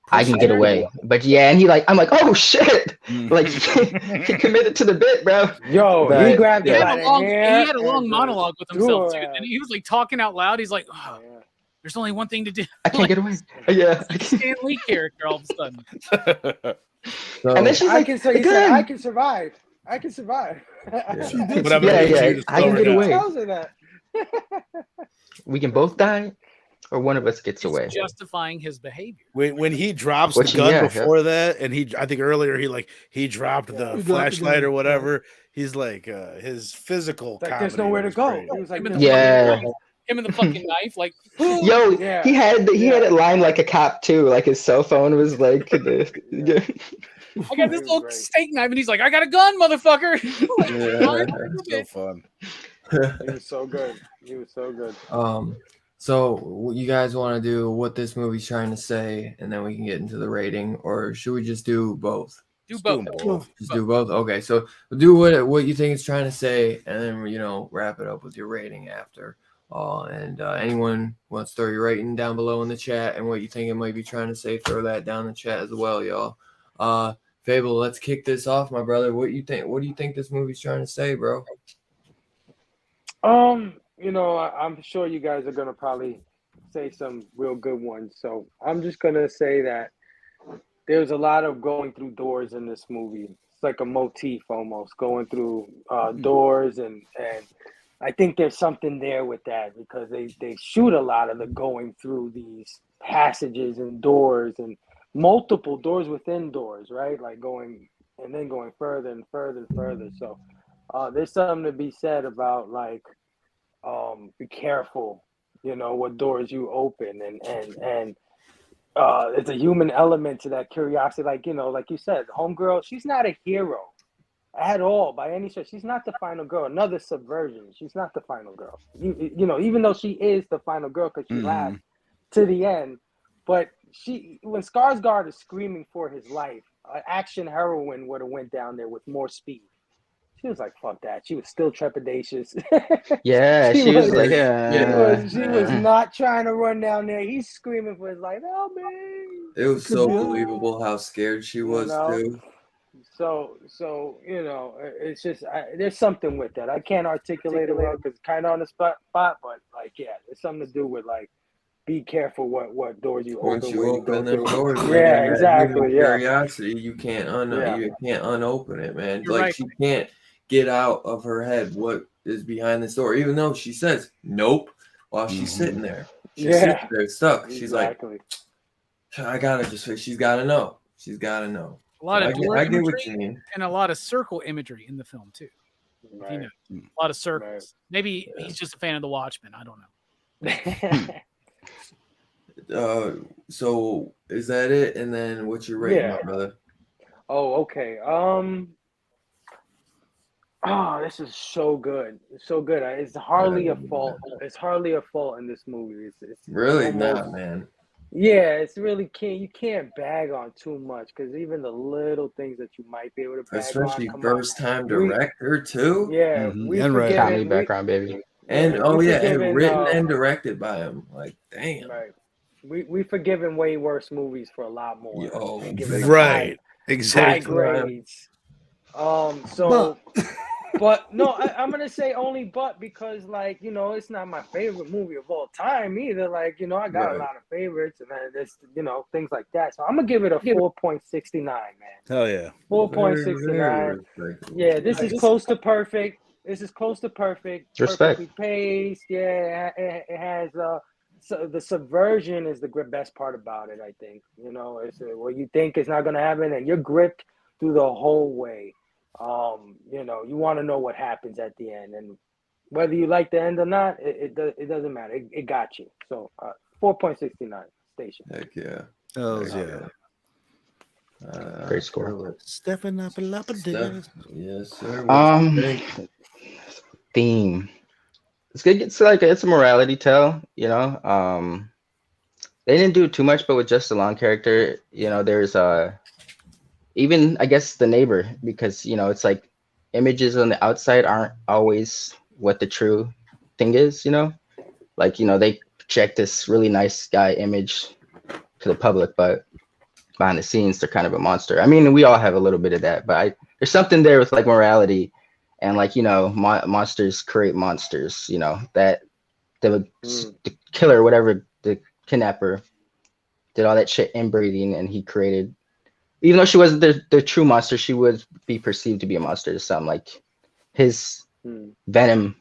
I can get away. But and I'm like, oh shit! Like he committed to the bit, bro. Yo, he grabbed he had a long monologue with himself too. And he was like talking out loud. He's like, there's only one thing to do. I can't get away. Yeah. Like Stan Lee character all of a sudden. And then she's like, I can survive. I can survive. I can get away. We can both die. Or one of us gets away. Justifying his behavior. When he drops the gun before that, and I think earlier he dropped the flashlight or whatever. He's like his physical. Like there's nowhere to go. He was like, him and the fucking knife, like he had it lined like a cop too. Like his cell phone was like. I got this little steak knife, and he's like, I got a gun, motherfucker. So fun. He was so good. So what you guys want to do what this movie's trying to say, and then we can get into the rating, or should we just do both? Do both. Do both. Okay, so we'll do what you think it's trying to say, and then wrap it up with your rating after. And anyone wants to throw your rating down below in the chat, and what you think it might be trying to say, throw that down in the chat as well, y'all. Fable, let's kick this off, my brother. What do you think this movie's trying to say, bro? I'm sure you guys are going to probably say some real good ones. So I'm just going to say that there's a lot of going through doors in this movie. It's like a motif almost, going through doors. And I think there's something there with that, because they shoot a lot of the going through these passages and doors and multiple doors within doors, right? Like going further and further and further. So there's something to be said about like, be careful, what doors you open, and it's a human element to that curiosity. Like, you know, like you said, homegirl, she's not a hero at all by any stretch. She's not the final girl. Another subversion. She's not the final girl. You know, even though she is the final girl because she lasts to the end, but when Skarsgård is screaming for his life, action heroine would have went down there with more speed. She was like, "Fuck that." She was still trepidatious. Yeah, she was like, she was not trying to run down there. He's screaming for his life. Help me! It was so believable how scared she was too. So you know, it's just there's something with that. I can't articulate it well because it's kind of on the spot, but like, yeah, it's something to do with like, be careful what doors you open. Once you open them doors, yeah, exactly. Yeah, curiosity, you can't unopen it, man. You're like right. She can't get out of her head what is behind this door, even though she says nope while she's sitting there. She sits there stuck. She's like, she's got to know. She's got to know. A lot of I get what you mean. And a lot of circle imagery in the film too. Right. You know, a lot of circles. Right. Maybe he's just a fan of The Watchmen. I don't know. So is that it? And then what's your rating, my brother? Oh, okay. Oh, this is so good. It's so good. It's hardly a fault. It's hardly a fault in this movie. It's really not, man. Yeah, it's really you can't bag on too much because even the little things that you might be able to bag especially on, first time director too. Yeah, we forgiven background baby. And and written and directed by him. Like, damn. Right. We've forgiven way worse movies for a lot more. Right. Exactly. High grades. But no, I'm gonna say only but because, like, you know, it's not my favorite movie of all time either. Like, you know, I got a lot of favorites and there's, you know, things like that. So I'm gonna give it a 4.69, man. Hell yeah. 4.69. Yeah, this is close to perfect. This is close to perfect. Respect. Perfectly paced. Yeah, it has so the subversion is the best part about it, I think. You know, it's what you think is not gonna happen and you're gripped through the whole way. You know, you want to know what happens at the end, and whether you like the end or not, it doesn't matter. It got you. So 4.69 station. Heck yeah. Yeah. Great score. Stepping up a lot of days. Yes, sir. Theme. It's good. It's a morality tale, you know. They didn't do too much, but with just the long character, you know, there's even I guess the neighbor, because you know it's like images on the outside aren't always what the true thing is, you know, like, you know, they project this really nice guy image to the public, but behind the scenes they're kind of a monster. I mean, we all have a little bit of that, but there's something there with like morality and like, you know, monsters create monsters, you know, that the killer, whatever, the kidnapper did all that shit inbreeding and he created, even though she wasn't the true monster, she would be perceived to be a monster to some. Like his venom,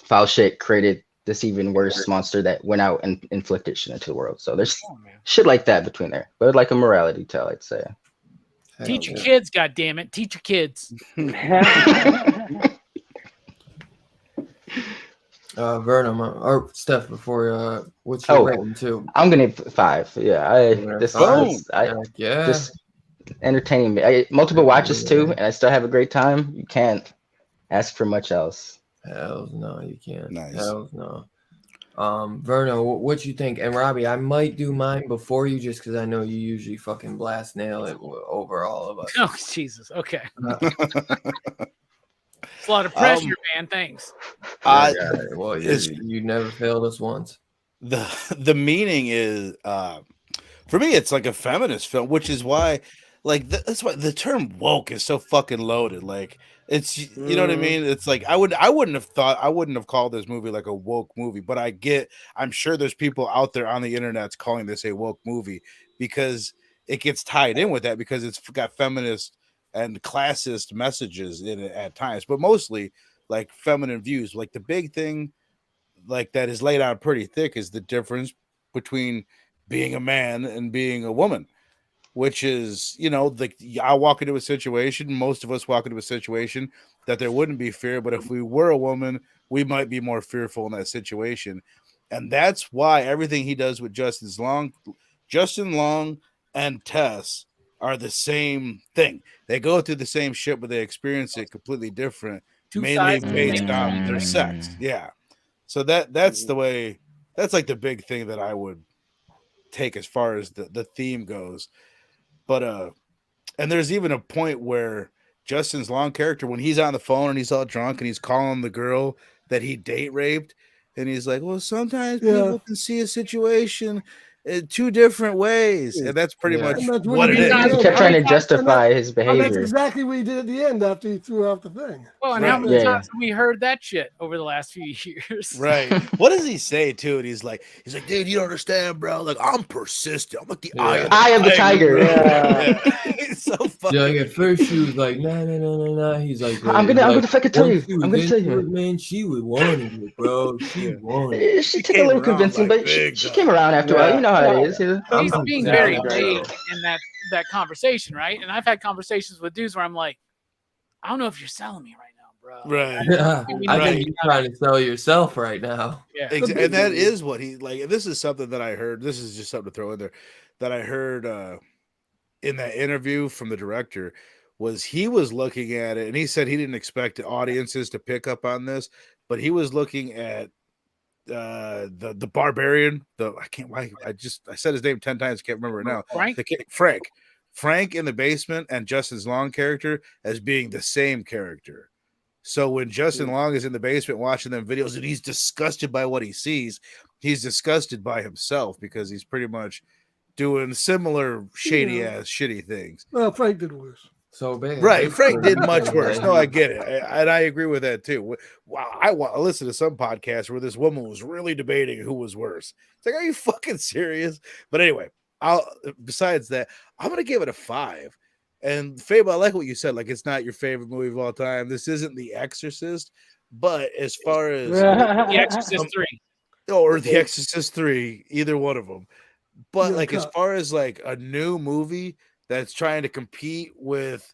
foul shit created this even worse monster that went out and inflicted shit into the world. So there's shit like that between there, but like a morality tale, I'd say. Teach your kids, goddammit. Teach your kids. Vernon or Steph, before what's your rating too? I'm gonna 5. Yeah, just entertaining me. Multiple watches too, and I still have a great time. You can't ask for much else. Hell no, you can't. Nice. Hell no. Verno, what you think? And Robbie, I might do mine before you just because I know you usually fucking blast nail it over all of us. Oh, Jesus. Okay. It's a lot of pressure, man. Thanks. Well, you never failed us once. The meaning is, for me, it's like a feminist film, which is why, like, that's why the term woke is so fucking loaded. Like, it's, you know what I mean? It's like I wouldn't have called this movie like a woke movie, but I'm sure there's people out there on the internet calling this a woke movie because it gets tied in with that because it's got feminist and classist messages in it at times, but mostly like feminine views. Like the big thing, like that is laid out pretty thick, is the difference between being a man and being a woman, which is, you know, like I walk into a situation, most of us walk into a situation that there wouldn't be fear, but if we were a woman, we might be more fearful in that situation. And that's why everything he does with Justin Long Justin Long and Tess are the same thing. They go through the same shit, but they experience it completely different, mainly based on their sex. Yeah. So that's the way. That's like the big thing that I would take as far as the theme goes. But and there's even a point where Justin's Long character, when he's on the phone and he's all drunk and he's calling the girl that he date raped, and he's like, well, sometimes people can see a situation in two different ways, and that's pretty much what it is. He kept trying to justify his behavior. That's exactly what he did at the end after he threw out the thing. Well, and how many times have we heard that shit over the last few years? Right. What does he say too? And he's like, dude, you don't understand, bro. Like, I'm persistent. I'm like the eye of the tiger. Yeah. It's so funny. Yeah, like at first she was like, nah. He's like, I'm gonna fucking tell you. I'm gonna tell you, man. She would want it, bro. She wanted it. She took a little convincing, but she came around after a while. You know how it is. He's being very vague in that conversation, right? And I've had conversations with dudes where I'm like, I don't know if you're selling me right now, bro. Right. Yeah. I think you're trying to sell yourself right now. Yeah. And that is what he like. This is something that I heard. This is just something to throw in there that I heard in that interview from the director. Was he was looking at it and he said he didn't expect audiences to pick up on this, but he was looking at the Barbarian. I said his name 10 times, can't remember it now. Frank in the basement and Justin's Long character as being the same character. So when Justin Long is in the basement watching them videos and he's disgusted by what he sees, he's disgusted by himself because he's pretty much doing similar shady ass shitty things. Well, Frank did worse. So bad. Right. Frank did much worse. No, I get it. And I agree with that too. I listened to some podcasts where this woman was really debating who was worse. It's like, are you fucking serious? But anyway, besides that, I'm going to give it a 5. And Fable, I like what you said. Like, it's not your favorite movie of all time. This isn't The Exorcist. But as far as The Exorcist 3. Or The Exorcist 3, either one of them. But like, as far as like a new movie that's trying to compete with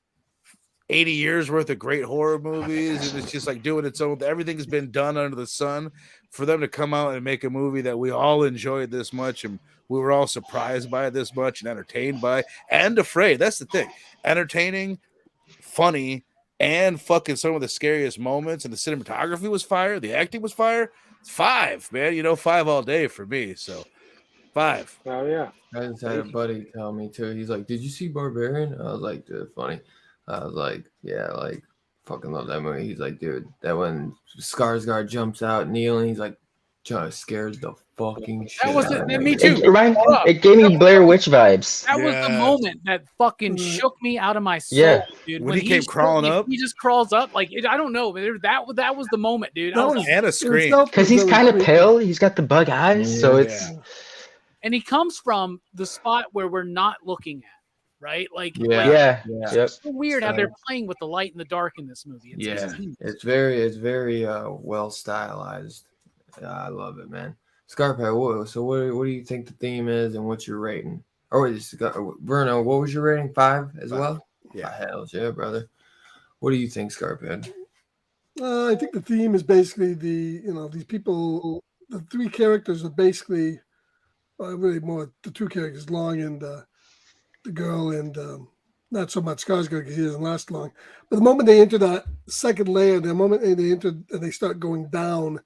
80 years worth of great horror movies, and it's just like doing its own, everything's been done under the sun, for them to come out and make a movie that we all enjoyed this much and we were all surprised by it this much and entertained by and afraid. That's the thing. Entertaining, funny, and fucking some of the scariest moments, and the cinematography was fire, the acting was fire. It's 5, man. 5 all day for me. So 5. Oh yeah. I just had a buddy tell me too. He's like, "Did you see Barbarian?" I was like, "Dude, funny." I was like, "Yeah, like fucking love that movie." He's like, "Dude, that when Skarsgård jumps out kneeling, he's like, scares the fucking shit." That was out of me. me too. It gave me Blair Witch vibes. That was the moment that fucking shook me out of my soul, dude. When he came crawling up, he just crawls up like I don't know. That was the moment, dude. And a scream because he's kind of pale. He's got the bug eyes, so it's. And he comes from the spot where we're not looking at, right? Like, it's so weird how they're playing with the light and the dark in this movie. It's very well stylized. I love it, man. Scarpet, so what do you think the theme is, and what's your rating? Bruno, what was your rating? 5 as well? Yeah, hell yeah, brother. What do you think, Scarpet? I think the theme is basically these people. The 3 characters are basically. Really more the 2 characters, Long and the girl, and not so much Skarsgård because he doesn't last long. But the moment they enter that second layer, the moment they enter and they start going down,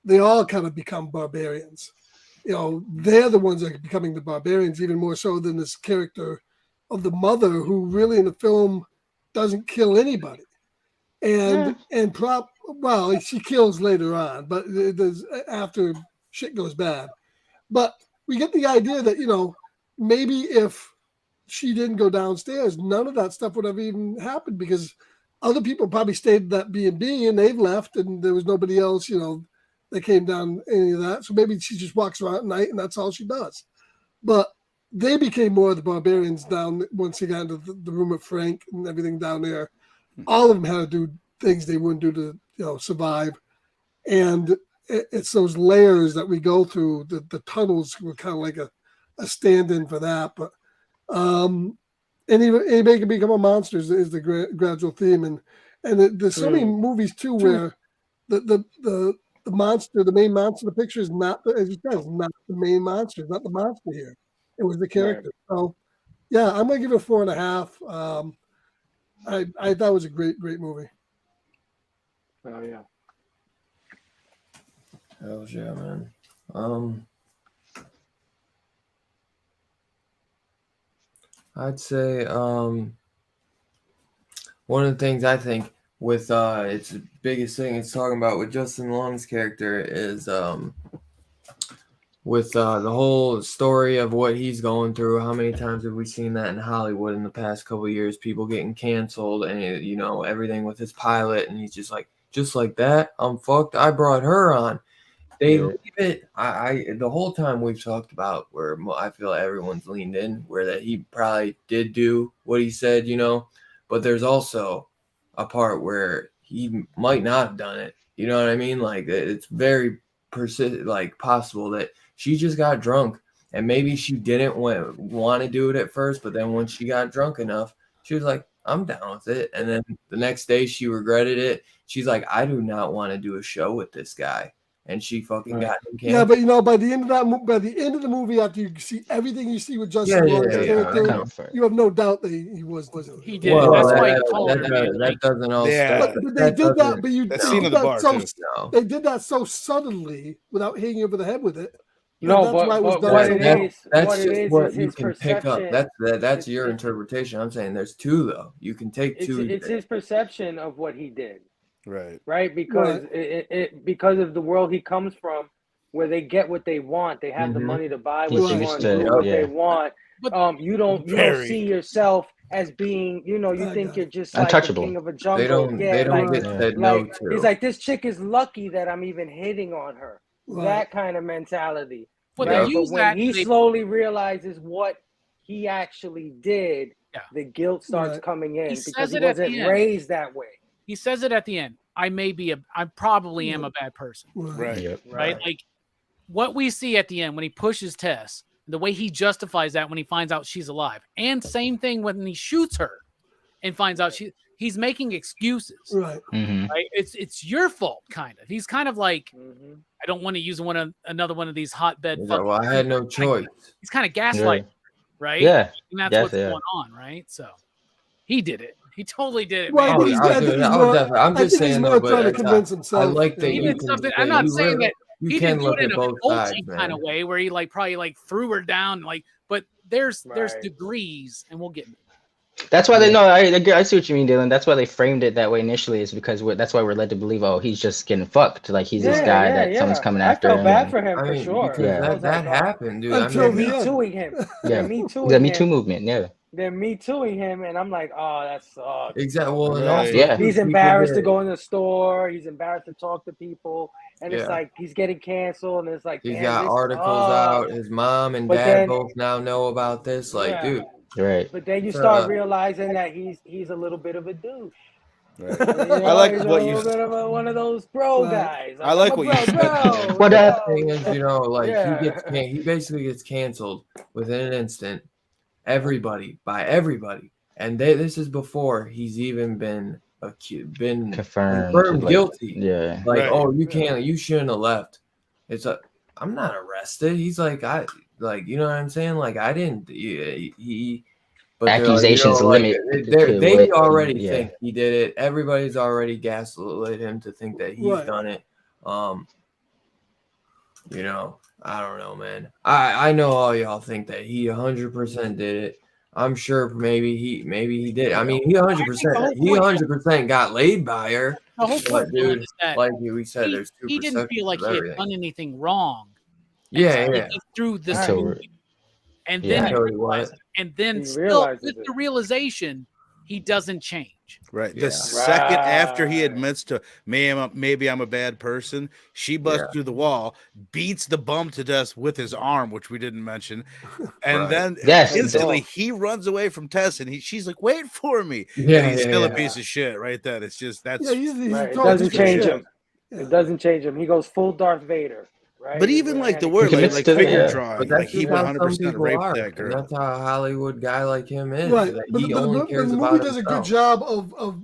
they all kind of become barbarians. They're the ones that are becoming the barbarians even more so than this character of the mother, who really in the film doesn't kill anybody. And she kills later on, but there's after shit goes bad. But we get the idea that, maybe if she didn't go downstairs, none of that stuff would have even happened because other people probably stayed at that B&B and they've left and there was nobody else, that came down any of that. So maybe she just walks around at night and that's all she does. But they became more of the barbarians down once they got into the room with Frank and everything down there. All of them had to do things they wouldn't do to, survive. And it's those layers that we go through. The tunnels were kind of like a stand-in for that. But anybody can become a monster is the gradual theme, and there's so many movies too where the monster, the main monster of the picture is not, as you said, is not the main monster, it's not the monster here. It was the character. Right. So, yeah, I'm gonna give it 4.5. I thought it was a great movie. Oh yeah. Hell yeah, man. I'd say one of the things I think with its biggest thing it's talking about with Justin Long's character is with the whole story of what he's going through. How many times have we seen that in Hollywood in the past couple of years? People getting canceled and everything with his pilot, and he's just like that. I'm fucked. I brought her on. They leave it. I the whole time we've talked about where I feel everyone's leaned in, where that he probably did do what he said, but there's also a part where he might not have done it. You know what I mean? Like it's very possible that she just got drunk and maybe she didn't want to do it at first, but then when she got drunk enough, she was like, I'm down with it. And then the next day she regretted it. She's like, I do not want to do a show with this guy. And she fucking got him canceled. Yeah, but by the end of the movie, after you see everything you see with Justin Long's character, you have no doubt that he was. He did. Well, that's why he told her. That doesn't all. But they did that. But you scene of the bar too. They did that so subtly without hitting you over the head with it. No, but what it is what you his can perception. Pick up. That's your interpretation. I'm saying there's two though. You can take two. It's his perception of what he did. Right. Because because of the world he comes from, where they get what they want, they have the money to buy what they want, do what they want. You don't see yourself as being, you think you're just like the king of a jungle. They don't get said no to. He's like, this chick is lucky that I'm even hitting on her. Right. That kind of mentality. But when he slowly realizes what he actually did, the guilt starts coming in because he wasn't raised that way. He says it at the end. I probably am a bad person. Right. Like what we see at the end when he pushes Tess, the way he justifies that when he finds out she's alive, and same thing when he shoots her and finds out he's making excuses. Right. Right. It's your fault, kind of. He's kind of like, I don't want to use another one of these hotbed. Well, I had no choice. He's kind of gaslighting, right? Yeah. And that's what's going on, right? So he did it. He totally did it. Well, I'm just saying though, but trying to convince himself. I like that he did something. I'm not saying that he didn't do it in a coaching kind of way where he probably threw her down, but there's degrees, and we'll get into that. That's why they know. I see what you mean, Dylan. That's why they framed it that way initially, is because that's why we're led to believe, oh, he's just getting fucked. Like he's this guy that someone's coming after. I felt bad for him for sure. That happened, dude. They're Me Tooing him. Yeah, the Me Too movement. Yeah. They're Me Tooing him, and I'm like, oh, that sucks. Exactly. Well, he's embarrassed to go in the store. He's embarrassed to talk to people, and it's like he's getting canceled, and it's like he's got articles out. His mom and dad both now know about this. Like, dude. Right. But then you start realizing that he's a little bit of a douche. Right. I like what you said about one of those bro guys. I like what you said. What that thing is, he basically gets canceled within an instant. Everybody, and this is before he's even been confirmed guilty. Yeah, you shouldn't have left. It's I'm not arrested. He's like, you know what I'm saying? Like I didn't. But accusations limit. They already think he did it. Everybody's already gaslit him to think that he's done it. I don't know, man. I know all y'all think that he 100% did it. I'm sure maybe he did. I mean, he 100% got laid by her. The whole point is that, like we said, there's 2%. He didn't feel like he had done anything wrong. Through this movie, and then still with the realization, he doesn't change. Right. The second after he admits to maybe I'm a bad person, she busts through the wall, beats the bum to death with his arm, which we didn't mention, and then instantly he runs away from Tess, and she's like, "Wait for me." Yeah, and he's still a piece of shit, right? It's just it doesn't change him. It doesn't change him. He goes full Darth Vader. Right? But even like the word, like figure drawing, like he 100% raped that girl. That's how a Hollywood guy like him is. Right. But the movie does a good job of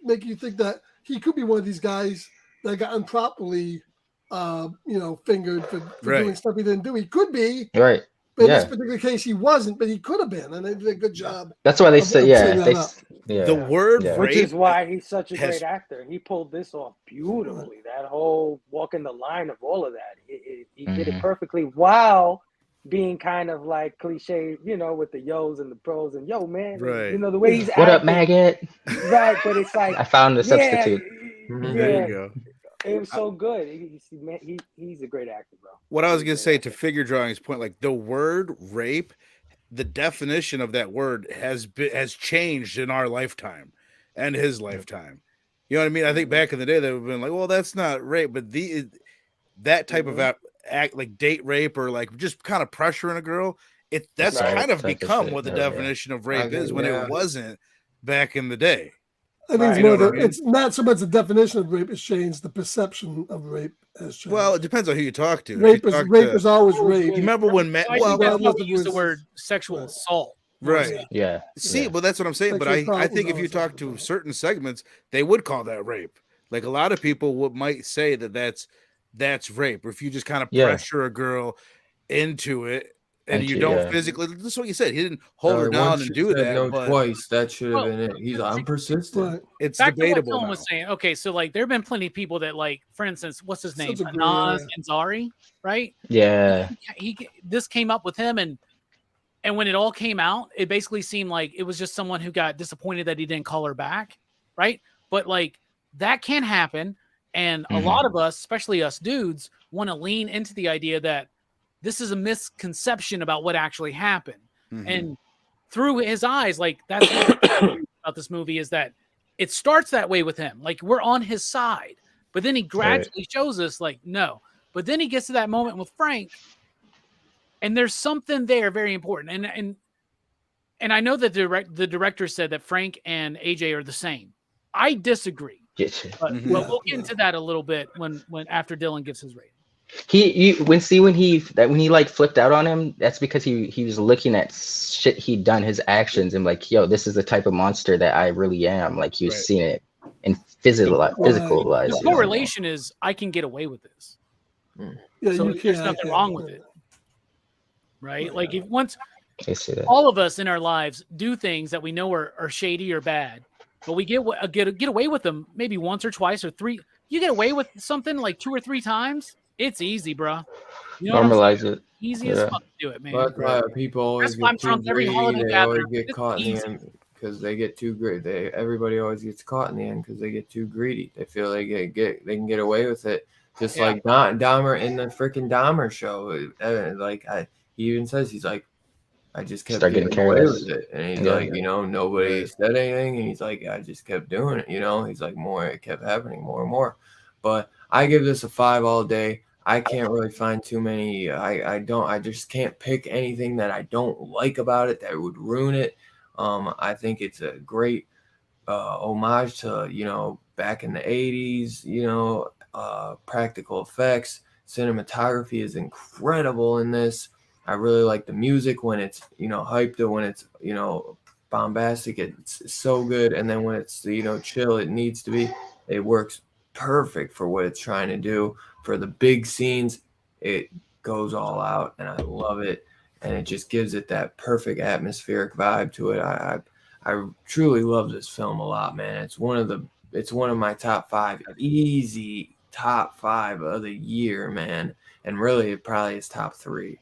making you think that he could be one of these guys that got improperly, fingered for doing stuff he didn't do. He could be. Right. in this particular case, he wasn't, but he could have been, and they did a good job. That's why they say, the word rape, which is why he's such a great actor. He pulled this off beautifully. That whole walking the line of all of that, he did it perfectly while being kind of like cliche, you know, with the yos and the pros and yo man, right? You know the way he's what acting, up, maggot? right? But it's like I found the substitute. There you go. It was so good. He's a great actor, bro. What I was gonna say to Figure Drawing's point, like the word rape, the definition of that word has changed in our lifetime and his lifetime. You know what I mean? I think back in the day they would have been like, well, that's not rape, but that type of act, like date rape or like just kind of pressuring a girl, that's kind of become what the definition of rape is when it wasn't back in the day. I think it's more it's not so much the definition of rape has changed, the perception of rape has changed. Well, it depends on who you talk to. Rape is always rape. You remember when I think that's why we use the word sexual assault. Right. Yeah. See, well, that's what I'm saying. But I think if you talk to certain segments, they would call that rape. Like a lot of people might say that's rape. Or if you just kind of pressure a girl into it and you don't physically, that's what you said. He didn't hold her down and do that. No, twice. That should have been it. I'm persistent. It's back debatable. To what Dylan was saying. Okay, so like there have been plenty of people that, like, for instance, what's his name? Anas Ansari, right? Yeah. This came up with him, and when it all came out, it basically seemed like it was just someone who got disappointed that he didn't call her back, right? But like that can happen, and a lot of us, especially us dudes, want to lean into the idea that this is a misconception about what actually happened. And through his eyes, like that's what about this movie is that it starts that way with him. Like we're on his side, but then he gradually shows us like, no, but then he gets to that moment with Frank and there's something there very important. And I know that the director said that Frank and AJ are the same. I disagree, but we'll get into that a little bit when after Dylan gives his rating. When he like flipped out on him, that's because he was looking at shit he'd done, his actions, and like, yo, this is the type of monster that I really am. Like he was seeing it and physicalized. The correlation is I can get away with this. So there's nothing wrong with it. Right? Like if once all of us in our lives do things that we know are shady or bad, but we get away with them maybe once or twice or three. You get away with something like 2 or 3 times. It's easy, bro. You know normalize it. Easy as fuck to do it, man. But people always get too greedy. They always get caught in the end because they get too greedy. Everybody always gets caught in the end because they get too greedy. They feel they can get away with it, just like Dahmer in the freaking Dahmer show. He even says he's like, I just kept getting away with it, and he's like, nobody said anything, and he's like, I just kept doing it. He's like, it kept happening more and more. But I give this a 5 all day. I can't really find too many. I just can't pick anything that I don't like about it that would ruin it. I think it's a great homage to, back in the 80s, practical effects. Cinematography is incredible in this. I really like the music when it's, hyped, or when it's, bombastic. It's so good. And then when it's, chill, it needs to be. It works perfect for what it's trying to do. For the big scenes, it goes all out, and I love it. And it just gives it that perfect atmospheric vibe to it. I truly love this film a lot, man. It's one of my top 5, easy top 5 of the year, man. And really, it probably is top 3,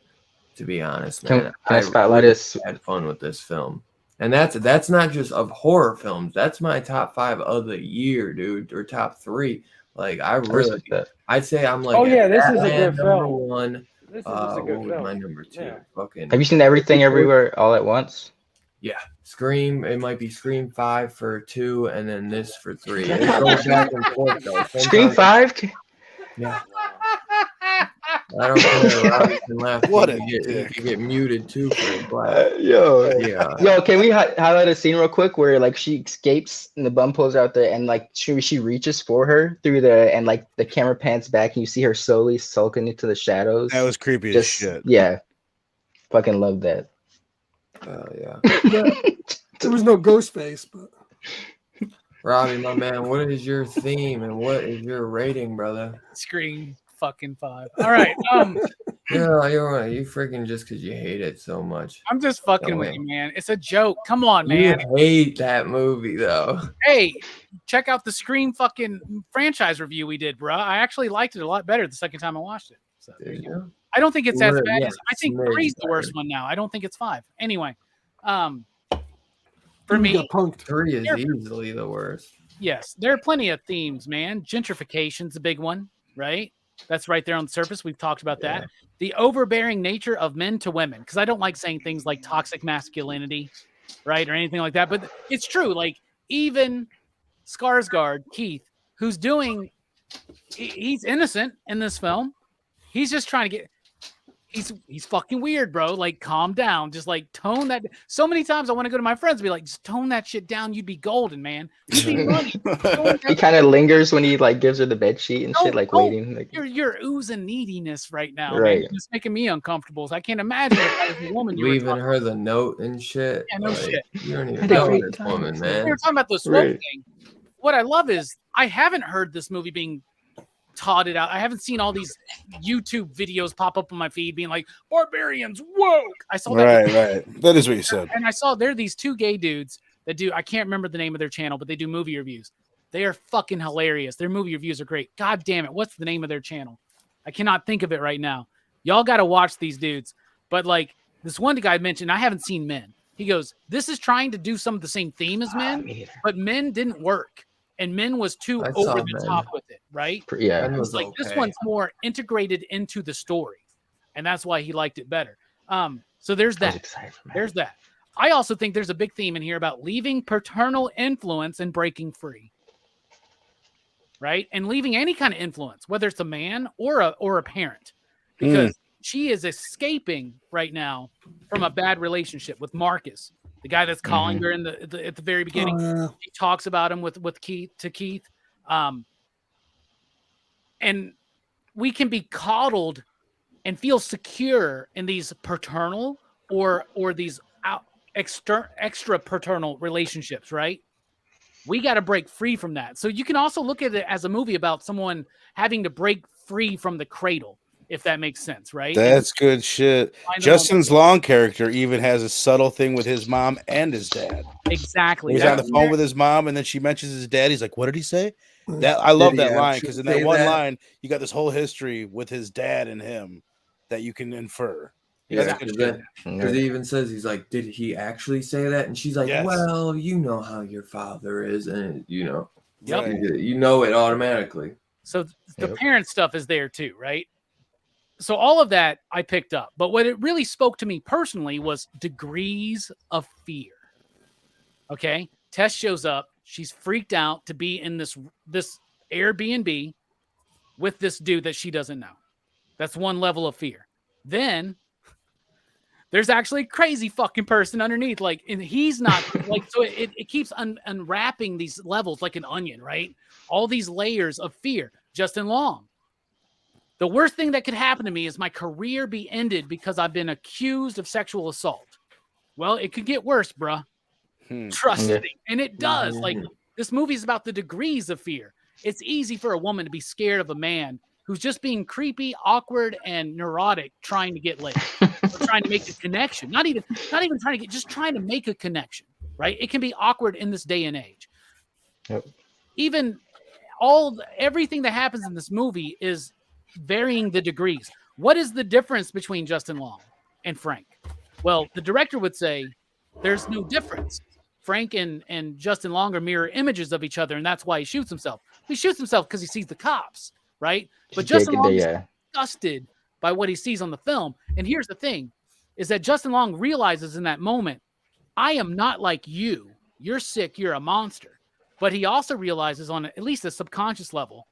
to be honest, man. Can I spotlight this? Had fun with this film. And that's not just of horror films. That's my top 5 of the year, dude, or top 3. Like I'd say I'm like, this is a good number film. 1. This is a good film. My number 2. Yeah. Fucking. Have you seen Everything Everywhere All at Once? Yeah, Scream. It might be Scream 5 for 2, and then this for 3. It goes back and forth though. Scream 5? Yeah. I don't care. Robbie can laugh. What he can get muted too for his laugh. Yo, can we highlight a scene real quick where like she escapes and the bum pulls out there and like she reaches for her through and like the camera pans back and you see her slowly sulking into the shadows. That was creepy as shit. Yeah, fucking love that. There was no ghost face, but Robbie, my man, what is your theme and what is your rating, brother? Scream fucking 5. All right. Yeah, you're right. You freaking just because you hate it so much. I'm just fucking with you, man. It's a joke. Come on, man. You hate that movie, though. Hey, check out the Scream fucking franchise review we did, bro. I actually liked it a lot better the second time I watched it. So, Did you? I don't think it's as bad Yeah, as I think smidge 3's the worst better. one now. I don't think it's 5. Anyway, for Dude me, got punked. 3 is easily the worst. yes, there are plenty of themes, man. Gentrification's a big one, right? That's right there on the surface. We've talked about that. The overbearing nature of men to women, because I don't like saying things like toxic masculinity, right, or anything like that. But it's true. Like even Skarsgård, Keith, who's doing, he's innocent in this film. He's just trying to get. He's fucking weird, bro. Like, calm down. Just like tone that. So many times I want to go to my friends and be like, just tone that shit down. You'd be golden, man. You'd be money. He kind of lingers when he like gives her the bed sheet and shit, like waiting. Like you're oozing neediness right now, Right. man. It's making me uncomfortable. So I can't imagine if I was a woman. Leaving her the note and shit. Yeah, no shit. You don't even Had a know great this time. woman, We man. were talking about the smoke thing. What I love is I haven't heard this movie being taught out. I haven't seen all these YouTube videos pop up on my feed being like, Barbarian's woke. I saw that. Right. That is what you said. And I saw there are these two gay dudes that do, I can't remember the name of their channel, but they do movie reviews. They are fucking hilarious. Their movie reviews are great. God damn it. What's the name of their channel? I cannot think of it right now. Y'all got to watch these dudes. But like this one guy mentioned, I haven't seen Men. He goes, this is trying to do some of the same theme as Men, but Men didn't work. And Men was too over the top with it, right? Yeah. It was like, this one's more integrated into the story. And that's why he liked it better. So there's that. There's that. I also think there's a big theme in here about leaving paternal influence and breaking free. Right? And leaving any kind of influence, whether it's a man or a parent. Because she is escaping right now from a bad relationship with Marcus, the guy that's calling her in at the very beginning. He talks about him with Keith. And we can be coddled and feel secure in these paternal or these extra paternal relationships, right? We got to break free from that. So you can also look at it as a movie about someone having to break free from the cradle, if that makes sense, right? That's good shit. Justin's Long character even has a subtle thing with his mom and his dad. Exactly. He's on the phone with his mom, and then she mentions his dad. He's like, "What did he say?" That I love that line, because in that one line, you got this whole history with his dad and him that you can infer. Yeah, because he even says, he's like, did he actually say that? And she's like, well, you know how your father is, and you know it automatically. So the parent stuff is there too, right? So all of that I picked up, but what it really spoke to me personally was degrees of fear. Okay, Tess shows up. She's freaked out to be in this Airbnb with this dude that she doesn't know. That's one level of fear. Then there's actually a crazy fucking person underneath. Like, and he's not like, so it keeps unwrapping these levels like an onion, right? All these layers of fear. Justin Long. The worst thing that could happen to me is my career be ended because I've been accused of sexual assault. Well, it could get worse, bruh. Trust me. And it does. Like, this movie is about the degrees of fear. It's easy for a woman to be scared of a man who's just being creepy, awkward, and neurotic, trying to get laid, or trying to make a connection. Not even trying to get, just trying to make a connection, right? It can be awkward in this day and age. Yep. Even everything that happens in this movie is varying the degrees. What is the difference between Justin Long and Frank? Well, the director would say there's no difference. Frank and Justin Long are mirror images of each other, and that's why he shoots himself. He shoots himself because he sees the cops, right? But Justin Long is disgusted by what he sees on the film. And here's the thing, is that Justin Long realizes in that moment, I am not like you. You're sick. You're a monster. But he also realizes on at least a subconscious level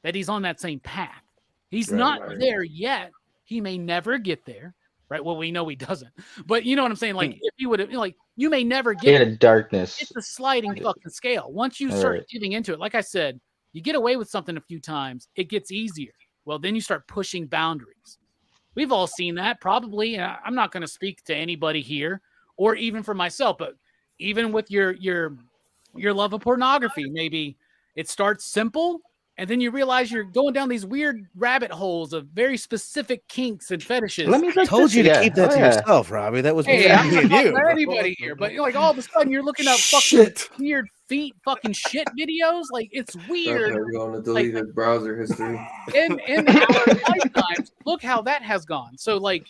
that he's on that same path. He's not there yet. He may never get there, right? Well, we know he doesn't. But you know what I'm saying? Like, if you would have, like, you may never get a darkness. It's a sliding fucking scale. Once you start giving into it, like I said, you get away with something a few times, it gets easier. Well, then you start pushing boundaries. We've all seen that, probably. And I'm not going to speak to anybody here, or even for myself, but even with your love of pornography, maybe it starts simple, And then you realize you're going down these weird rabbit holes of very specific kinks and fetishes. Let me told you to keep that to yourself, Robbie. That was hey, I'm not you, talking about anybody here, but like all of a sudden you're looking at fucking weird feet, fucking shit videos. Like it's weird. You're going to delete his browser history. In our lifetimes, look how that has gone. So like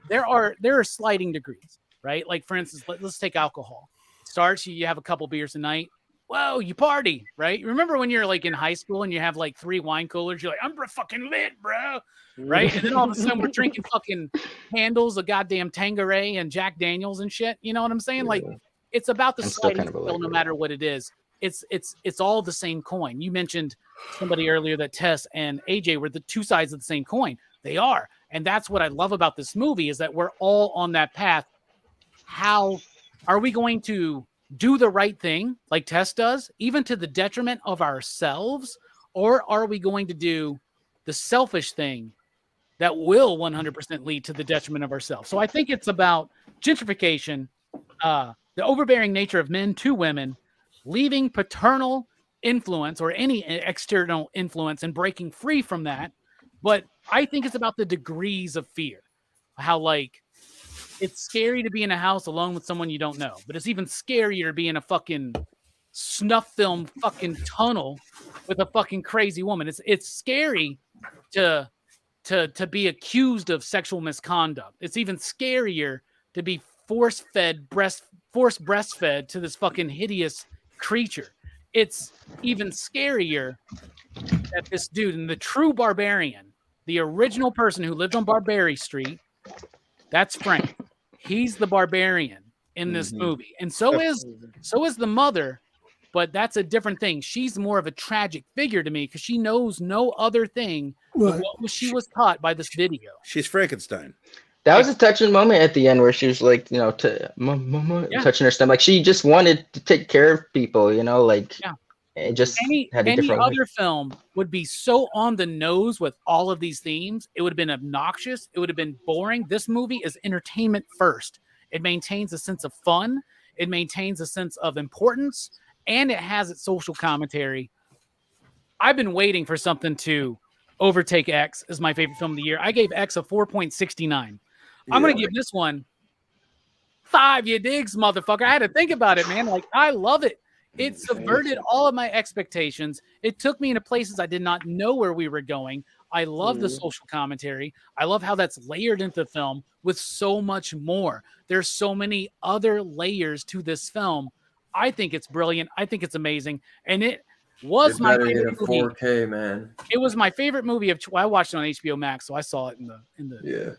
there are sliding degrees, right? Like for instance, let's take alcohol. Starts you have a couple beers a night. Whoa, you party, right? Remember when you're like in high school and you have like 3 wine coolers? You're like, I'm fucking lit, bro, right? And then all of a sudden we're drinking fucking handles of goddamn Tanqueray and Jack Daniels and shit. You know what I'm saying? Like, it's about the sliding scale, no matter what it is. It's all the same coin. You mentioned somebody earlier that Tess and AJ were the two sides of the same coin. They are, and that's what I love about this movie is that we're all on that path. How are we going to do the right thing like Tess does, even to the detriment of ourselves? Or are we going to do the selfish thing that will 100% lead to the detriment of ourselves? So I think it's about gentrification, the overbearing nature of men to women, leaving paternal influence or any external influence and breaking free from that. But I think it's about the degrees of fear, how like, it's scary to be in a house alone with someone you don't know, but it's even scarier to be in a fucking snuff film fucking tunnel with a fucking crazy woman. It's scary to be accused of sexual misconduct. It's even scarier to be force breastfed to this fucking hideous creature. It's even scarier that this dude and the true barbarian, the original person who lived on Barbary Street, that's Frank. He's the barbarian in this movie. And so is the mother, but that's a different thing. She's more of a tragic figure to me because she knows no other thing but what she was taught by this video. She's Frankenstein. That was a touching moment at the end where she was like, you know, touching her stomach. Like she just wanted to take care of people, you know, like it just had a different other film would be so on the nose with all of these themes. It would have been obnoxious. It would have been boring. This movie is entertainment first. It maintains a sense of fun. It maintains a sense of importance, and it has its social commentary. I've been waiting for something to overtake X as my favorite film of the year. I gave X a 4.69. I'm going to give this one 5, you digs, motherfucker. I had to think about it, man. Like, I love it. It subverted all of my expectations. It took me into places I did not know where we were going. I love the social commentary. I love how that's layered into the film with so much more. There's so many other layers to this film. I think it's brilliant. I think it's amazing. And it was my favorite movie. 4K, man. It was my favorite movie I watched it on HBO Max, so I saw it in the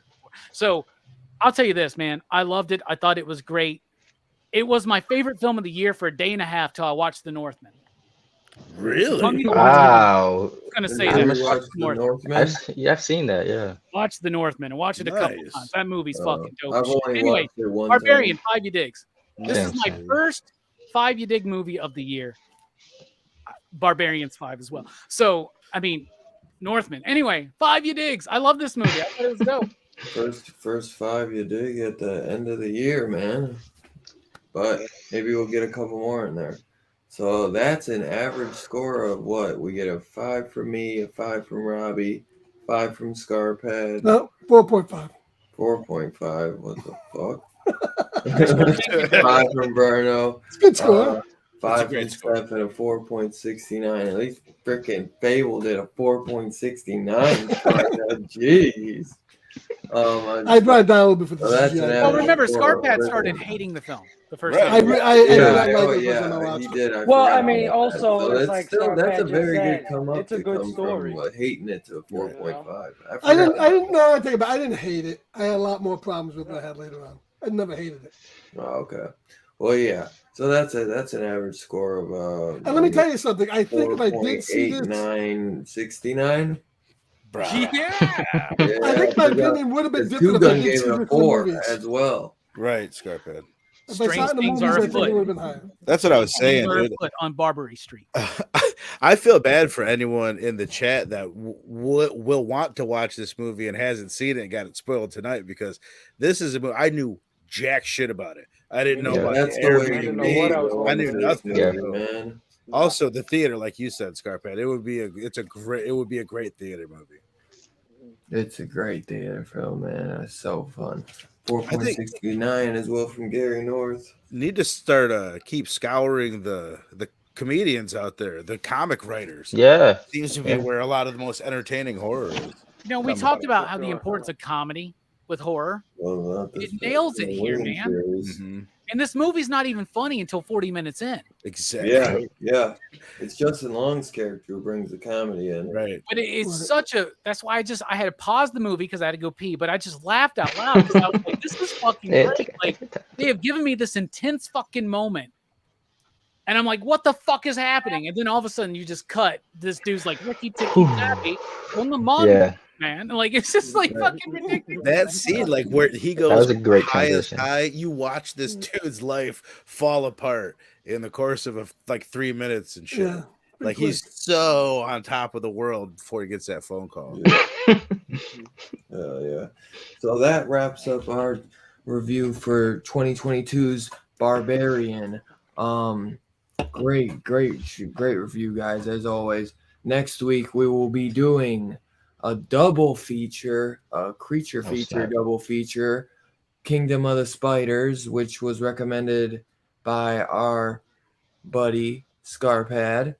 So I'll tell you this, man. I loved it. I thought it was great. It was my favorite film of the year for a day and a half till I watched The Northman. Really? Wow. I'm going to say that. I've seen that, yeah. Watch The Northman and watch it a couple times. That movie's fucking dope. I've only watched it one Barbarian, time. 5 You Digs. This is my first 5 You Dig movie of the year. Barbarian's 5 as well. So, I mean, Northman. Anyway, 5 You Digs. I love this movie. I thought it was dope. First 5 You Dig at the end of the year, man. But maybe we'll get a couple more in there. So that's an average score of what? We get a 5 from me, a 5 from Robbie, 5 from Scarpad. No, 4.5. 4.5. What the fuck? 5 from Bruno. It's a good score. 5 from Steph and a 4.69. At least freaking Fable did a 4.69. Jeez. I brought it down a little bit for this. Well, remember, Scarpad started hating the film the first time. I he did. Well, I mean, also, so it's like still, that's a very said, good come up. It's a good story. From, hating it to a 4.5. I didn't know. I think about. I didn't hate it. I had a lot more problems with what I had later on. I never hated it. Oh, okay. Well, yeah. So that's an average score of. And let me tell you something. I think if I did see this, 969. Yeah. I think my opinion would have been different if I did see it a 4 as well. Right, Scarpad. Strange things are afoot. That's what I was saying, dude. On Barbary Street. I feel bad for anyone in the chat that will want to watch this movie and hasn't seen it and got it spoiled tonight, because this is a movie I knew jack shit about it. I didn't know about that's the the way I knew nothing. man. Also, the theater, like you said, Scarpet, it would be a great theater movie. It's a great theater film, man. It's so fun. 4.69 as well from Gary North. Need to start keep scouring the comedians out there, the comic writers. Yeah, seems to be where a lot of the most entertaining horror is. You know, we talked about how the importance of comedy with horror. Well, it nails it here, man. Mm-hmm. And this movie's not even funny until 40 minutes in. Exactly. Yeah. It's Justin Long's character who brings the comedy in. Right. But it's such a. That's why I had to pause the movie because I had to go pee. But I just laughed out loud because I was like, "This is fucking great!" Like they have given me this intense fucking moment, and I'm like, "What the fuck is happening?" And then all of a sudden, you just cut. This dude's like Ricky Tikki Tavi on the money. Man, like it's just like fucking ridiculous. That scene, like where he goes, that was a great highest high. You watch this dude's life fall apart in the course of like 3 minutes and shit. Yeah, like he's so on top of the world before he gets that phone call. Yeah. So that wraps up our review for 2022's Barbarian. Great review, guys, as always. Next week we will be doing a double feature, a creature feature, double feature, Kingdom of the Spiders, which was recommended by our buddy Scarpad.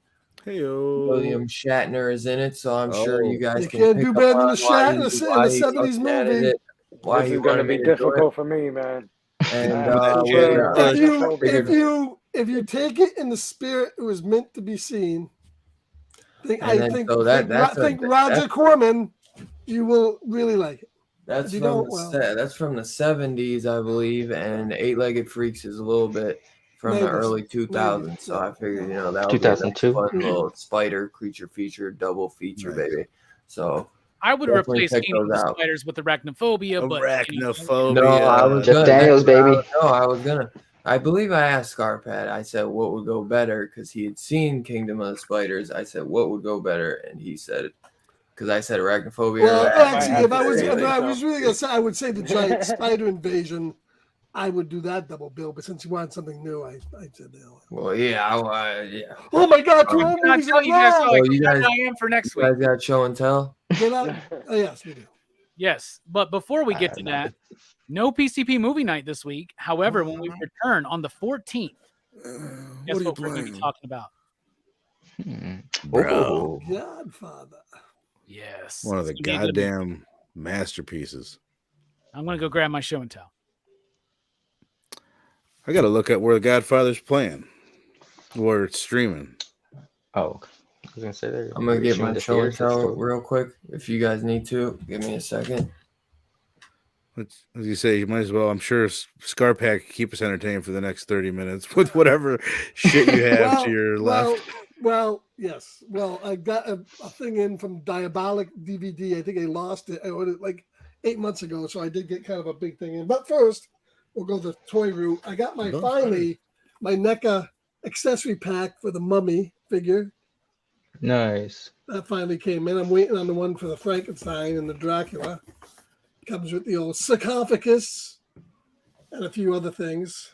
Hey-o. William Shatner is in it, so I'm sure you guys can't do better than the Shatner in the 70s movie. This is going to be difficult for me, man. And if you take it in the spirit it was meant to be seen, think Roger Corman, you will really like it. That's from the 70s, I believe, and Eight-Legged Freaks is a little bit from the early 2000s. So I figured, that would 2002 be a fun little spider creature feature, double feature, baby. So I would replace Kingdom of the Spiders with Arachnophobia, but Arachnophobia. No, I was Jeff Daniels, baby. I was gonna. I believe I asked Scarpad. I said what would go better because he had seen Kingdom of the Spiders. I said what would go better, and he said because I said Arachnophobia. Well, actually, if I was really gonna say, I would say the giant spider invasion. I would do that double bill, but since you want something new, I said that. Well, yeah, yeah. Oh my God! I am for next week. You guys got show and tell. Oh, yes, we do. Yes, but before we get to that, no PCP movie night this week. However, when we return on the 14th, guess what we're going to be talking about? Bro, Godfather. Yes, one of the goddamn masterpieces. I'm going to go grab my show and tell. I got to look at where the Godfather's playing, where it's streaming. Oh, I was gonna say that. I'm gonna get my show and tell real quick. If you guys need to, give me a second. As you say, you might as well. I'm sure Scarpack can keep us entertained for the next 30 minutes with whatever shit you have to your left. Well, yes. Well, I got a thing in from Diabolic DVD. I think I lost it. I ordered it like 8 months ago, so I did get kind of a big thing in. But first, we'll go the toy route. I got my NECA accessory pack for the Mummy figure. Nice. That finally came in. I'm waiting on the one for the Frankenstein and the Dracula. Comes with the old sarcophagus and a few other things.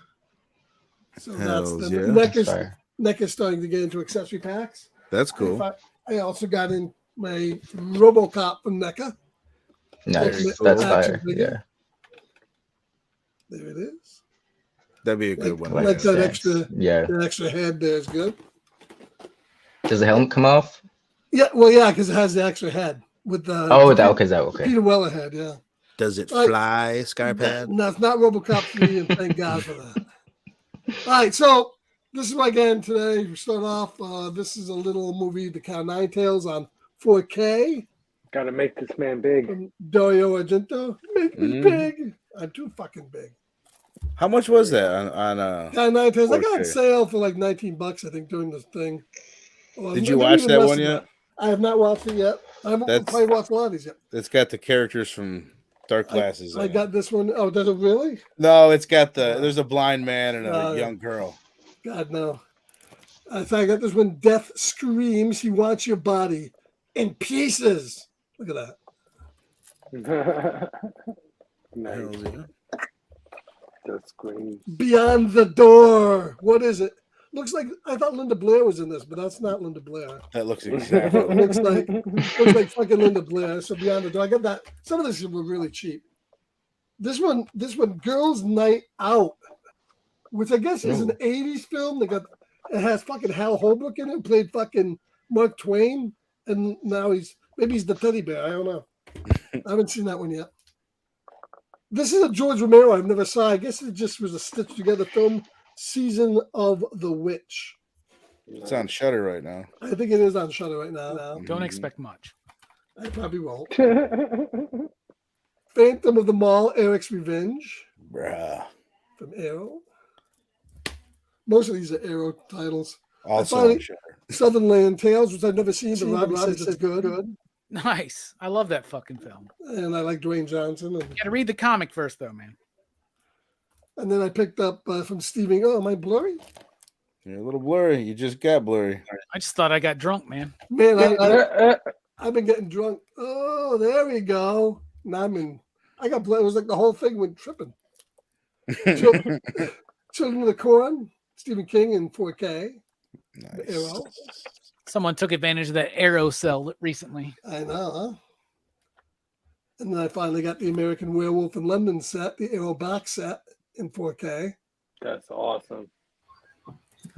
So that's the NECA's starting to get into accessory packs. That's cool. I also got in my RoboCop from NECA. Nice. That's fire. Yeah. There it is. That'd be a good one. Like that extra head there is good. Does the helmet come off? Yeah, well, yeah, because it has the extra head with the. Oh, okay. Peter Weller head, yeah. Does it fly, Skypad? No, it's not RoboCop 3, and thank God for that. All right, so this is my game today. We start off. This is a little movie, The Count Nine Tails, on 4K. Got to make this man big. From Dario Argento. Make me big. I'm too fucking big. How much was that on Count Nine Tails? I got on sale for like $19, I think, during this thing. Well, did you watch that one yet? I have not watched it yet. I haven't probably watched a lot of these yet. It's got the characters from Dark Glasses. I got this one. Oh, does it really? No, it's got there's a blind man and a young girl. God, no. So I got this one. Death screams. He wants your body in pieces. Look at that. Nice. Death screams. Beyond the door. What is it? Looks like I thought Linda Blair was in this, but that's not Linda Blair. That looks exactly. looks like fucking Linda Blair. So Beyond the Door. I got that. Some of this were really cheap. This one, Girls Night Out, which I guess is an '80s film. It has fucking Hal Holbrook in it, who played fucking Mark Twain, and now he's the teddy bear. I don't know. I haven't seen that one yet. This is a George Romero I've never saw. I guess it just was a stitched together film. Season of the Witch. It's on Shudder right now. I think it is on Shudder right now. Don't expect much. I probably won't. Phantom of the Mall, Eric's Revenge. Bruh. From Arrow. Most of these are Arrow titles. Also on Shudder. Southern Land Tales, which I've never seen, but Robbie says it's good. Nice. I love that fucking film. And I like Dwayne Johnson. You gotta read the comic first, though, man. And then I picked up from Stephen. Oh, am I blurry? You're a little blurry. You just got blurry. I just thought I got drunk, man. Man, I've been getting drunk. Oh, there we go. Now I got blurry. It was like the whole thing went tripping. Children of the Corn, Stephen King in 4K. Nice. Arrow. Someone took advantage of that Arrow sell recently. I know, huh? And then I finally got the American Werewolf in London set, the Arrow box set in 4K. That's awesome.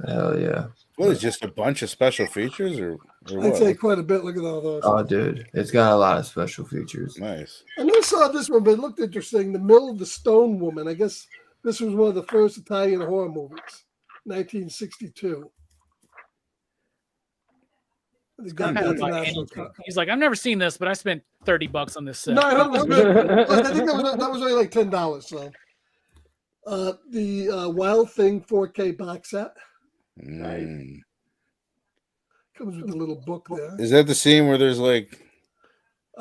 Hell yeah. What is just a bunch of special features or what? I'd say quite a bit. Look at all those. Oh, dude. It's got a lot of special features. Nice. I never saw this one, but it looked interesting. The Mill of the Stone Woman. I guess this was one of the first Italian horror movies, 1962. He's like, I've never seen this, but I spent $30 on this set. No, I think that was only like $10. So, the Wild Thing 4K box set. Nice. Comes with a little book there. Is that the scene where there's like?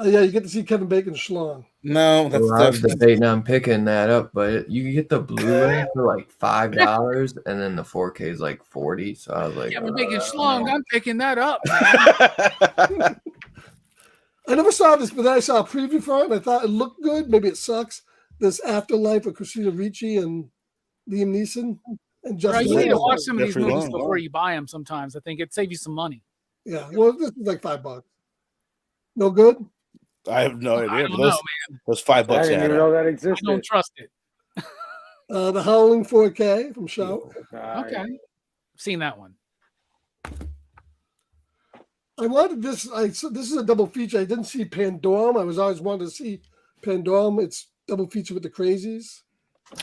Yeah, you get to see Kevin Bacon's schlong. No, I was debating on picking that up, but you get the Blu-ray for like $5, and then the 4K is like $40. So I was like, Kevin Bacon's schlong. I'm picking that up. I never saw this, but then I saw a preview for it, and I thought it looked good. Maybe it sucks. This Afterlife of Christina Ricci and Liam Neeson and Justin. You need to watch some of these movies before you buy them. Sometimes I think it'd save you some money. Yeah, well, this is like $5. No good. I have no idea. I don't know, man. Those $5. I didn't even know that existed. I don't trust it. The Howling 4K from Shout. Okay, I've seen that one. I wanted this. This is a double feature. I didn't see Pandorum. I was always wanted to see Pandorum. It's double feature with the Crazies.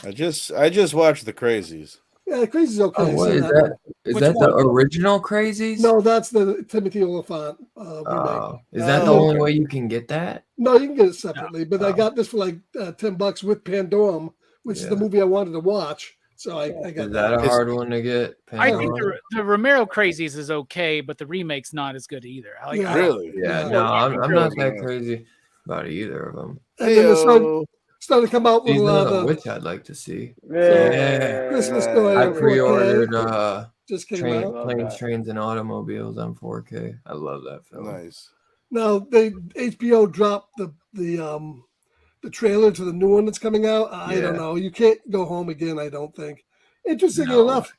I just watched the Crazies. Yeah, the Crazies okay. Oh, what is that? Is that the original Crazies? No, that's the Timothy Olyphant remake. Is that the only way you can get that? No, you can get it separately. But I got this for like $10 with Pandorum, which is the movie I wanted to watch. So I got that. Is that a hard one to get? Pandorum? I think the Romero Crazies is okay, but the remake's not as good either. Really? Yeah, no, I'm not that crazy about either of them. And then it started to come out with which I'd like to see. Yeah. Christmas Story. I pre-ordered just came out. Planes, Trains, and Automobiles on 4K. I love that film. Nice. Now HBO dropped the trailer to the new one that's coming out. I don't know. You can't go home again, I don't think. Interestingly enough,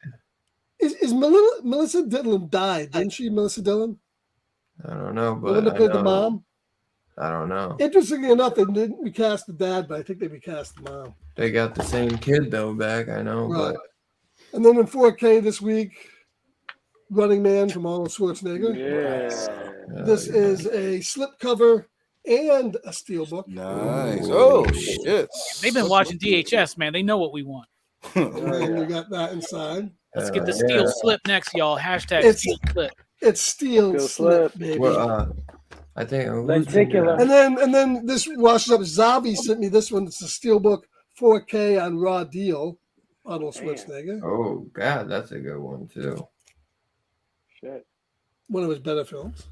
is Melissa Dillon died? Didn't she, Melissa Dillon? I don't know, but the one that played the mom. I don't know. Interestingly enough, they didn't recast the dad, but I think they recast the mom. They got the same kid though back. I know, but and then in 4K this week, Running Man from Arnold Schwarzenegger. Yeah. This is a slipcover and a steelbook. Nice. Oh shit! They've been watching DHS, man. They know what we want. And then we got that inside. Let's get the steel slip next, y'all. Hashtag steel slip. It's steel slip, baby. Well, I think lenticular. And then this washes up. Zabi sent me this one. It's a steelbook 4K on raw deal. Arnold Schwarzenegger. Oh God, that's a good one too. Shit. One of his better films.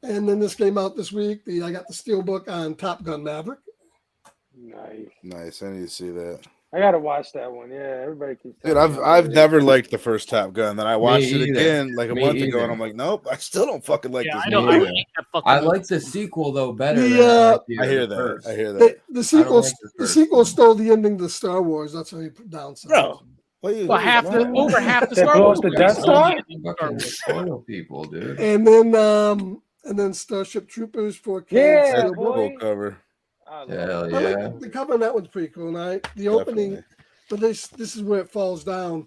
And then this came out this week. I got the steelbook on Top Gun Maverick. Nice. I need to see that. I gotta watch that one. Yeah, everybody keeps. Dude, I've never liked the first Top Gun. Then I watched it again like a month ago, and I'm like, nope, I still don't fucking like this movie. I like the sequel though better. I hear that. I hear that. The sequel stole the ending to Star Wars. That's how he pronounced it. Bro, Well, over half the Star blow Wars up the movies Death Star? Fucking spoil people, dude. And then Starship Troopers 4K. Yeah, That's a boy. cool cover. Hell I yeah. like the cover on that one's pretty cool. And the opening, but this is where it falls down.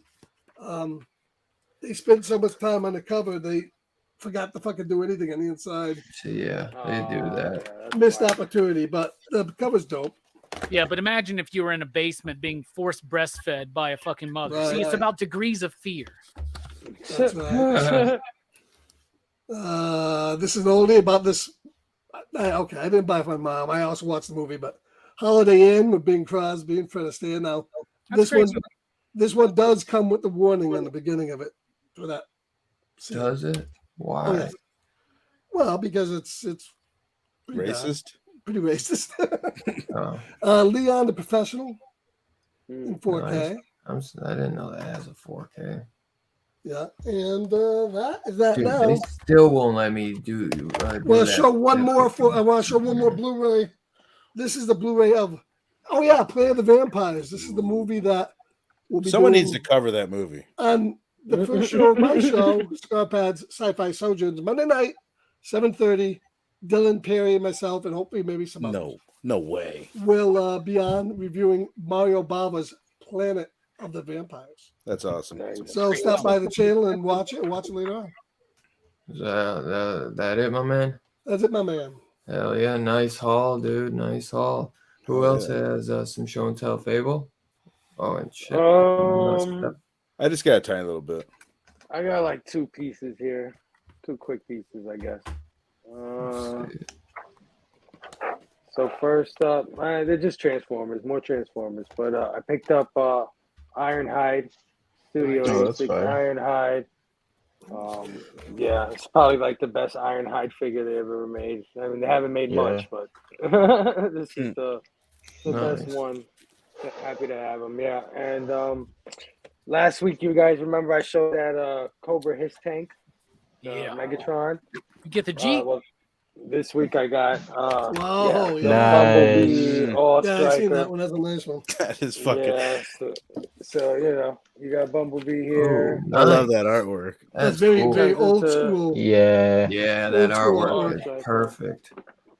They spent so much time on the cover, they forgot to fucking do anything on the inside. So yeah, they do that. Yeah, Missed opportunity, but the cover's dope. Yeah, but imagine if you were in a basement being forced breastfed by a fucking mother. Right. See, it's about degrees of fear. That's right. This is an oldie about this. Okay, I didn't buy it for my mom. I also watched the movie, but Holiday Inn with Bing Crosby and Fred Astaire. Now, this one does come with the warning on the beginning of it for that. scene. Does it? Why? Oh, yeah. Well, because it's pretty Racist. pretty racist. Oh, Leon the Professional in 4K. nice. I didn't know that has a 4K. Yeah, and that is that Dude, now. they still won't let me do. Well, that. show one more I want to show one more Blu-ray. This is the Blu-ray of. Oh yeah, Play of the Vampires. This is the movie that will be. Someone needs to cover that movie. On the first show of my show, Scarpad's Sci-Fi Sojourns, Monday night, 7:30. Dylan, Perry, and myself, and hopefully maybe some others. No way. Will be on reviewing Mario Bava's Planet of the Vampires. That's awesome. So stop by the channel and watch it. Watch it later on. Is that it, my man? That's it, my man. Hell yeah, nice haul, dude. Nice haul. Who else has some show and tell fable? Oh, and shit. I just got a tiny little bit. I got like 2 pieces here, 2 quick pieces, I guess. So first up, they're just Transformers, more Transformers. But I picked up Ironhide, Studio Ironhide. Yeah, it's probably like the best Ironhide figure they ever made. I mean, they haven't made much, but this is the best one. Happy to have them, yeah. And last week, you guys remember I showed that Cobra Hiss tank, Megatron. You get the G. Well, this week I got Whoa, Bumblebee All yeah, Striker. I've seen that one. That's a nice one. That is fucking. Yeah, so you got Bumblebee here. Oh, I love that artwork. That's very cool. very old school. Yeah. Yeah, that Old school artwork is perfect.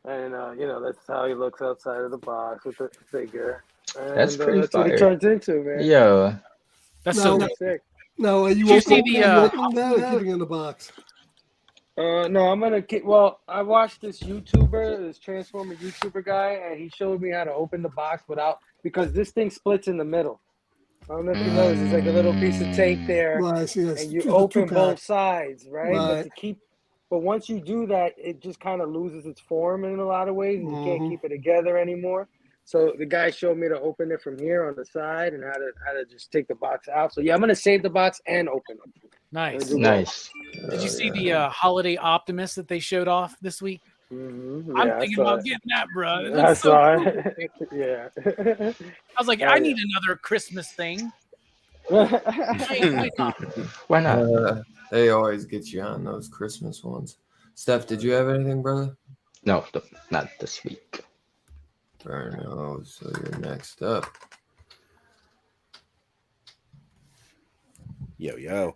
And that's how he looks outside of the box with the figure. And, That's pretty that's what he fire. turns into, man. Yo. That's so No. good. Sick. Now, are you Did you see opening the, that or keeping it in the box? No, I'm gonna keep. Well, I watched this Transformer YouTuber guy, and he showed me how to open the box because this thing splits in the middle. I don't know if you noticed. There's like a little piece of tape there, Well, I see this. and you open both sides, right? Right. But once you do that, it just kind of loses its form in a lot of ways, and you can't keep it together anymore. So the guy showed me to open it from here on the side and how to just take the box out. So yeah, I'm gonna save the box and open it. Nice. Nice. Did you see the Holiday Optimus that they showed off this week? Mm-hmm. I'm thinking about getting that, bro. I saw it. Yeah. I was like, I need another Christmas thing. Why not? They always get you on those Christmas ones. Steph, did you have anything, brother? No, not this week. No, so you're next up. Yo.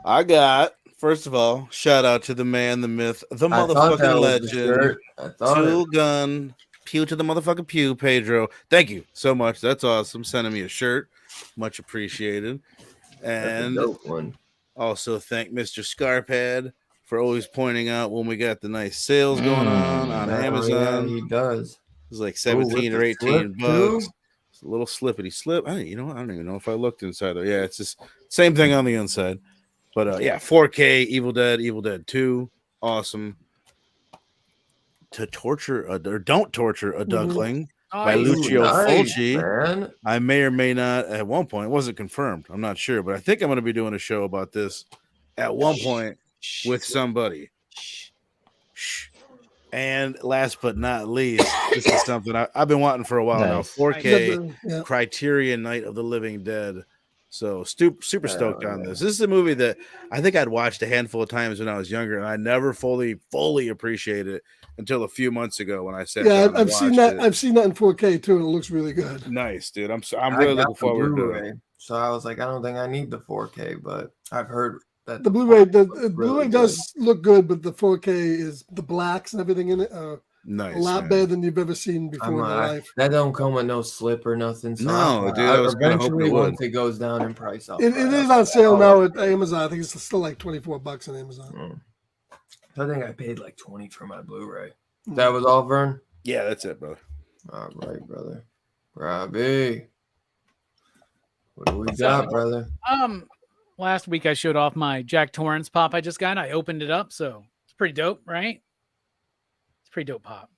I got, first of all, shout out to the man, the myth, the motherfucking legend. Tool gun, pew to the motherfucking pew, Pedro. Thank you so much. That's awesome. Sending me a shirt. Much appreciated. And also thank Mr. Scarpad for always pointing out when we got the nice sales going on Amazon. Yeah, he does. It was like 17 or 18 bucks. It's a little slippity slip. I don't even know if I looked inside there. Yeah, it's just same thing on the inside. But 4K Evil Dead 2, awesome. To torture or don't torture a duckling by Lucio Fulci. Man. I may or may not at one point. It wasn't confirmed. I'm not sure, but I think I'm going to be doing a show about this at one point with somebody. Shh. And last but not least, this is something I've been wanting for a while now. 4K Criterion Night of the Living Dead. So super stoked on this. This is a movie that I think I'd watched a handful of times when I was younger, and I never fully appreciated it until a few months ago when I sat down. I've seen that. I've seen that in 4K too, and it looks really good. Nice, dude. I'm really looking forward to it. so I was like, I don't think I need the 4K, but I've heard that the Blu-ray, the really Blu-ray does look good, but the 4K is the blacks and everything in it are Nice, a lot better than you've ever seen before in your life. That don't come with no slip or nothing. So no, dude, I was eventually once it goes down in price, it is on sale now at Amazon. I think it's still like $24 on Amazon. I think I paid like $20 for my Blu-ray. That was all, Vern? Yeah, that's it, brother. All right, brother. Robbie, what do we got, brother? Last week I showed off my Jack Torrance pop I just got. I opened it up, so it's pretty dope, right? It's pretty dope pop.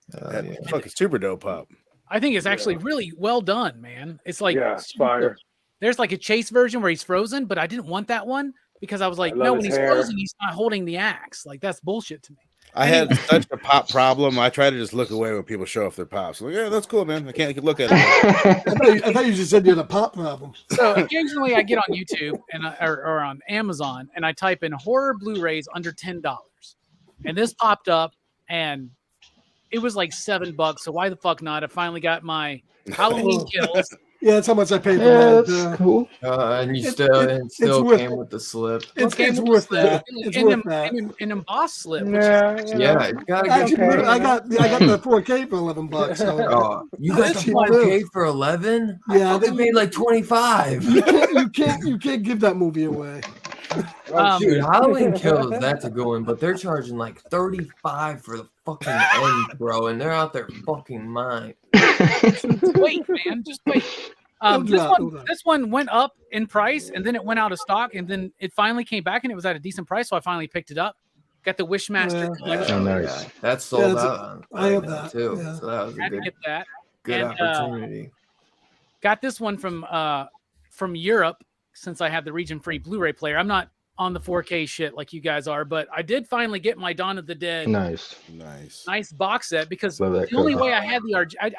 Fucking super dope pop. I think it's actually really well done, man. It's like fire. There's like a chase version where he's frozen, but I didn't want that one because I was like, no, when he's frozen, he's not holding the axe. Like that's bullshit to me. I had such a pop problem. I try to just look away when people show off their pops. Like, yeah, that's cool, man. I can't look at it. I thought you just said you had a pop problem. So occasionally I get on YouTube and or on Amazon and I type in horror Blu-rays under $10, and this popped up and it was like $7. So why the fuck not? I finally got my Halloween Kills. Yeah, that's how much I paid for that. That's cool. And you still came with the slip. It's worth that. It's worth that. An embossed slip. Yeah, you gotta get. I got the 4K for $11. So. You got the 4K for 11? Yeah, they paid like 25. You can't give that movie away. Dude, Halloween Kills, that's a good one, but they're charging like $35 for the fucking end, bro, and they're out there fucking mine. Wait, man, just wait. This one went up in price, and then it went out of stock, and then it finally came back, and it was at a decent price, so I finally picked it up. Got the Wishmaster collection. Nice. That's sold out. I have that too. Yeah. So that was a good and, opportunity. Got this one from Europe since I have the region-free Blu-ray player. I'm not on the 4K shit like you guys are, but I did finally get my Dawn of the Dead nice box set because the only way I had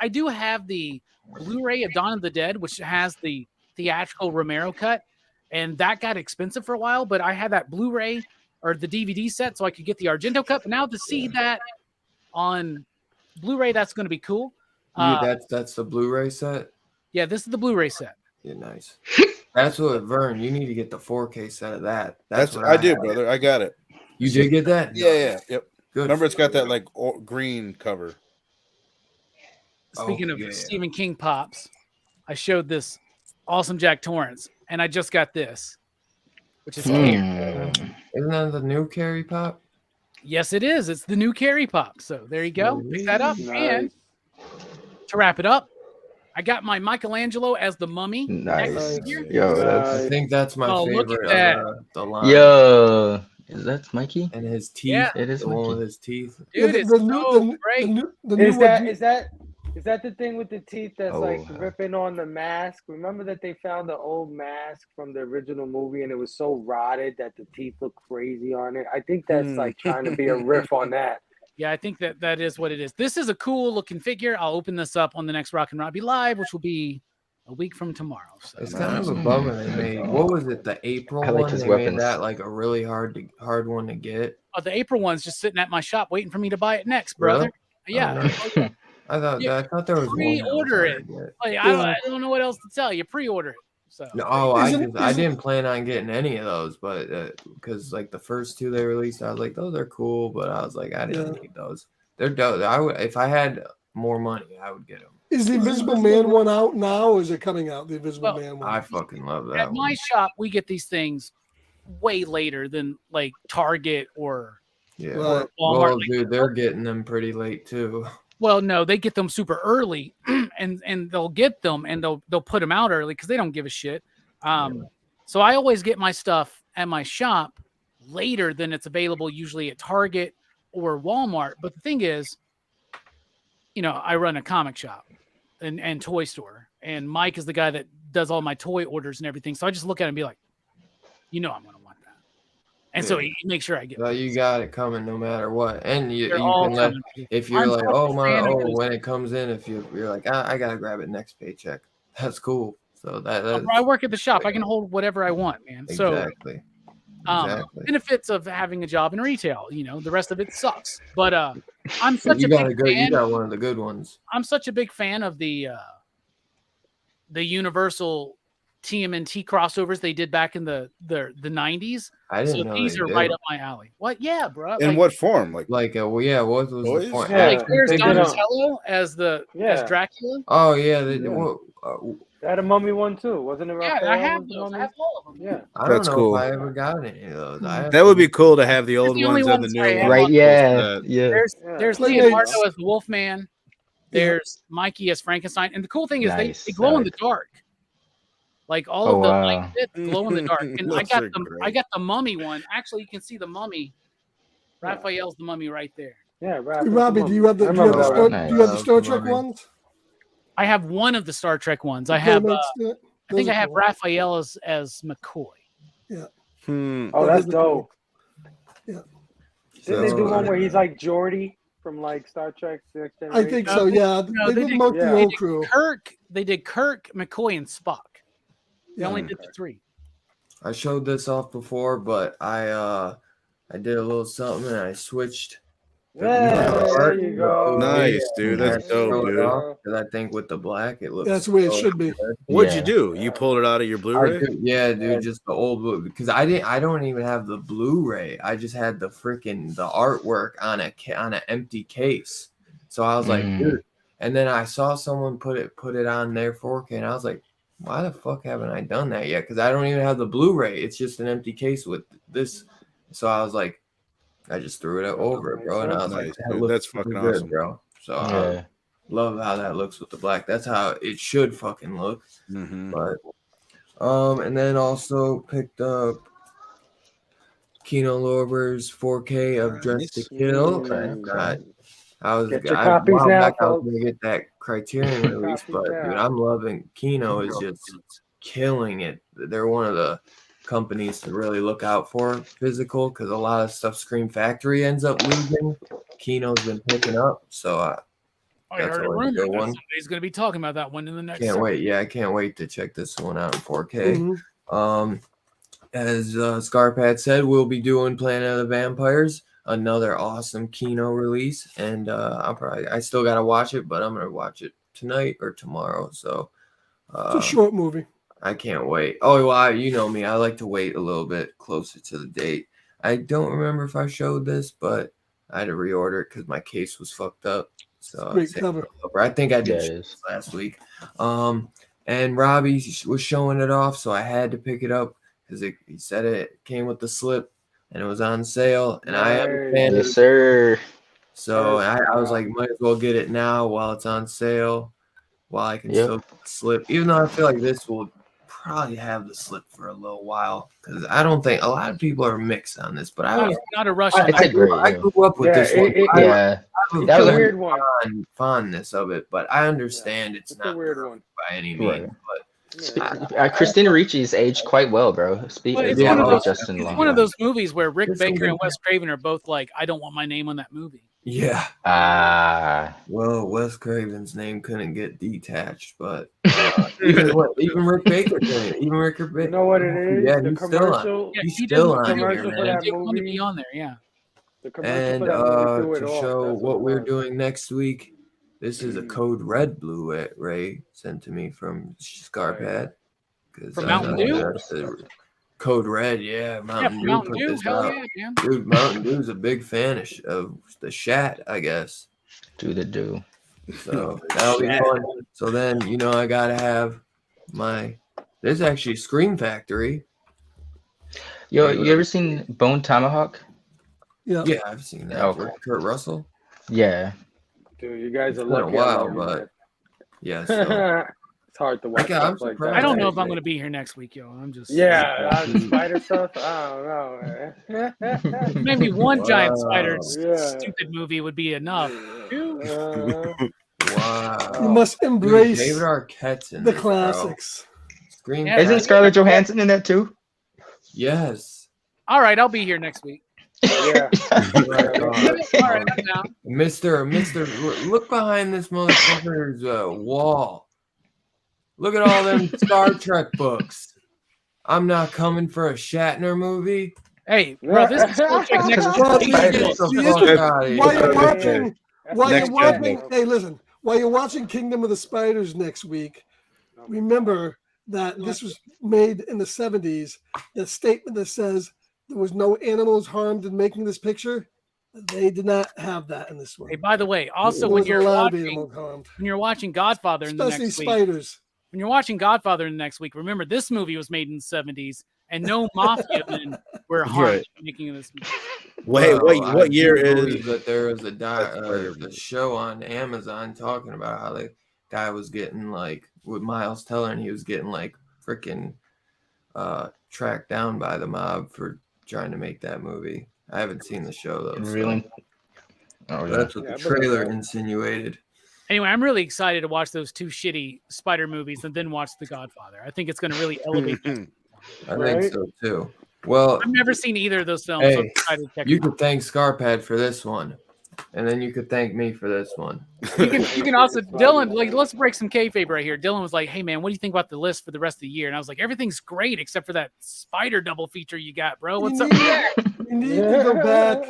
I do have the Blu-ray of Dawn of the Dead, which has the theatrical Romero cut, and that got expensive for a while, but I had that Blu-ray or the DVD set so I could get the Argento cut. But now to see that on Blu-ray, that's going to be cool. That's the Blu-ray set? Yeah, this is the Bluray set. Yeah, nice. That's what, Vern, you need to get the 4K set of that. That's what I did, brother. I got it. You did get that? Yeah. Yep. Good. Remember, it's got that like green cover. Speaking of Stephen King pops, I showed this awesome Jack Torrance, and I just got this, which is here. Isn't that the new Carrie pop? Yes, it is. It's the new Carrie pop. So there you go. Pick that up. Nice. And to wrap it up, I got my Michelangelo as the Mummy. Nice. I think that's my favorite. Look at that. The line. Yo, is that Mikey? And his teeth. Yeah. It is the one Mikey. with his teeth. Dude, it's so great. Is that the thing with the teeth that's like ripping on the mask? Remember that they found the old mask from the original movie and it was so rotted that the teeth look crazy on it? I think that's like trying to be a riff on that. Yeah, I think that is what it is. This is a cool looking figure. I'll open this up on the next Rock and Robbie Live, which will be a week from tomorrow. So. It's kind of a bummer they made. What was it? The April one? They made that like a really hard one to get. Oh, the April one's just sitting at my shop waiting for me to buy it next, brother. Really? Yeah. Oh, I thought there was pre-order it. Like, I don't know what else to tell you. Pre-order it. So. No, I didn't plan on getting any of those, but because like the first two they released, I was like, those are cool, but I was like, I didn't need those. They're dope. If I had more money, I would get them. Is the Invisible Man one out now, or is it coming out? The Invisible Man one. I fucking love that. At my shop, we get these things way later than like Target or Walmart. Well, dude, they're getting them pretty late too. Well, no, they get them super early, and they'll get them and they'll put them out early because they don't give a shit. So I always get my stuff at my shop later than it's available usually at Target or Walmart. But the thing is, I run a comic shop and toy store, and Mike is the guy that does all my toy orders and everything. So I just look at it and be like, I'm going to want that. And so he makes sure I get it. You got it coming no matter what. And you can let, if you're like, when it comes in, if you're like, I got to grab it next paycheck. That's cool. So I work at the shop. I can hold whatever I want, man. Exactly. Benefits of having a job in retail, the rest of it sucks. But I'm such a big fan. You got one of the good ones. I'm such a big fan of the Universal TMNT crossovers they did back in the 90s. I didn't So know these they are did. right up my alley. What? Yeah, bro. In what form? Well, yeah, what was toys? the form? Yeah, Like there's they did Donatello as Dracula. Oh yeah, they had a mummy one too, wasn't it? Yeah, Raphael I have was the those. I mummy? have all of them. Yeah, I don't That's know cool. if I ever got any of those. That would be cool to have the old the only ones and the ones new I ones. have. Right? Yeah. Yeah. There's Like Leonardo these. as the Wolfman. There's Mikey as Frankenstein, and the cool thing is Nice. they glow I in the like dark. Like all Oh, of the wow. light bits glow in the dark. And I Those got are great. I got the mummy one. Actually, you can see the mummy. Raphael's the mummy right there. yeah. Hey, Robbie, do you have the Star Trek Nice. ones? I have one of the Star Trek ones. The I have. Playmates, I those think are I have cool. Raphael as McCoy. Yeah. Oh, that's those are cool. dope. Yeah. Didn't they do one where he's like Geordi from like Star Trek The Next Generation? I think so. Yeah, No, they did the old crew. They did Kirk, McCoy, and Spock. They only did the 3. I showed this off before, but I did a little something and I switched. There you go. Nice, dude. That's dope, dude. Because I think with the black, it looks. That's the way it should be. What'd you do? You pulled it out of your Blu-ray? Yeah, dude, just the old blue. Because I don't even have the Blu-ray. I just had the artwork on an empty case. So I was like, dude. And then I saw someone put it on their 4K, and I was like, why the fuck haven't I done that yet? Because I don't even have the Blu-ray. It's just an empty case with this. So I was like, I just threw it over it, bro. And I was like, that's fucking awesome, bro. So I love how that looks with the black. That's how it should fucking look. But and then also picked up Kino Lorber's 4K of Dress to Kill. I was Get your copies now, I was gonna get that Criterion release, but dude, I'm loving Kino is just killing it. They're one of the companies to really look out for physical because a lot of stuff Scream Factory ends up losing. Kino's been picking up, so I heard a rumor that somebody's going to be talking about that one in the next. Can't wait! Yeah, I can't wait to check this one out in 4K. As Scarpad said, we'll be doing Planet of the Vampires, another awesome Kino release, and I still gotta watch it, but I'm gonna watch it tonight or tomorrow. So it's a short movie. I can't wait. Oh, well, you know me. I like to wait a little bit closer to the date. I don't remember if I showed this, but I had to reorder it because my case was fucked up. So great cover. I think I did this last week. And Robbie was showing it off, so I had to pick it up because he said it came with the slip and it was on sale. And I am a fan. Yes, sir. So I was like, might as well get it now while it's on sale, while I can still slip. Even though I feel like this will probably have the slip for a little while because I don't think a lot of people are mixed on this, but I was not a rush. I grew up with this one. That was a weird one. Fondness of it, but I understand it's not a weird one by any means. But Christina Ricci's aged quite well, bro. It's one of those movies where Rick Baker and Wes Craven are both like, I don't want my name on that movie. Yeah. Well, Wes Craven's name couldn't get detached, but even Rick Baker couldn't. Even Rick Baker. You know what it is? Yeah, the he's commercial. He's still on here, commercial for that He didn't want to movie. be on there, yeah. The commercial And for that movie threw it to off. show That's what we're it was. doing next week, this is a Code Red Blu-ray sent to me from Scarpad. From Mountain Dew? Code Red, yeah. Mountain Dew put this hell out. yeah, man. Dude, Mountain Dew's a big fan of the Shat, I guess. Do the do. So that'll be fun. So then, I gotta have there's actually Scream Factory. Yo, you ever seen Bone Tomahawk? Yeah, I've seen that. With Kurt Russell. Yeah. Dude, you guys are It's been a lucky. while, but yeah. So. It's hard to watch stuff like that. I don't know if I'm going to be here next week, yo. I'm just spider stuff. I don't know. Maybe one giant spider stupid movie would be enough. Wow. You must embrace David Arquette's in the this, classics. Scream. Isn't Scarlett Johansson in that too? Yes. All right, I'll be here next week. Yeah. All right, I'm down. Mr. Look behind this motherfucker's wall. Look at all them Star Trek books. I'm not coming for a Shatner movie. Hey, bro, this is Star Trek next Hey, listen. While you're watching Kingdom of the Spiders next week, remember that this was made in the 70s, the statement that says there was no animals harmed in making this picture, they did not have that in this one. Hey, by the way, also there when was a lot of animals harmed, when you're watching Godfather in the especially next week, spiders. when you're watching Godfather in the next week, remember this movie was made in the 70s, and no mafia men were harmed in making this movie. Wait, what year I is? believe that there was a show on Amazon talking about how the guy was getting like with Miles Teller, and he was getting like freaking tracked down by the mob for trying to make that movie. I haven't seen the show though. Really? Oh, that's what the trailer insinuated. Anyway, I'm really excited to watch those 2 shitty spider movies and then watch The Godfather. I think it's going to really elevate that. I think so too. Well, I've never seen either of those films. Hey, so I'm excited to check you could thank Scarpad for this one, and then you could thank me for this one. You can also, Dylan, like, let's break some kayfabe right here. Dylan was like, hey man, what do you think about the list for the rest of the year? And I was like, everything's great except for that spider double feature you got, bro. What's up with that? You need to go back.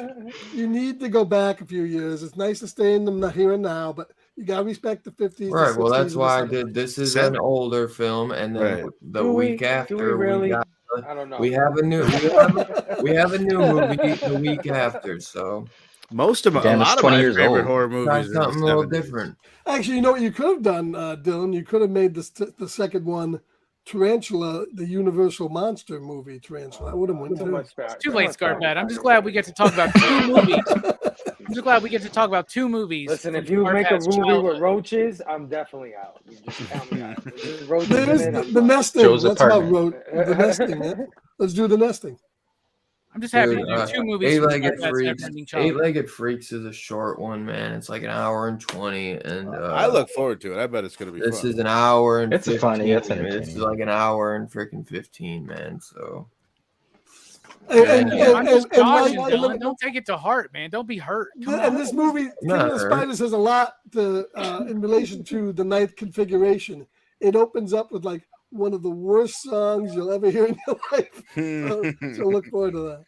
You need to go back a few years. It's nice to stay in the here and now, but you gotta respect the 50s. Right. The Well, 60s, that's and why I the did. This is an older film, and then the week after we got. I don't know. We have a new movie the week after. So a lot of my favorite horror movies are something a little different. Actually, you know what you could have done, Dylan? You could have made the second one Tarantula, the Universal monster movie Tarantula. I would have went too. It's too late, Scarpad. I'm just glad we get to talk about 2 movies. I'm just glad we get to talk about 2 movies. Listen, if you make a movie with roaches, I'm definitely out. You just count me out. There's the nesting. That's about the nesting. Yeah? Let's do the nesting. I'm just happy to do 2 movies. Eight-Legged Freaks is a short one, man. It's like an hour and 20, and I look forward to it. I bet it's gonna be. This fun. is an hour and. It's 15, funny. It's entertaining. This is like an hour and freaking 15, man. So. I'm just cautioning, Dylan. Don't take it to heart, man. Don't be hurt. And this movie, King of the Spiders, has a lot to in relation to the ninth configuration. It opens up with like one of the worst songs you'll ever hear in your life. So look forward to that.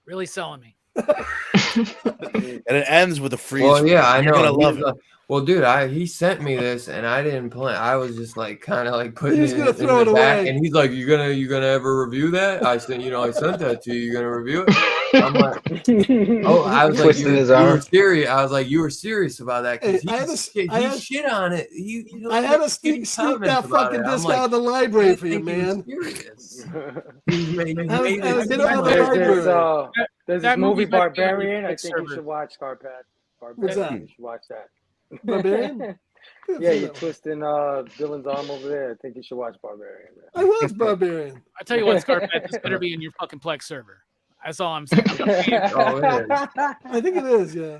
Really selling me. And it ends with a freeze. Well, yeah, I know. You're gonna love it. Well, dude, he sent me this and I didn't plan. I was just like kind of like putting it in the back, and he's like, "You gonna ever review that?" I said, I sent that to you. You gonna review it? I'm like, oh, I was like, you were serious. I was like, you were serious about that because he shit on it. I had to sneak that fucking disc out of the library for you, man. There's this movie Barbarian. I think you should watch Scarpad. What's that? You should watch that. Barbarian? Yeah, you're twisting Dylan's arm over there. I think you should watch Barbarian. Man. I watched Barbarian. I tell you what, Scarpad, this better be in your fucking Plex server. That's all I'm saying. I think it is, yeah.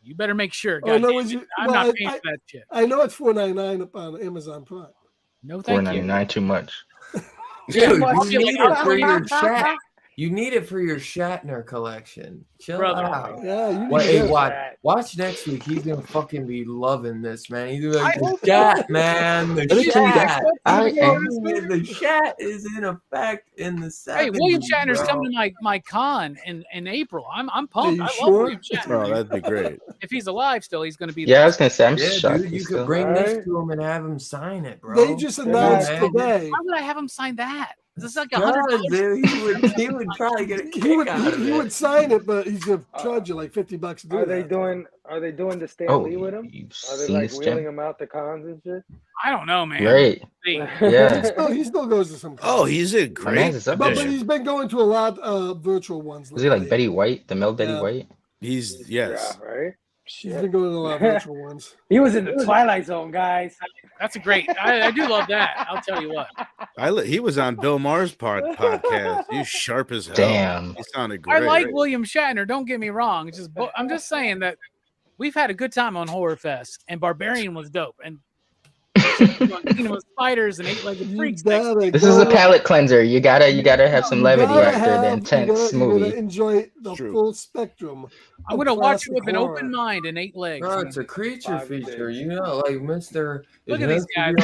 You better make sure. I'm not paying for that shit. I know it's $4.99 up on Amazon Prime. No, thank you. $4.99 too much. Dude, you need it for your chat. You need it for your Shatner collection. Chill out. Yeah, watch next week. He's gonna fucking be loving this, man. He's like the chat, man. The chat is in effect in the 70s. Hey, William Shatner's coming to my con in April. I'm pumped. I love William Shatner. Oh, that'd be great. If he's alive still, he's gonna be. Yeah, I was gonna say, I'm shocked. Dude, you could bring this to him and have him sign it, bro. They just announced today. Why would I have him sign that? Is this like $100? He would probably get a kick out of it. He would sign it, but he's gonna charge you like $50 to do it. Are they doing the Stan Lee with him? Are they like wheeling him out to cons and shit? I don't know, man. Great. Yeah. He still goes to some cons. Oh, he's a great. But he's been going to a lot of virtual ones. Is he like Betty White, the male Betty White? He's yes. Yeah, right. He's been going to a lot of virtual ones. He was in the Twilight Zone, guys. That's a great. I do love that. I'll tell you what. He was on Bill Maher's podcast. He's sharp as hell. Damn. He sounded great. I like William Shatner. Don't get me wrong. It's just I'm just saying that we've had a good time on Horror Fest, and Barbarian was dope, and with spiders and eight-legged freaks. This is a palate cleanser. You gotta have some levity after the intense movie. You gotta enjoy the full spectrum. I'm gonna watch it with an open mind and 8 legs. Bro, it's a creature feature, like Mr. Look at these guys.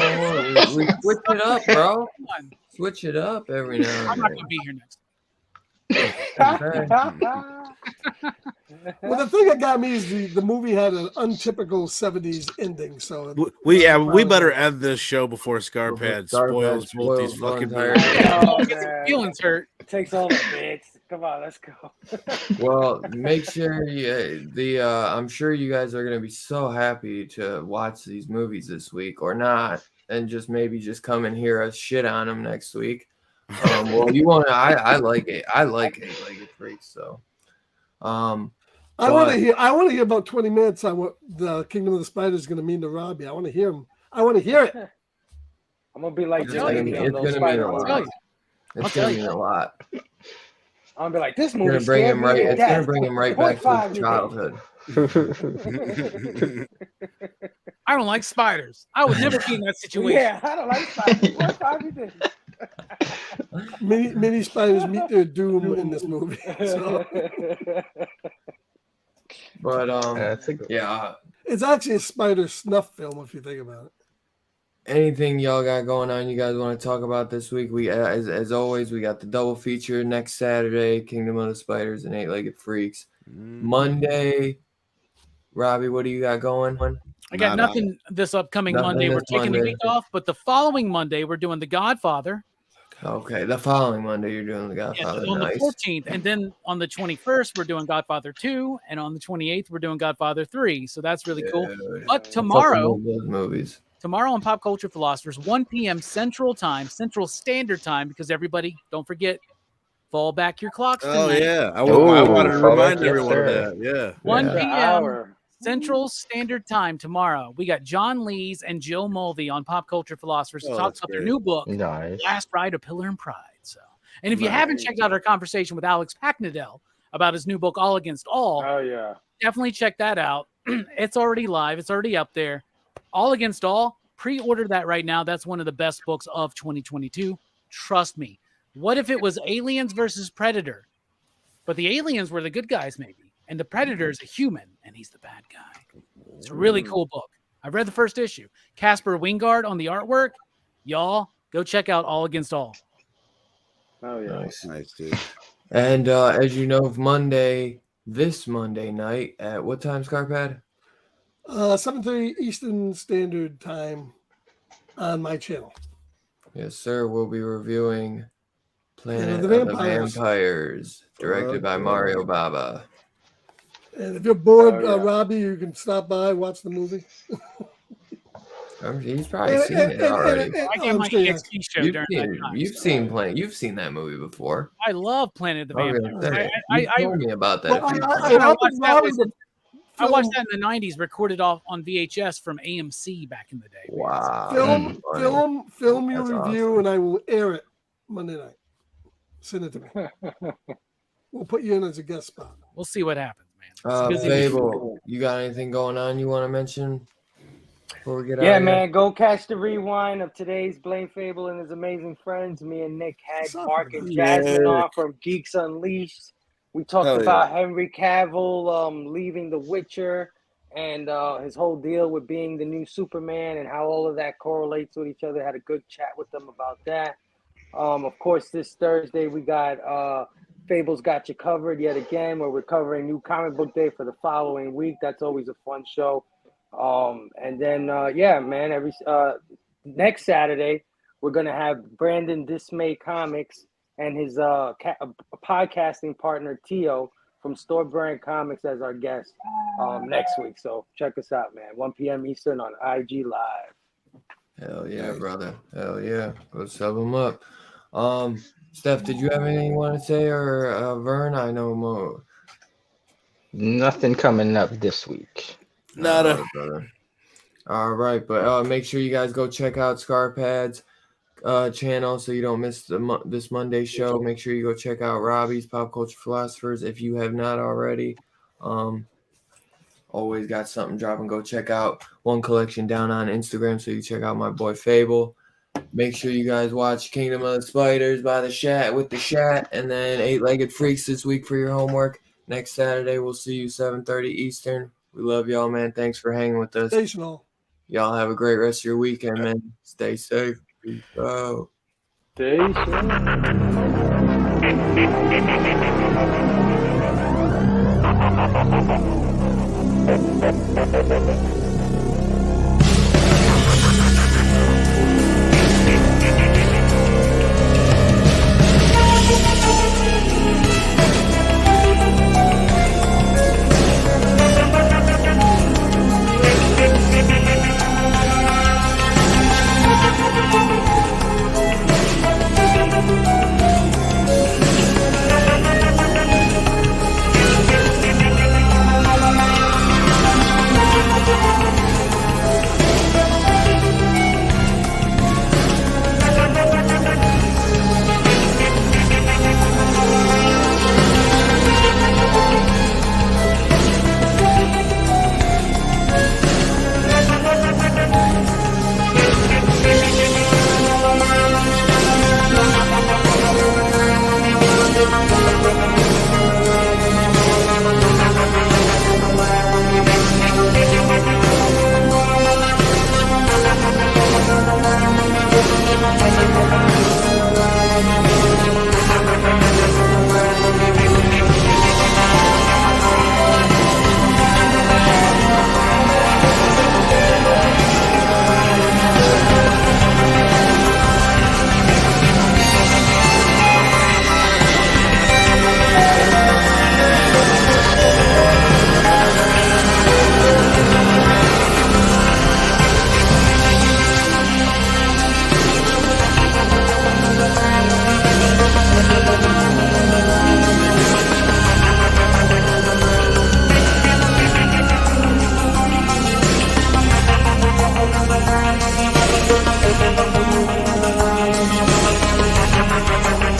We switch it up, bro. Switch it up every now and then. I'm not gonna be here next. Well, the thing that got me is the movie had an untypical 70s ending. So we better end this show before Scarpad spoils both these fucking movies. Feelings hurt. It takes all the bits. Come on, let's go. Well, make sure I'm sure you guys are gonna be so happy to watch these movies this week, or not, and just maybe just come and hear us shit on them next week. Well, you want to? I like it. I like Eight-Legged Freaks. So, I want to hear about 20 minutes on what the Kingdom of the Spider is going to mean to Robbie. I want to hear him. I want to hear it. I'm gonna be like it's gonna mean a lot. It's gonna mean a lot. I'm gonna be like, this movie. It's gonna bring him right back to his childhood. I don't like spiders. I would never be in that situation. Yeah, I don't like spiders. Many spiders meet their doom in this movie. So. But yeah, it's actually a spider snuff film if you think about it. Anything y'all got going on you guys want to talk about this week? We as always, we got the double feature next Saturday, Kingdom of the Spiders and Eight-Legged Freaks. Monday, Robbie, what do you got going? I got nothing this upcoming Monday. We're taking the week off, but the following Monday we're doing The Godfather. Okay, the following Monday you're doing The Godfather. Yeah, on the 14th, and then on the 21st we're doing Godfather 2, and on the 28th we're doing Godfather 3. So that's really cool. But tomorrow, movies. Tomorrow on Pop Culture Philosophers, 1 p.m. Central Standard Time, because everybody, don't forget, fall back your clocks tonight. Oh, yeah. I wanted to remind everyone that. Yeah. 1 p.m. Central Standard Time tomorrow. We got John Lees and Jill Mulvey on Pop Culture Philosophers to talk about their new book, Last Ride of Pillar and Pride. So, and if you haven't checked out our conversation with Alex Packnadell about his new book, All Against All, definitely check that out. It's already live. It's already up there. All Against All, pre-order that right now. That's one of the best books of 2022. Trust me. What if it was Aliens versus Predator? But the aliens were the good guys, maybe. And the Predator is a human, and he's the bad guy. It's a really cool book. I've read the first issue. Casper Wingard on the artwork. Y'all, go check out All Against All. Oh, yeah. Nice, dude. And as you know, this Monday night, at what time, Scarpad? 7:30 Eastern Standard Time on my channel. Yes, sir. We'll be reviewing Planet of the Vampires, directed by Mario Bava. And if you're bored, Robbie, you can stop by, watch the movie. He's probably seen it already. I get my EXP show during that time. You've seen that movie before. I love Planet of the Vampires. You told me about that. I watched that in the 90s, recorded off on VHS from AMC back in the day. Wow. Film your review, and I will air it Monday night. Send it to me. We'll put you in as a guest spot. We'll see what happens, man. Fable, you got anything going on you want to mention before we get out? Yeah, man, go catch the rewind of today's Blame Fable and his amazing friends. Me and Nick had Mark and Jasmine on from Geeks Unleashed. We talked about Henry Cavill leaving The Witcher and his whole deal with being the new Superman and how all of that correlates with each other. Had a good chat with them about that. Of course, this Thursday we got Fable's Got You Covered yet again, where we're covering New Comic Book Day for the following week. That's always a fun show. And then, man, next Saturday, we're going to have Brandon Dismay Comics and his podcasting partner, Tio, from Store Brand Comics as our guest next week. So check us out, man. 1 p.m. Eastern on IG Live. Hell yeah, brother. Hell yeah. Go sub them up. Steph, did you have anything you want to say? Or Vern? I know more. Nothing coming up this week. Nada. All right, but make sure you guys go check out Scarpad's channel so you don't miss this Monday show. Make sure you go check out Robbie's Pop Culture Philosophers if you have not already. Always got something dropping. Go check out One Collection down on Instagram so you check out my boy Fable. Make sure you guys watch Kingdom of the Spiders by the Shat with the Shat, and then Eight-Legged Freaks this week for your homework. Next Saturday, we'll see you 7:30 Eastern. We love y'all, man. Thanks for hanging with us. Y'all have a great rest of your weekend, man. Stay safe. Peace out. Stay safe.